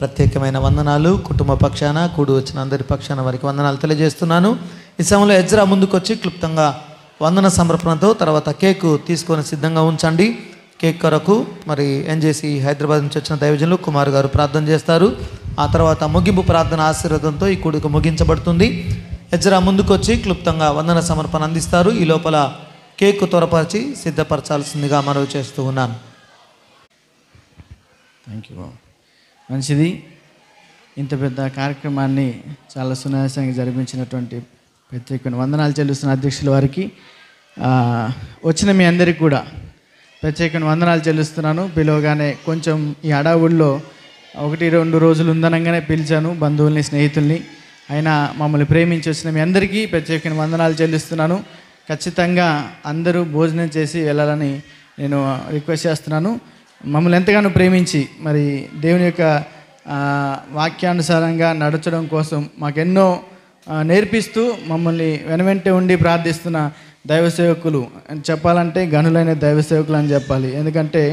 ప్రత్యేకమైన వందనాలు. కుటుంబ పక్షాన కూడి వచ్చిన అందరి పక్షాన వారికి వందనాలు తెలియజేస్తున్నాను. ఈ సమయంలో ఎజ్రా ముందుకొచ్చి క్లుప్తంగా వందన సమర్పణతో తర్వాత కేకు తీసుకొని సిద్ధంగా ఉంచండి. కేక్ కొరకు మరి ఎన్జేసి హైదరాబాద్ నుంచి వచ్చిన దైవజనులు కుమార్ గారు ప్రార్థన చేస్తారు. ఆ తర్వాత ముగింపు ప్రార్థన ఆశీర్వాదంతో ఈ కూడిక ముగించబడుతుంది. ఎజ్రా ముందుకొచ్చి క్లుప్తంగా వందన సమర్పణ అందిస్తారు. ఈ లోపల కేక్ త్వరపరిచి సిద్ధపరచాల్సిందిగా మనవి చేస్తూ ఉన్నాను. Thank you. మంచిది. ఇంత పెద్ద కార్యక్రమాన్ని చాలా సునాయాసంగా జరిపించినటువంటి ప్రత్యేకమైన వందనాలు చెల్లిస్తున్న అధ్యక్షుల వారికి, వచ్చిన మీ అందరికీ కూడా ప్రత్యేకమైన వందనాలు చెల్లిస్తున్నాను. పిలవగానే కొంచెం ఈ హడావుడిలో 1-2 రోజులు ఉందనగానే పిలిచాను బంధువుల్ని, స్నేహితుల్ని. అయినా మమ్మల్ని ప్రేమించి వచ్చిన మీ అందరికీ ప్రత్యేకమైన వందనాలు చెల్లిస్తున్నాను. ఖచ్చితంగా అందరూ భోజనం చేసి వెళ్ళాలని నేను రిక్వెస్ట్ చేస్తున్నాను. మమ్మల్ని ఎంతగానో ప్రేమించి మరి దేవుని యొక్క వాక్యానుసారంగా నడచడం కోసం మాకెన్నో నేర్పిస్తూ మమ్మల్ని వెనువెంటే ఉండి ప్రార్థిస్తున్న దైవ సేవకులు చెప్పాలంటే గనులైన దైవ సేవకులు అని చెప్పాలి. ఎందుకంటే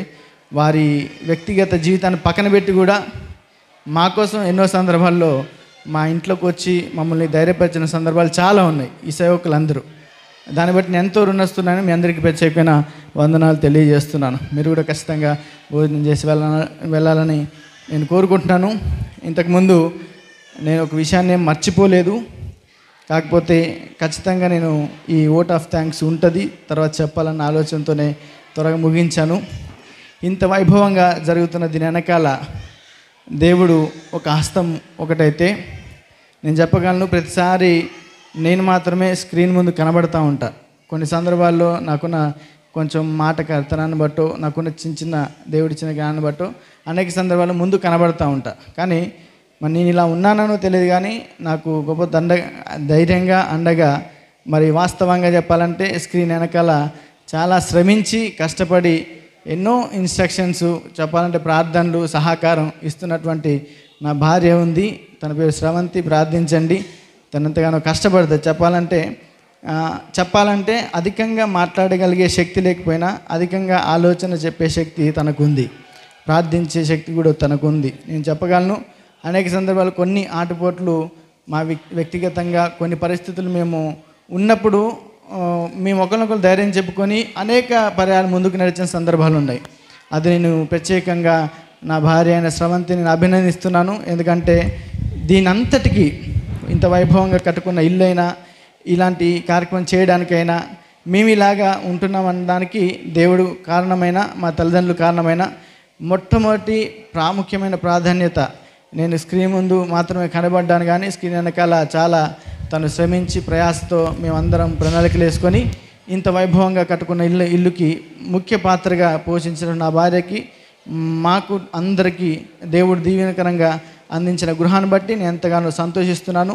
వారి వ్యక్తిగత జీవితాన్ని పక్కన పెట్టి కూడా మా కోసం ఎన్నో సందర్భాల్లో మా ఇంట్లోకి వచ్చి మమ్మల్ని ధైర్యపరిచిన సందర్భాలు చాలా ఉన్నాయి ఈ సేవకులందరూ. దాన్ని బట్టి నేను ఎంతో రుణస్తున్నాను. మీ అందరికీ ప్రత్యేకమైన వందనాలు తెలియజేస్తున్నాను. మీరు కూడా ఖచ్చితంగా భోజనం చేసి వెళ్ళాలని నేను కోరుకుంటున్నాను. ఇంతకుముందు నేను ఒక విషయాన్ని ఏం మర్చిపోలేదు. కాకపోతే ఖచ్చితంగా నేను ఈ ఓట్ ఆఫ్ థ్యాంక్స్ ఉంటుంది తర్వాత చెప్పాలన్న ఆలోచనతోనే త్వరగా ముగించాను. ఇంత వైభవంగా జరుగుతున్న దీని వెనకాల దేవుడు ఒక హస్తం ఒకటైతే నేను చెప్పగలను. ప్రతిసారి నేను మాత్రమే స్క్రీన్ ముందు కనబడతా ఉంటా. కొన్ని సందర్భాల్లో నాకున్న కొంచెం మాట కర్తనాన్ని బట్టో, నాకున్న చిన్న దేవుడిచ్చిన జ్ఞానాన్ని బట్టో అనేక సందర్భాల్లో ముందు కనబడతా ఉంటా. కానీ మరి నేను ఇలా ఉన్నానో తెలియదు, కానీ నాకు గొప్ప ధైర్యంగా అండగా మరి వాస్తవంగా చెప్పాలంటే స్క్రీన్ వెనకాల చాలా శ్రమించి కష్టపడి ఎన్నో ఇన్స్ట్రక్షన్స్ చెప్పాలంటే ప్రార్థనలు సహకారం ఇస్తున్నటువంటి నా భార్య ఉంది. తన పేరు స్రవంతి. ప్రార్థించండి. తనంతగానో కష్టపడుతుంది. చెప్పాలంటే అధికంగా మాట్లాడగలిగే శక్తి లేకపోయినా అధికంగా ఆలోచన చెప్పే శక్తి తనకుంది. ప్రార్థించే శక్తి కూడా తనకుంది. నేను చెప్పగలను. అనేక సందర్భాలు కొన్ని ఆటుపోట్లు మా వ్యక్తిగతంగా కొన్ని పరిస్థితులు మేము ఉన్నప్పుడు మేము ఒకరినొకరు ధైర్యం చెప్పుకొని అనేక పర్యాలు ముందుకు నడిచిన సందర్భాలు ఉన్నాయి. అది నేను ప్రత్యేకంగా నా భార్య అయిన స్రవంతిని నేను అభినందిస్తున్నాను. ఎందుకంటే దీని అంతటికీ ఇంత వైభవంగా కట్టుకున్న ఇల్లైనా ఇలాంటి కార్యక్రమం చేయడానికైనా మేము ఇలాగా ఉంటున్నామనడానికి దేవుడు కారణమైన, మా తల్లిదండ్రులు కారణమైన. మొట్టమొదటి ప్రాముఖ్యమైన ప్రాధాన్యత నేను స్క్రీన్ ముందు మాత్రమే కనబడ్డాను, కానీ స్క్రీన్ వెనకాల చాలా తను శ్రమించి ప్రయాసతో మేమందరం ప్రణాళికలు వేసుకొని ఇంత వైభవంగా కట్టుకున్న ఇల్లుకి ముఖ్య పాత్రగా పోషించిన నా భార్యకి, మాకు అందరికీ దేవుడు దీవెనకరంగా అందించిన గృహాన్ని బట్టి నేను ఎంతగానో సంతోషిస్తున్నాను.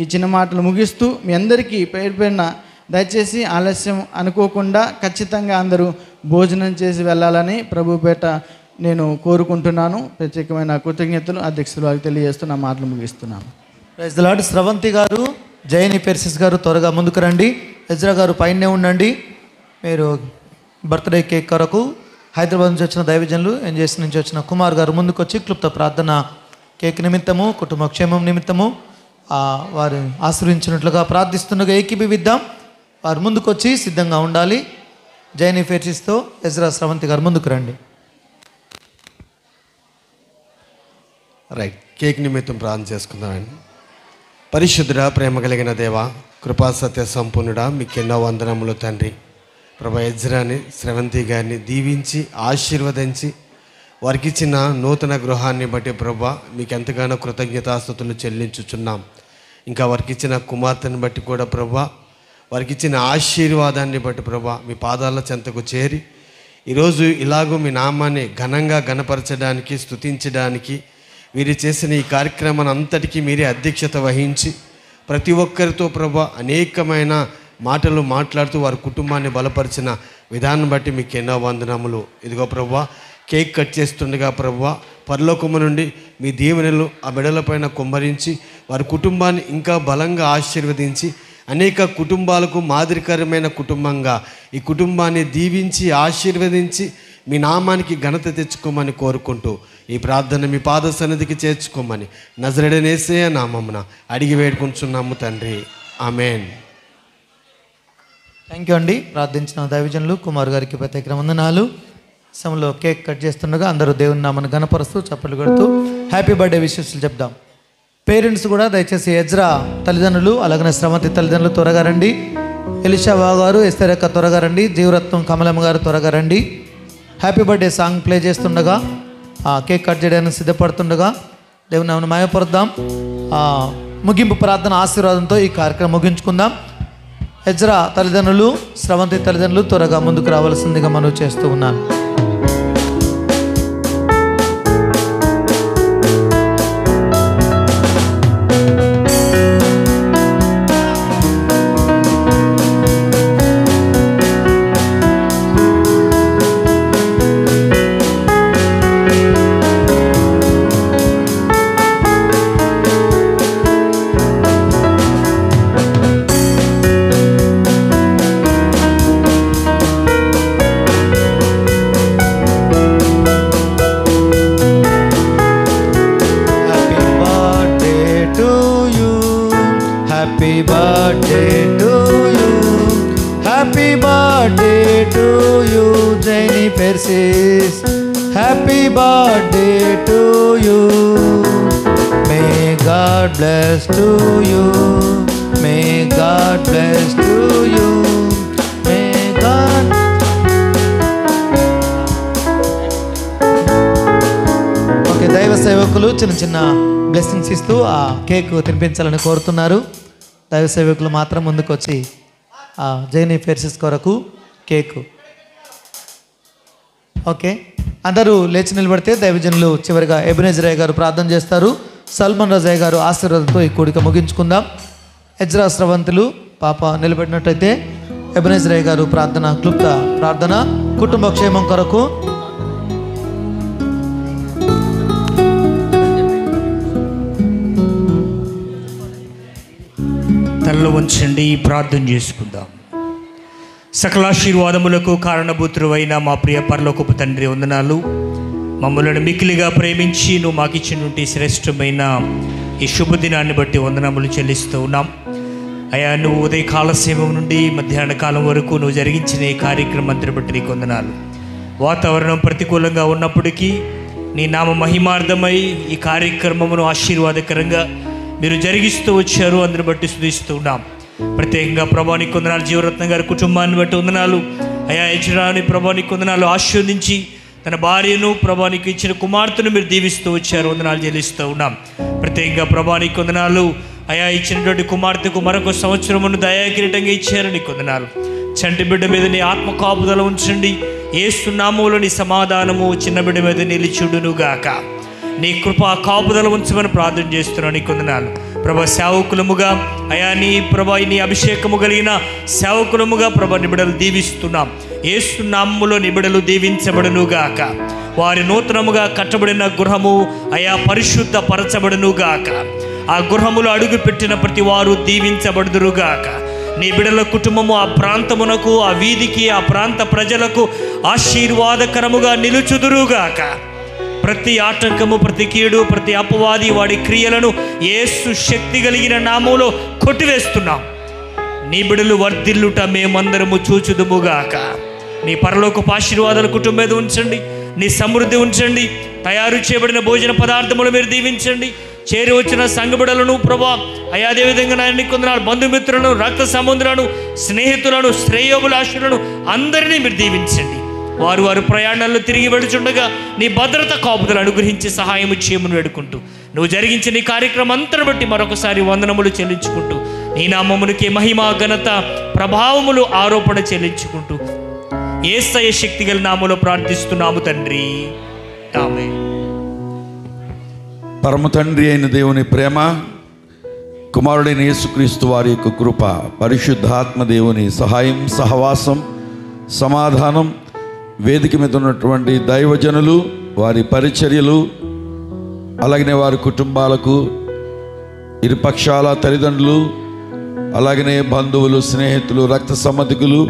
ఈ చిన్న మాటలు ముగిస్తూ మీ అందరికీ పేరు పేరున దయచేసి ఆలస్యం అనుకోకుండా ఖచ్చితంగా అందరూ భోజనం చేసి వెళ్ళాలని ప్రభుపేట నేను కోరుకుంటున్నాను. ప్రత్యేకమైన కృతజ్ఞతలు అధ్యక్షులు వారికి తెలియజేస్తూ నా మాటలు ముగిస్తున్నాను. Praise the lord. స్రవంతి గారు, జయని పెర్సిస్ గారు త్వరగా ముందుకు రండి. ఎజ్రా గారు పైనే ఉండండి. మీరు బర్త్డే కేక్ కొరకు హైదరాబాద్ నుంచి వచ్చిన దైవజనులు, ఎన్జేసి నుంచి వచ్చిన కుమార్ గారు ముందుకు వచ్చి క్లుప్త ప్రార్థన కేక్ నిమిత్తము, కుటుంబ క్షేమం నిమిత్తము వారు ఆశ్రయించినట్లుగా ప్రార్థిస్తుండగా ఏకీభవిద్దాం. వారు ముందుకు వచ్చి సిద్ధంగా ఉండాలి. జయని పెర్సిస్తో ఎజ్రా స్రవంతి గారు ముందుకు రండి. రైట్, కేక్ నిమిత్తం ప్రార్థన చేసుకుందామండి. పరిశుద్ధుడా, ప్రేమ కలిగిన దేవ, కృపా సత్య సంపూర్ణుడా, మీకు ఎన్నో వందనములు తండ్రి. ప్రభా ఎజ్రాని, స్రవంతి గారిని దీవించి ఆశీర్వదించి వారికి ఇచ్చిన నూతన గృహాన్ని బట్టి ప్రభా మీకు ఎంతగానో కృతజ్ఞతాస్తుతులు చెల్లించుచున్నాం. ఇంకా వారికి ఇచ్చిన కుమార్తెను బట్టి కూడా ప్రభా, వారికి ఇచ్చిన ఆశీర్వాదాన్ని బట్టి ప్రభా మీ పాదాల చెంతకు చేరి ఈరోజు ఇలాగూ మీ నామాన్ని ఘనంగా గణపరచడానికి, స్తుతించడానికి వీరు చేసిన ఈ కార్యక్రమాన్ని అంతటికీ మీరే అధ్యక్షత వహించి ప్రతి ఒక్కరితో ప్రభా అనేకమైన మాటలు మాట్లాడుతూ వారి కుటుంబాన్ని బలపరిచిన విధానం బట్టి మీకు ఎన్నో వందనములు. ఇదిగో ప్రభా, కేక్ కట్ చేస్తుండగా ప్రభా పరలోకము నుండి మీ దీవెనలు ఆ బిడ్డలపైన కుమ్మరించి వారి కుటుంబాన్ని ఇంకా బలంగా ఆశీర్వదించి అనేక కుటుంబాలకు మాదిరికరమైన కుటుంబంగా ఈ కుటుంబాన్ని దీవించి ఆశీర్వదించి మీ నామానికి ఘనత తెచ్చుకోమని కోరుకుంటూ ఈ ప్రార్థన మీ పాద సన్నిధికి చేర్చుకోమని నజరేయుడైన యేసయ్య నామమున అడిగి వేడుకుంటున్నాము తండ్రి. ఆమేన్. థ్యాంక్ యూ అండి. ప్రార్థించిన దైవజనులు కుమార్ గారికి ప్రత్యేక వందనాలు. సమయంలో కేక్ కట్ చేస్తుండగా అందరూ దేవుని నామను గణపరుస్తూ చప్పట్లు కొడుతూ హ్యాపీ బర్త్డే విషెస్లు చెప్దాం. పేరెంట్స్ కూడా దయచేసి ఎజ్రా తల్లిదండ్రులు అలాగనే స్రవంతి తల్లిదండ్రులు త్వరగా రండి. ఎలిషా బావ గారు, ఎస్తరేక్క త్వరగా రండి. జీవరత్నం కమలమ్మ గారు త్వరగా రండి. హ్యాపీ బర్త్డే సాంగ్ ప్లే చేస్తుండగా కేక్ కట్ చేయడానికి సిద్ధపడుతుండగా దేవుని నామమును మహిమపరుద్దాం. ముగింపు ప్రార్థన ఆశీర్వాదంతో ఈ కార్యక్రమం ముగించుకుందాం. ఎజ్రా తల్లిదండ్రులు, స్రవంతి తల్లిదండ్రులు త్వరగా ముందుకు రావాల్సిందిగా మనవి చేస్తూ ఉన్నాను. Happy birthday to you. Happy birthday to you, Jenny Persis. Happy birthday to you. May God bless to you. May God bless to you. May God. Okay, దైవ సేవకులు చిన్న చిన్న బ్లెస్సింగ్స్ ఇస్తూ ఆ కేక్ తినిపించాలని కోరుతున్నారు. దైవ సేవకులు మాత్రం ముందుకు వచ్చి ఆ జైనీ ఫెర్సిస్ కొరకు కేకు. ఓకే, అందరూ లేచి నిలబడితే దైవజనులు చివరిగా ఎబెనెజర్ అయ్య గారు ప్రార్థన చేస్తారు. సల్మాన్ రజయ్య గారు ఆశీర్వాదంతో ఈ కూడిక ముగించుకుందాం. ఎజ్రా స్రవంతులు పాప నిలబడినట్టయితే ఎబెనెజర్ అయ్య గారు ప్రార్థన, క్లుప్త ప్రార్థన కుటుంబ క్షేమం కొరకు. తలలో ఉంచండి, ప్రార్థన చేసుకుందాం. సకలాశీర్వాదములకు కారణభూతుడు అయిన మా ప్రియ పరలోకపు తండ్రి, వందనాలు. మమ్మల్ని మిక్కిలిగా ప్రేమించి నువ్వు మాకు ఇచ్చినటువంటి శ్రేష్టమైన ఈ శుభదినాన్ని బట్టి వందనములు చెల్లిస్తూ ఉన్నాం. అయా, నువ్వు ఉదయకాల సేవ నుండి మధ్యాహ్న కాలం వరకు నువ్వు జరిగించిన ఈ కార్యక్రమాన్ని బట్టి నీకు వందనాలు. వాతావరణం ప్రతికూలంగా ఉన్నప్పటికీ నీ నామ మహిమార్థమై ఈ కార్యక్రమమును ఆశీర్వాదకరంగా మీరు జరిగిస్తూ వచ్చారు. అందరిని బట్టి స్తుతిస్తూ ఉన్నాం. ప్రత్యేకంగా ప్రభానికి వందనాలు. జీవరత్నం గారి కుటుంబాన్ని బట్టి వందనాలు. అయా, యజ్రాని ప్రభానికి వందనాలు ఆశీర్వదించి తన భార్యను ప్రభానికి ఇచ్చిన కుమార్తెను మీరు దీవిస్తూ వచ్చారు. వందనాలు చెల్లిస్తూ ఉన్నాం. ప్రత్యేకంగా ప్రభానికి వందనాలు. అయా, ఇచ్చినటువంటి కుమార్తెకు మరొక సంవత్సరమును దయాకిరీటంగా ఇచ్చారు. నీకు వందనాలు. చంటి బిడ్డ మీద నీ ఆత్మ కాపుదల ఉంచండి. యేసు నామములో నీ సమాధానము చిన్న బిడ్డ మీద నిలిచుడునుగాక. నీ కృప కాపుదల ఉంచమని ప్రార్థన చేస్తున్నాను. నీకు వందనాలు ప్రభా. సేవకులముగా అయా నీ ప్రభా నీ అభిషేకము కలిగిన సేవకులముగా ప్రభా నిబిడలు దీవిస్తున్నాం. యేసు నామములో నిబిడలు దీవించబడునుగాక. వారి నూతనముగా కట్టబడిన గృహము అయా పరిశుద్ధ పరచబడునుగాక. ఆ గృహములో అడుగు పెట్టిన ప్రతి వారు దీవించబడుదురుగాక. నీ బిడల కుటుంబము ఆ ప్రాంతమునకు, ఆ వీధికి, ఆ ప్రాంత ప్రజలకు ఆశీర్వాదకరముగా నిలుచుదురుగాక. ప్రతి ఆటంకము, ప్రతి కీడు, ప్రతి అపవాది వాడి క్రియలను యేసు శక్తి కలిగిన నామములో కొట్టివేస్తున్నాం. నీ బిడలు వర్ధిల్లుట మేమందరము చూచుదుముగాక. నీ పరలోకపు ఆశీర్వాదాల కుటుంబం మీద ఉంచండి. నీ సమృద్ధి ఉంచండి. తయారు చేయబడిన భోజన పదార్థములు మీరు దీవించండి. చేరి వచ్చిన సంఘ బిడలను ప్రభా అయా అదేవిధంగా నాయన కొందరు బంధుమిత్రులను, రక్త సంబంధులను, స్నేహితులను, శ్రేయోభిలాషులను అందరినీ మీరు దీవించండి. వారు వారు ప్రయాణాల్లో తిరిగి వెళుచుండగా నీ భద్రత కాపుదలు అనుగ్రహించి సహాయం చేయమని వేడుకుంటూ నువ్వు జరిగించిన ఈ కార్యక్రమం అంతను బట్టి మరొకసారి వందనములు చెల్లించుకుంటూ నీ నామమునికి మహిమ, ఘనత, ప్రభావములు ఆరోపణ చెల్లించుకుంటూ యేసయ్య శక్తి గల నామములో ప్రార్థిస్తున్నాము తండ్రి, ఆమేన్. పరమ తండ్రి అయిన దేవుని ప్రేమ, కుమారుడైన యేసుక్రీస్తు వారి యొక్క కృప, పరిశుద్ధాత్మ దేవుని సహాయం, సహవాసం, సమాధానం, వేదిక మీద ఉన్నటువంటి దైవజనులు, వారి పరిచర్యలు, అలాగనే వారి కుటుంబాలకు, ఇరుపక్షాల తల్లిదండ్రులు, అలాగనే బంధువులు, స్నేహితులు, రక్త సంబంధికులు,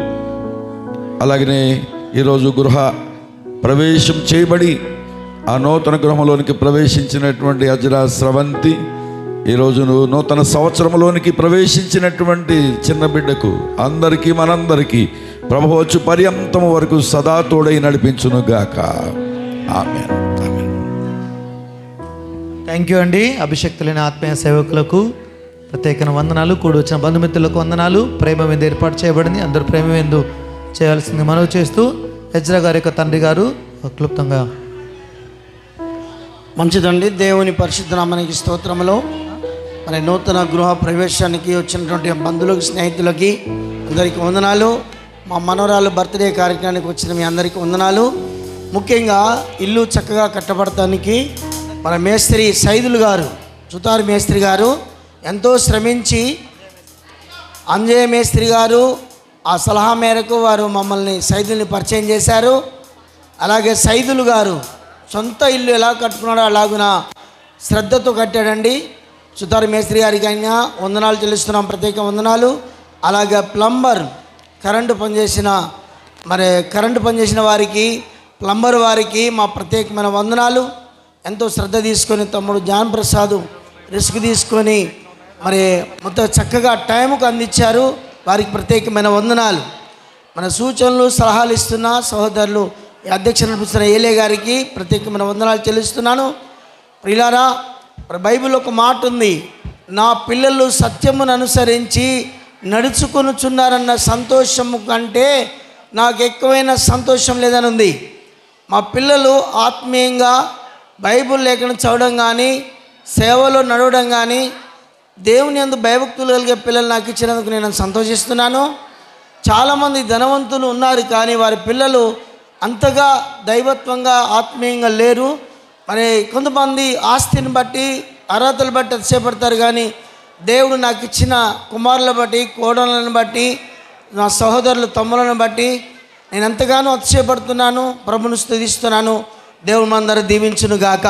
అలాగనే ఈరోజు గృహ ప్రవేశం చేయబడి ఆ నూతన గృహంలోనికి ప్రవేశించినటువంటి అజ్రా స్రవంతి, ఈరోజు నూతన సంవత్సరంలోనికి ప్రవేశించినటువంటి చిన్న బిడ్డకు అందరికీ మనందరికీ ప్రభువు వచ్చు పర్యంతం వరకు సదా తోడై నడిపించునుగాక. ఆమేన్. థ్యాంక్ యూ అండి. అభిషక్తులైన ఆత్మీయ సేవకులకు ప్రత్యేక వందనాలు. కూడి వచ్చిన బంధుమిత్రులకు వందనాలు. ప్రేమ విందు ఏర్పాటు చేయబడింది. అందరూ ప్రేమ విందు చేయాల్సింది మనవి చేస్తూ ఎజ్రా గారి యొక్క తండ్రి గారు క్లుప్తంగా. మంచిదండి. దేవుని పరిశుద్ధ నామానికి స్తోత్రములో మరి నూతన గృహ ప్రవేశానికి వచ్చినటువంటి బంధువులకు, స్నేహితులకి అందరికీ వందనాలు. మా మనవరాలు బర్త్డే కార్యక్రమానికి వచ్చిన మీ అందరికీ వందనాలు. ముఖ్యంగా ఇల్లు చక్కగా కట్టబడటానికి మన మేస్త్రి సైదులు గారు, సుతారు మేస్త్రి గారు ఎంతో శ్రమించి, అంజయ్య మేస్త్రి గారు ఆ సలహా మేరకు వారు మమ్మల్ని సైదుల్ని పరిచయం చేశారు. అలాగే సైదులు గారు సొంత ఇల్లు ఎలా కట్టుకున్నాడో అలాగున శ్రద్ధతో కట్టాడండి. సుతారు మేస్త్రి గారికి అయినా వందనాలు చెల్లిస్తున్నాం, ప్రత్యేక వందనాలు. అలాగే ప్లంబర్ కరెంటు పనిచేసిన వారికి, ప్లంబర్ వారికి మా ప్రత్యేకమైన వందనాలు. ఎంతో శ్రద్ధ తీసుకొని తమ్ముడు జాన్ ప్రసాద్ రిస్క్ తీసుకొని మరి మొత్తం చక్కగా టైంకు అందించారు. వారికి ప్రత్యేకమైన వందనాలు. మన సూచనలు సలహాలు ఇస్తున్న సహోదరులు అధ్యక్షులు నడిపిస్తున్న ఏలే గారికి ప్రత్యేకమైన వందనాలు చెల్లిస్తున్నాను. ప్రియులారా, బైబిల్ ఒక మాట ఉంది, నా పిల్లలు సత్యమును అనుసరించి నడుచుకొనుచున్నారన్న సంతోషము కంటే నాకు ఎక్కువైన సంతోషం లేదని ఉంది. మా పిల్లలు ఆత్మీయంగా బైబిల్ లేఖను చదవడం కానీ, సేవలో నడవడం కానీ, దేవుని యందు భయభక్తులు కలిగే పిల్లలు నాకు ఇచ్చినందుకు నేను సంతోషిస్తున్నాను. చాలామంది ధనవంతులు ఉన్నారు, కానీ వారి పిల్లలు అంతగా దైవత్వంగా ఆత్మీయంగా లేరు. మరి కొంతమంది ఆస్తిని బట్టి, అర్హతలు బట్టి అతిశయపడతారు, కానీ దేవుడు నాకు ఇచ్చిన కుమారులను బట్టి, కోడలను బట్టి, నా సహోదరులు తమ్ములను బట్టి నేను ఎంతగానో అతిశయపడుతున్నాను. ప్రభుని స్తుతిస్తున్నాను. దేవుడు మనందరూ దీవించును గాక.